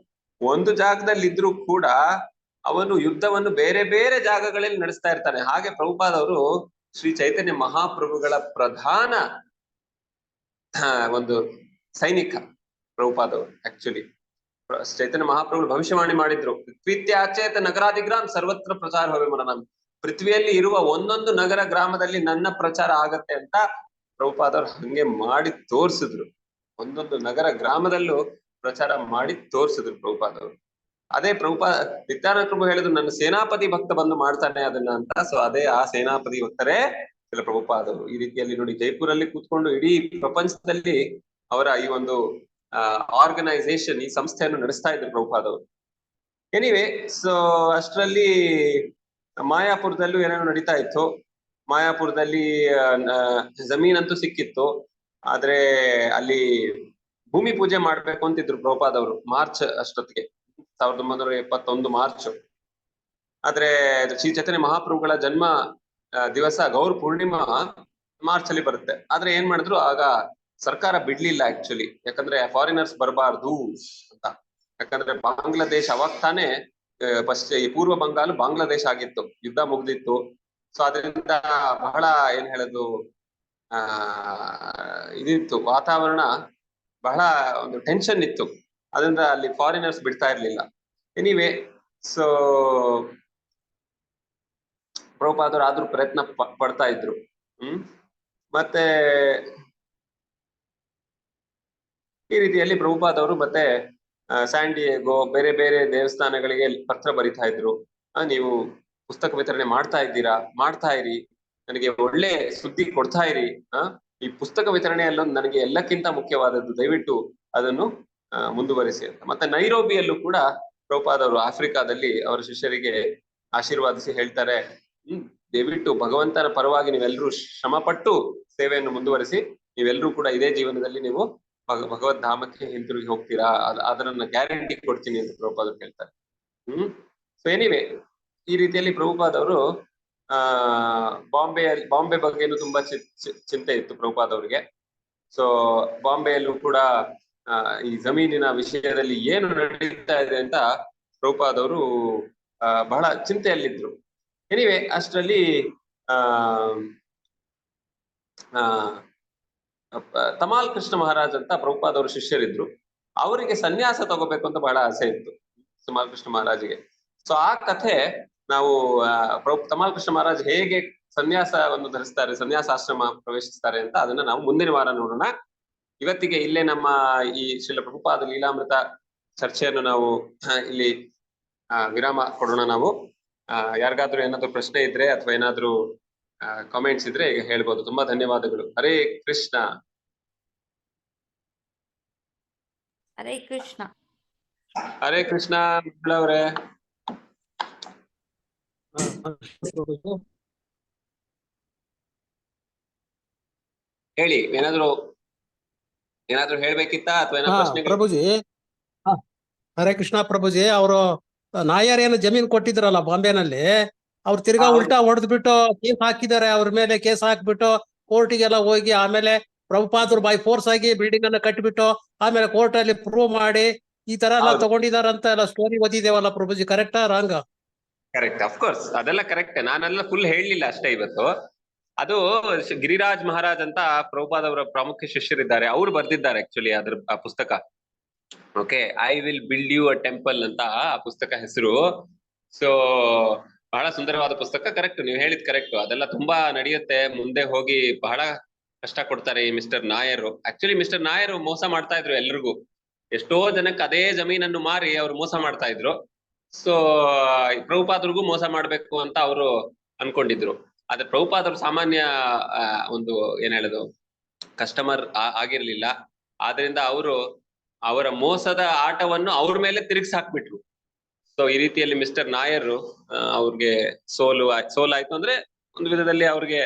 ಒಂದು ಜಾಗದಲ್ಲಿ ಇದ್ರೂ ಕೂಡ ಅವನು ಯುದ್ಧವನ್ನು ಬೇರೆ ಬೇರೆ ಜಾಗಗಳಲ್ಲಿ ನಡೆಸ್ತಾ ಇರ್ತಾನೆ, ಹಾಗೆ ಪ್ರಭುಪಾದವರು ಶ್ರೀ ಚೈತನ್ಯ ಮಹಾಪ್ರಭುಗಳ ಪ್ರಧಾನ ಒಂದು ಸೈನಿಕ ಪ್ರಭುಪಾದವರು. ಆಕ್ಚುಲಿ ಚೈತನ್ಯ ಮಹಾಪ್ರಭುಗಳು ಭವಿಷ್ಯವಾಣಿ ಮಾಡಿದ್ರು, ಪೃಥ್ವಿತ್ಯಾಚೇತ ನಗರಾದಿಗ್ರಾಮ್ ಸರ್ವತ್ರ ಪ್ರಚಾರ ಹೋವೆ ಮನ, ಪೃಥ್ವಿಯಲ್ಲಿ ಇರುವ ಒಂದೊಂದು ನಗರ ಗ್ರಾಮದಲ್ಲಿ ನನ್ನ ಪ್ರಚಾರ ಆಗತ್ತೆ ಅಂತ ಪ್ರಭುಪಾದವರು ಹಂಗೆ ಮಾಡಿ ತೋರ್ಸಿದ್ರು. ಒಂದೊಂದು ನಗರ ಗ್ರಾಮದಲ್ಲೂ ಪ್ರಚಾರ ಮಾಡಿ ತೋರ್ಸಿದ್ರು ಪ್ರಭುಪಾದವರು. ಅದೇ ನಿತ್ಯಾನಂದ ಪ್ರಭು ಹೇಳಿದ್ರು, ನನ್ನ ಸೇನಾಪತಿ ಭಕ್ತ ಬಂದು ಮಾಡ್ತಾನೆ ಅದನ್ನ ಅಂತ. ಸೊ ಅದೇ ಆ ಸೇನಾಪತಿ ಭಕ್ತರೇ ಶಿಲ ಪ್ರಭುಪಾದವರು. ಈ ರೀತಿಯಲ್ಲಿ ನೋಡಿ ಜೈಪುರಲ್ಲಿ ಕೂತ್ಕೊಂಡು ಇಡೀ ಪ್ರಪಂಚದಲ್ಲಿ ಅವರ ಈ ಒಂದು ಆರ್ಗನೈಸೇಷನ್, ಈ ಸಂಸ್ಥೆಯನ್ನು ನಡೆಸ್ತಾ ಇದ್ರು ಪ್ರಭುಪಾದವರು. ಎನಿವೆ ಸೊ ಅಷ್ಟರಲ್ಲಿ ಮಾಯಾಪುರದಲ್ಲೂ ಏನೇನೋ ನಡೀತಾ ಇತ್ತು. ಮಾಯಾಪುರದಲ್ಲಿ ಜಮೀನಂತೂ ಸಿಕ್ಕಿತ್ತು, ಆದ್ರೆ ಅಲ್ಲಿ ಭೂಮಿ ಪೂಜೆ ಮಾಡ್ಬೇಕು ಅಂತಿದ್ರು ಪ್ರಭುಪಾದವರು ಮಾರ್ಚ್ ಅಷ್ಟೊತ್ತಿಗೆ, 1971 ಮಾರ್ಚ್. ಆದ್ರೆ ಶ್ರೀ ಚೈತನ್ಯ ಮಹಾಪ್ರಭುಗಳ ಜನ್ಮ ದಿವಸ ಗೌರ್ ಪೂರ್ಣಿಮಾ ಮಾರ್ಚ್ ಅಲ್ಲಿ ಬರುತ್ತೆ. ಆದ್ರೆ ಏನ್ ಮಾಡಿದ್ರು, ಆಗ ಸರ್ಕಾರ ಬಿಡ್ಲಿಲ್ಲ ಆಕ್ಚುಲಿ, ಯಾಕಂದ್ರೆ ಫಾರಿನರ್ಸ್ ಬರಬಾರ್ದು ಅಂತ. ಯಾಕಂದ್ರೆ ಬಾಂಗ್ಲಾದೇಶ ಅವಾಗ ತಾನೇ ಪೂರ್ವ ಬಂಗಾಲ್ ಬಾಂಗ್ಲಾದೇಶ ಆಗಿತ್ತು, ಯುದ್ಧ ಮುಗ್ದಿತ್ತು. ಸೊ ಅದರಿಂದ ಬಹಳ ಏನ್ ಹೇಳೋದು ಇದಿತ್ತು, ವಾತಾವರಣ ಬಹಳ ಒಂದು ಟೆನ್ಷನ್ ಇತ್ತು. ಅದರಿಂದ ಅಲ್ಲಿ ಫಾರಿನರ್ಸ್ ಬಿಡ್ತಾ ಇರ್ಲಿಲ್ಲ. ಎನಿವೆ ಸೊ ಪ್ರಭುಪಾದರು ಆದ್ರೂ ಪ್ರಯತ್ನ ಪಡ್ತಾ ಇದ್ರು. ಮತ್ತೆ ಈ ರೀತಿಯಲ್ಲಿ ಪ್ರಭುಪಾದವರು ಮತ್ತೆ ಸ್ಯಾಂಡಿಯೇಗೋ ಬೇರೆ ಬೇರೆ ದೇವಸ್ಥಾನಗಳಿಗೆ ಪತ್ರ ಬರಿತಾ ಇದ್ರು. ನೀವು ಪುಸ್ತಕ ವಿತರಣೆ ಮಾಡ್ತಾ ಇದ್ದೀರಾ, ಮಾಡ್ತಾ ಇರಿ, ನನಗೆ ಒಳ್ಳೆ ಸುದ್ದಿ ಕೊಡ್ತಾ ಇರಿ. ಈ ಪುಸ್ತಕ ವಿತರಣೆಯಲ್ಲೊಂದು ನನಗೆ ಎಲ್ಲಕ್ಕಿಂತ ಮುಖ್ಯವಾದದ್ದು, ದಯವಿಟ್ಟು ಅದನ್ನು ಮುಂದುವರಿಸಿ ಅಂತ. ಮತ್ತೆ ನೈರೋಬಿಯಲ್ಲೂ ಕೂಡ ಪ್ರಭುಪಾದವರು ಆಫ್ರಿಕಾದಲ್ಲಿ ಅವರ ಶಿಷ್ಯರಿಗೆ ಆಶೀರ್ವಾದಿಸಿ ಹೇಳ್ತಾರೆ, ದಯವಿಟ್ಟು ಭಗವಂತನ ಪರವಾಗಿ ನೀವೆಲ್ಲರೂ ಶ್ರಮಪಟ್ಟು ಸೇವೆಯನ್ನು ಮುಂದುವರಿಸಿ, ನೀವೆಲ್ಲರೂ ಕೂಡ ಇದೇ ಜೀವನದಲ್ಲಿ ನೀವು ಭಗವದ್ ಧಾಮಕ್ಕೆ ಹಿಂತಿರುಗಿ ಹೋಗ್ತೀರಾ, ಅದನ್ನ ಗ್ಯಾರಂಟಿ ಕೊಡ್ತೀನಿ ಅಂತ ಪ್ರಭುಪಾದರು ಹೇಳ್ತಾರೆ. ಸೊ ಎನಿವೆ ಈ ರೀತಿಯಲ್ಲಿ ಪ್ರಭುಪಾದವರು ಬಾಂಬೆ ಬಗ್ಗೆನೂ ತುಂಬಾ ಚಿಂತೆ ಇತ್ತು ಪ್ರಭುಪಾದವ್ರಿಗೆ. ಸೊ ಬಾಂಬೆಯಲ್ಲೂ ಕೂಡ ಈ ಜಮೀನಿನ ವಿಷಯದಲ್ಲಿ ಏನು ನಡೀತಾ ಇದೆ ಅಂತ ಪ್ರಭುಪಾದವರು ಬಹಳ ಚಿಂತೆಯಲ್ಲಿದ್ರು. ಎನಿವೆ ಅಷ್ಟರಲ್ಲಿ ಆ ಆ ತಮಾಲ್ ಕೃಷ್ಣ ಮಹಾರಾಜ್ ಅಂತ ಪ್ರಭುಪಾದವ್ರ ಶಿಷ್ಯರಿದ್ರು. ಅವರಿಗೆ ಸನ್ಯಾಸ ತಗೋಬೇಕು ಅಂತ ಬಹಳ ಆಸೆ ಇತ್ತು ತಮಾಲ್ ಕೃಷ್ಣ ಮಹಾರಾಜಿಗೆ. ಸೊ ಆ ಕಥೆ ನಾವು ತಮಾಲ್ ಕೃಷ್ಣ ಮಹಾರಾಜ್ ಹೇಗೆ ಸನ್ಯಾಸವನ್ನು ಧರಿಸ್ತಾರೆ, ಸನ್ಯಾಸಾಶ್ರಮ ಪ್ರವೇಶಿಸ್ತಾರೆ ಅಂತ ಅದನ್ನ ನಾವು ಮುಂದಿನ ವಾರ ನೋಡೋಣ. ಇವತ್ತಿಗೆ ಇಲ್ಲೇ ನಮ್ಮ ಈ ಶ್ರೀಲ ಪ್ರಭುಪಾದ ಲೀಲಾಮೃತ ಚರ್ಚೆಯನ್ನು ನಾವು ಇಲ್ಲಿ ವಿರಾಮ ಕೊಡೋಣ. ನಾವು ಯಾರಿಗಾದ್ರೂ ಏನಾದ್ರು ಪ್ರಶ್ನೆ ಇದ್ರೆ ಅಥವಾ ಏನಾದ್ರು ಕಾಮೆಂಟ್ಸ್ ಇದ್ರೆ ಈಗ ಹೇಳ್ಬೋದು. ತುಂಬಾ ಧನ್ಯವಾದಗಳು. ಹರೇ ಕೃಷ್ಣ. ಹರೇ ಕೃಷ್ಣ. ಹರೇ ಕೃಷ್ಣ ಅವರೇ. ಹೇಳಿ, ಏನಾದ್ರು ಹೇಳ್ಬೇಕಿತ್ತ ಅಥವಾ ಏನಾದ್ರು ಪ್ರಶ್ನೆ? ಪ್ರಭುಜಿ, ಹರೇ ಕೃಷ್ಣ ಪ್ರಭುಜಿ. ಅವರು ನಾಯರ್ ಏನು ಜಮೀನ್ ಕೊಟ್ಟಿದ್ರಲ್ಲ ಬಾಂಬೆನಲ್ಲಿ, ಅವ್ರು ತಿರ್ಗಾ ಉಲ್ಟಾ ಹೊಡೆದ್ಬಿಟ್ಟು ಕೇಸ್ ಹಾಕಿದ್ದಾರೆ. ಅವ್ರ ಮೇಲೆ ಕೇಸ್ ಹಾಕ್ಬಿಟ್ಟು ಕೋರ್ಟಿಗೆಲ್ಲ ಹೋಗಿ ಆಮೇಲೆ ಪ್ರಭುಪಾದರು ಬೈ ಫೋರ್ಸ್ ಆಗಿ ಬಿಲ್ಡಿಂಗ್ ಅನ್ನ ಕಟ್ಬಿಟ್ಟು ಆಮೇಲೆ ಕೋರ್ಟ್ ಅಲ್ಲಿ ಪ್ರೂವ್ ಮಾಡಿ ಈ ತರ ಎಲ್ಲ ತಗೊಂಡಿದಾರಂತ ಎಲ್ಲ ಸ್ಟೋರಿ ಓದಿದೇವಲ್ಲ ಪ್ರಭುಜಿ. ಕರೆಕ್ಟಾ ರಾಂಗ? ಕರೆಕ್ಟ್, ಅಫ್ಕೋರ್ಸ್ ಅದೆಲ್ಲ ಕರೆಕ್ಟ್. ನಾನೆಲ್ಲ ಫುಲ್ ಹೇಳಲಿಲ್ಲ ಅಷ್ಟೇ ಇವತ್ತು. ಅದು ಗಿರಿರಾಜ್ ಮಹಾರಾಜ್ ಅಂತ ಪ್ರಭುಪಾದ್ ಅವರ ಪ್ರಾಮುಖ್ಯ ಶಿಷ್ಯರಿದ್ದಾರೆ, ಅವ್ರು ಬರ್ದಿದ್ದಾರೆ ಆಕ್ಚುಲಿ ಅದ್ರ ಆ ಪುಸ್ತಕ. Okay, I will build you a temple ಅಂತ ಆ ಪುಸ್ತಕ ಹೆಸರು. ಸೊ ಬಹಳ ಸುಂದರವಾದ ಪುಸ್ತಕ. ಕರೆಕ್ಟ್, ನೀವು ಹೇಳಿದ್ ಕರೆಕ್ಟ್. ಅದೆಲ್ಲ ತುಂಬಾ ನಡೆಯುತ್ತೆ. ಮುಂದೆ ಹೋಗಿ ಬಹಳ ಕಷ್ಟ ಕೊಡ್ತಾರೆ ಈ mister Nair. Actually mister Nair ಮೋಸ ಮಾಡ್ತಾ ಇದ್ರು ಎಲ್ರಿಗೂ. ಎಷ್ಟೋ ಜನಕ್ಕೆ ಅದೇ ಜಮೀನನ್ನು ಮಾರಿ ಅವ್ರು ಮೋಸ ಮಾಡ್ತಾ ಇದ್ರು. ಸೊ ಪ್ರಭುಪಾದರಿಗೂ ಮೋಸ ಮಾಡ್ಬೇಕು ಅಂತ ಅವರು ಅನ್ಕೊಂಡಿದ್ರು. ಆದ್ರೆ ಪ್ರಭುಪಾದರು ಸಾಮಾನ್ಯ ಒಂದು ಏನ್ ಹೇಳೋದು ಕಸ್ಟಮರ್ ಆಗಿರ್ಲಿಲ್ಲ. ಆದ್ರಿಂದ ಅವರು ಅವರ ಮೋಸದ ಆಟವನ್ನು ಅವ್ರ ಮೇಲೆ ತಿರುಗಿಸಿ ಹಾಕ್ಬಿಟ್ರು. ಸೊ ಈ ರೀತಿಯಲ್ಲಿ ಮಿಸ್ಟರ್ ನಾಯರ್ ಅವ್ರಿಗೆ ಸೋಲಾಯ್ತು ಅಂದ್ರೆ ಒಂದು ವಿಧದಲ್ಲಿ ಅವ್ರಿಗೆ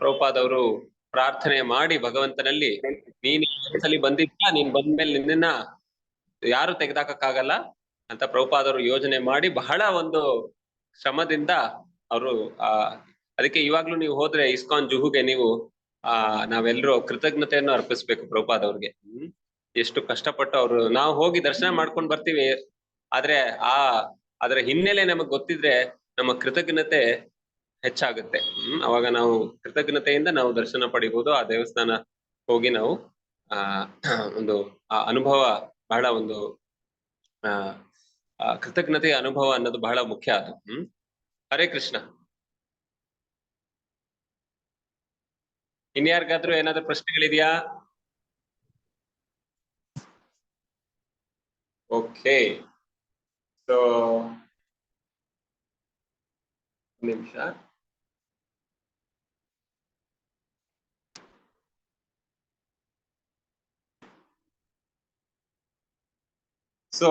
ಪ್ರಭುಪಾದವರು ಪ್ರಾರ್ಥನೆ ಮಾಡಿ ಭಗವಂತನಲ್ಲಿ, ನೀನ್ ಸಲ ಬಂದಿದ್ದ, ನೀನ್ ಬಂದ್ಮೇಲೆ ನಿನ್ನ ಯಾರು ತೆಗೆದಾಕಕ್ಕಾಗಲ್ಲ ಅಂತ ಪ್ರಭುಪಾದವರು ಯೋಜನೆ ಮಾಡಿ ಬಹಳ ಒಂದು ಶ್ರಮದಿಂದ ಅವರು ಅದಕ್ಕೆ ಇವಾಗ್ಲೂ ನೀವು ಹೋದ್ರೆ ಇಸ್ಕಾನ್ ಜುಹುಗೆ ನೀವು ನಾವೆಲ್ಲರೂ ಕೃತಜ್ಞತೆಯನ್ನು ಅರ್ಪಿಸ್ಬೇಕು ಪ್ರಭುಪಾದವ್ರಿಗೆ. ಎಷ್ಟು ಕಷ್ಟಪಟ್ಟು ಅವರು, ನಾವು ಹೋಗಿ ದರ್ಶನ ಮಾಡ್ಕೊಂಡ್ ಬರ್ತೀವಿ, ಆದ್ರೆ ಅದರ ಹಿನ್ನೆಲೆ ನಮಗ್ ಗೊತ್ತಿದ್ರೆ ನಮ್ಮ ಕೃತಜ್ಞತೆ ಹೆಚ್ಚಾಗುತ್ತೆ. ಅವಾಗ ನಾವು ಕೃತಜ್ಞತೆಯಿಂದ ನಾವು ದರ್ಶನ ಪಡಿಬಹುದು. ಆ ದೇವಸ್ಥಾನ ಹೋಗಿ ನಾವು ಒಂದು ಅನುಭವ, ಬಹಳ ಒಂದು ಕೃತಜ್ಞತೆಯ ಅನುಭವ ಅನ್ನೋದು ಬಹಳ ಮುಖ್ಯ ಅದು. ಹರೇ ಕೃಷ್ಣ. ಇನ್ಯಾರಿಗಾದ್ರೂ ಏನಾದ್ರೂ ಪ್ರಶ್ನೆಗಳಿದೆಯಾ? ಓಕೆ, ಸೊ ನಿಮಿಷ. ಸೊ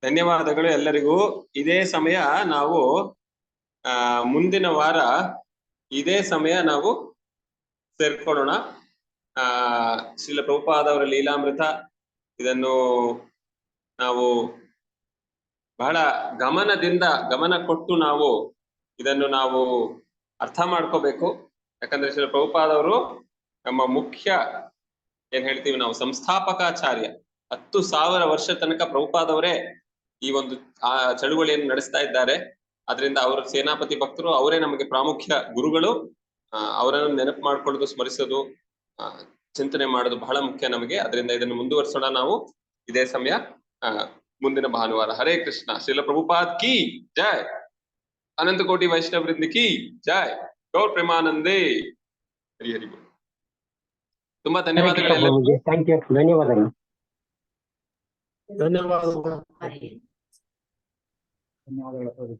ಧನ್ಯವಾದಗಳು ಎಲ್ಲರಿಗೂ. ಇದೇ ಸಮಯ ನಾವು ಮುಂದಿನ ವಾರ ಇದೇ ಸಮಯ ನಾವು ಸೇರ್ಕೊಳ್ಳೋಣ. ಶ್ರೀಲ ಪ್ರಭುಪಾದ ಅವರ ಲೀಲಾಮೃತ ಇದನ್ನು ನಾವು ಬಹಳ ಗಮನ ಕೊಟ್ಟು ನಾವು ಇದನ್ನು ನಾವು ಅರ್ಥ ಮಾಡ್ಕೋಬೇಕು. ಯಾಕಂದ್ರೆ ಶ್ರೀಲ ಪ್ರಭುಪಾದವರು ನಮ್ಮ ಮುಖ್ಯ ಏನ್ ಹೇಳ್ತೀವಿ ನಾವು ಸಂಸ್ಥಾಪಕಾಚಾರ್ಯ. 10,000 ವರ್ಷ ತನಕ ಪ್ರಭುಪಾದವರೇ ಈ ಒಂದು ಚಳುವಳಿಯನ್ನು ನಡೆಸ್ತಾ ಇದ್ದಾರೆ. ಅದರಿಂದ ಅವರ ಸೇನಾಪತಿ ಭಕ್ತರು ಅವರೇ ನಮಗೆ ಪ್ರಾಮುಖ್ಯ ಗುರುಗಳು. ಅವರನ್ನು ನೆನಪು ಮಾಡ್ಕೊಳ್ಳೋದು, ಸ್ಮರಿಸೋದು, ಚಿಂತನೆ ಮಾಡೋದು ಬಹಳ ಮುಖ್ಯ ನಮಗೆ. ಅದರಿಂದ ಇದನ್ನು ಮುಂದುವರಿಸೋಣ ನಾವು ಇದೇ ಸಮಯ ಮುಂದಿನ ಭಾನುವಾರ. ಹರೇ ಕೃಷ್ಣ. ಶ್ರೀಲ ಪ್ರಭುಪಾದ್ ಕಿ ಜೈ. ಅನಂತ ಕೋಟಿ ವೈಷ್ಣವ ವೃಂದ ಕಿ ಜೈ. ಗೌರ್ ಪ್ರೇಮಾನಂದೇ. ಹರಿ ಹರಿ. ತುಂಬಾ ಧನ್ಯವಾದಗಳು. Thank you. ಧನ್ಯವಾದಗಳು. ಧನ್ಯವಾದಗಳು. ಧನ್ಯವಾದಗಳು.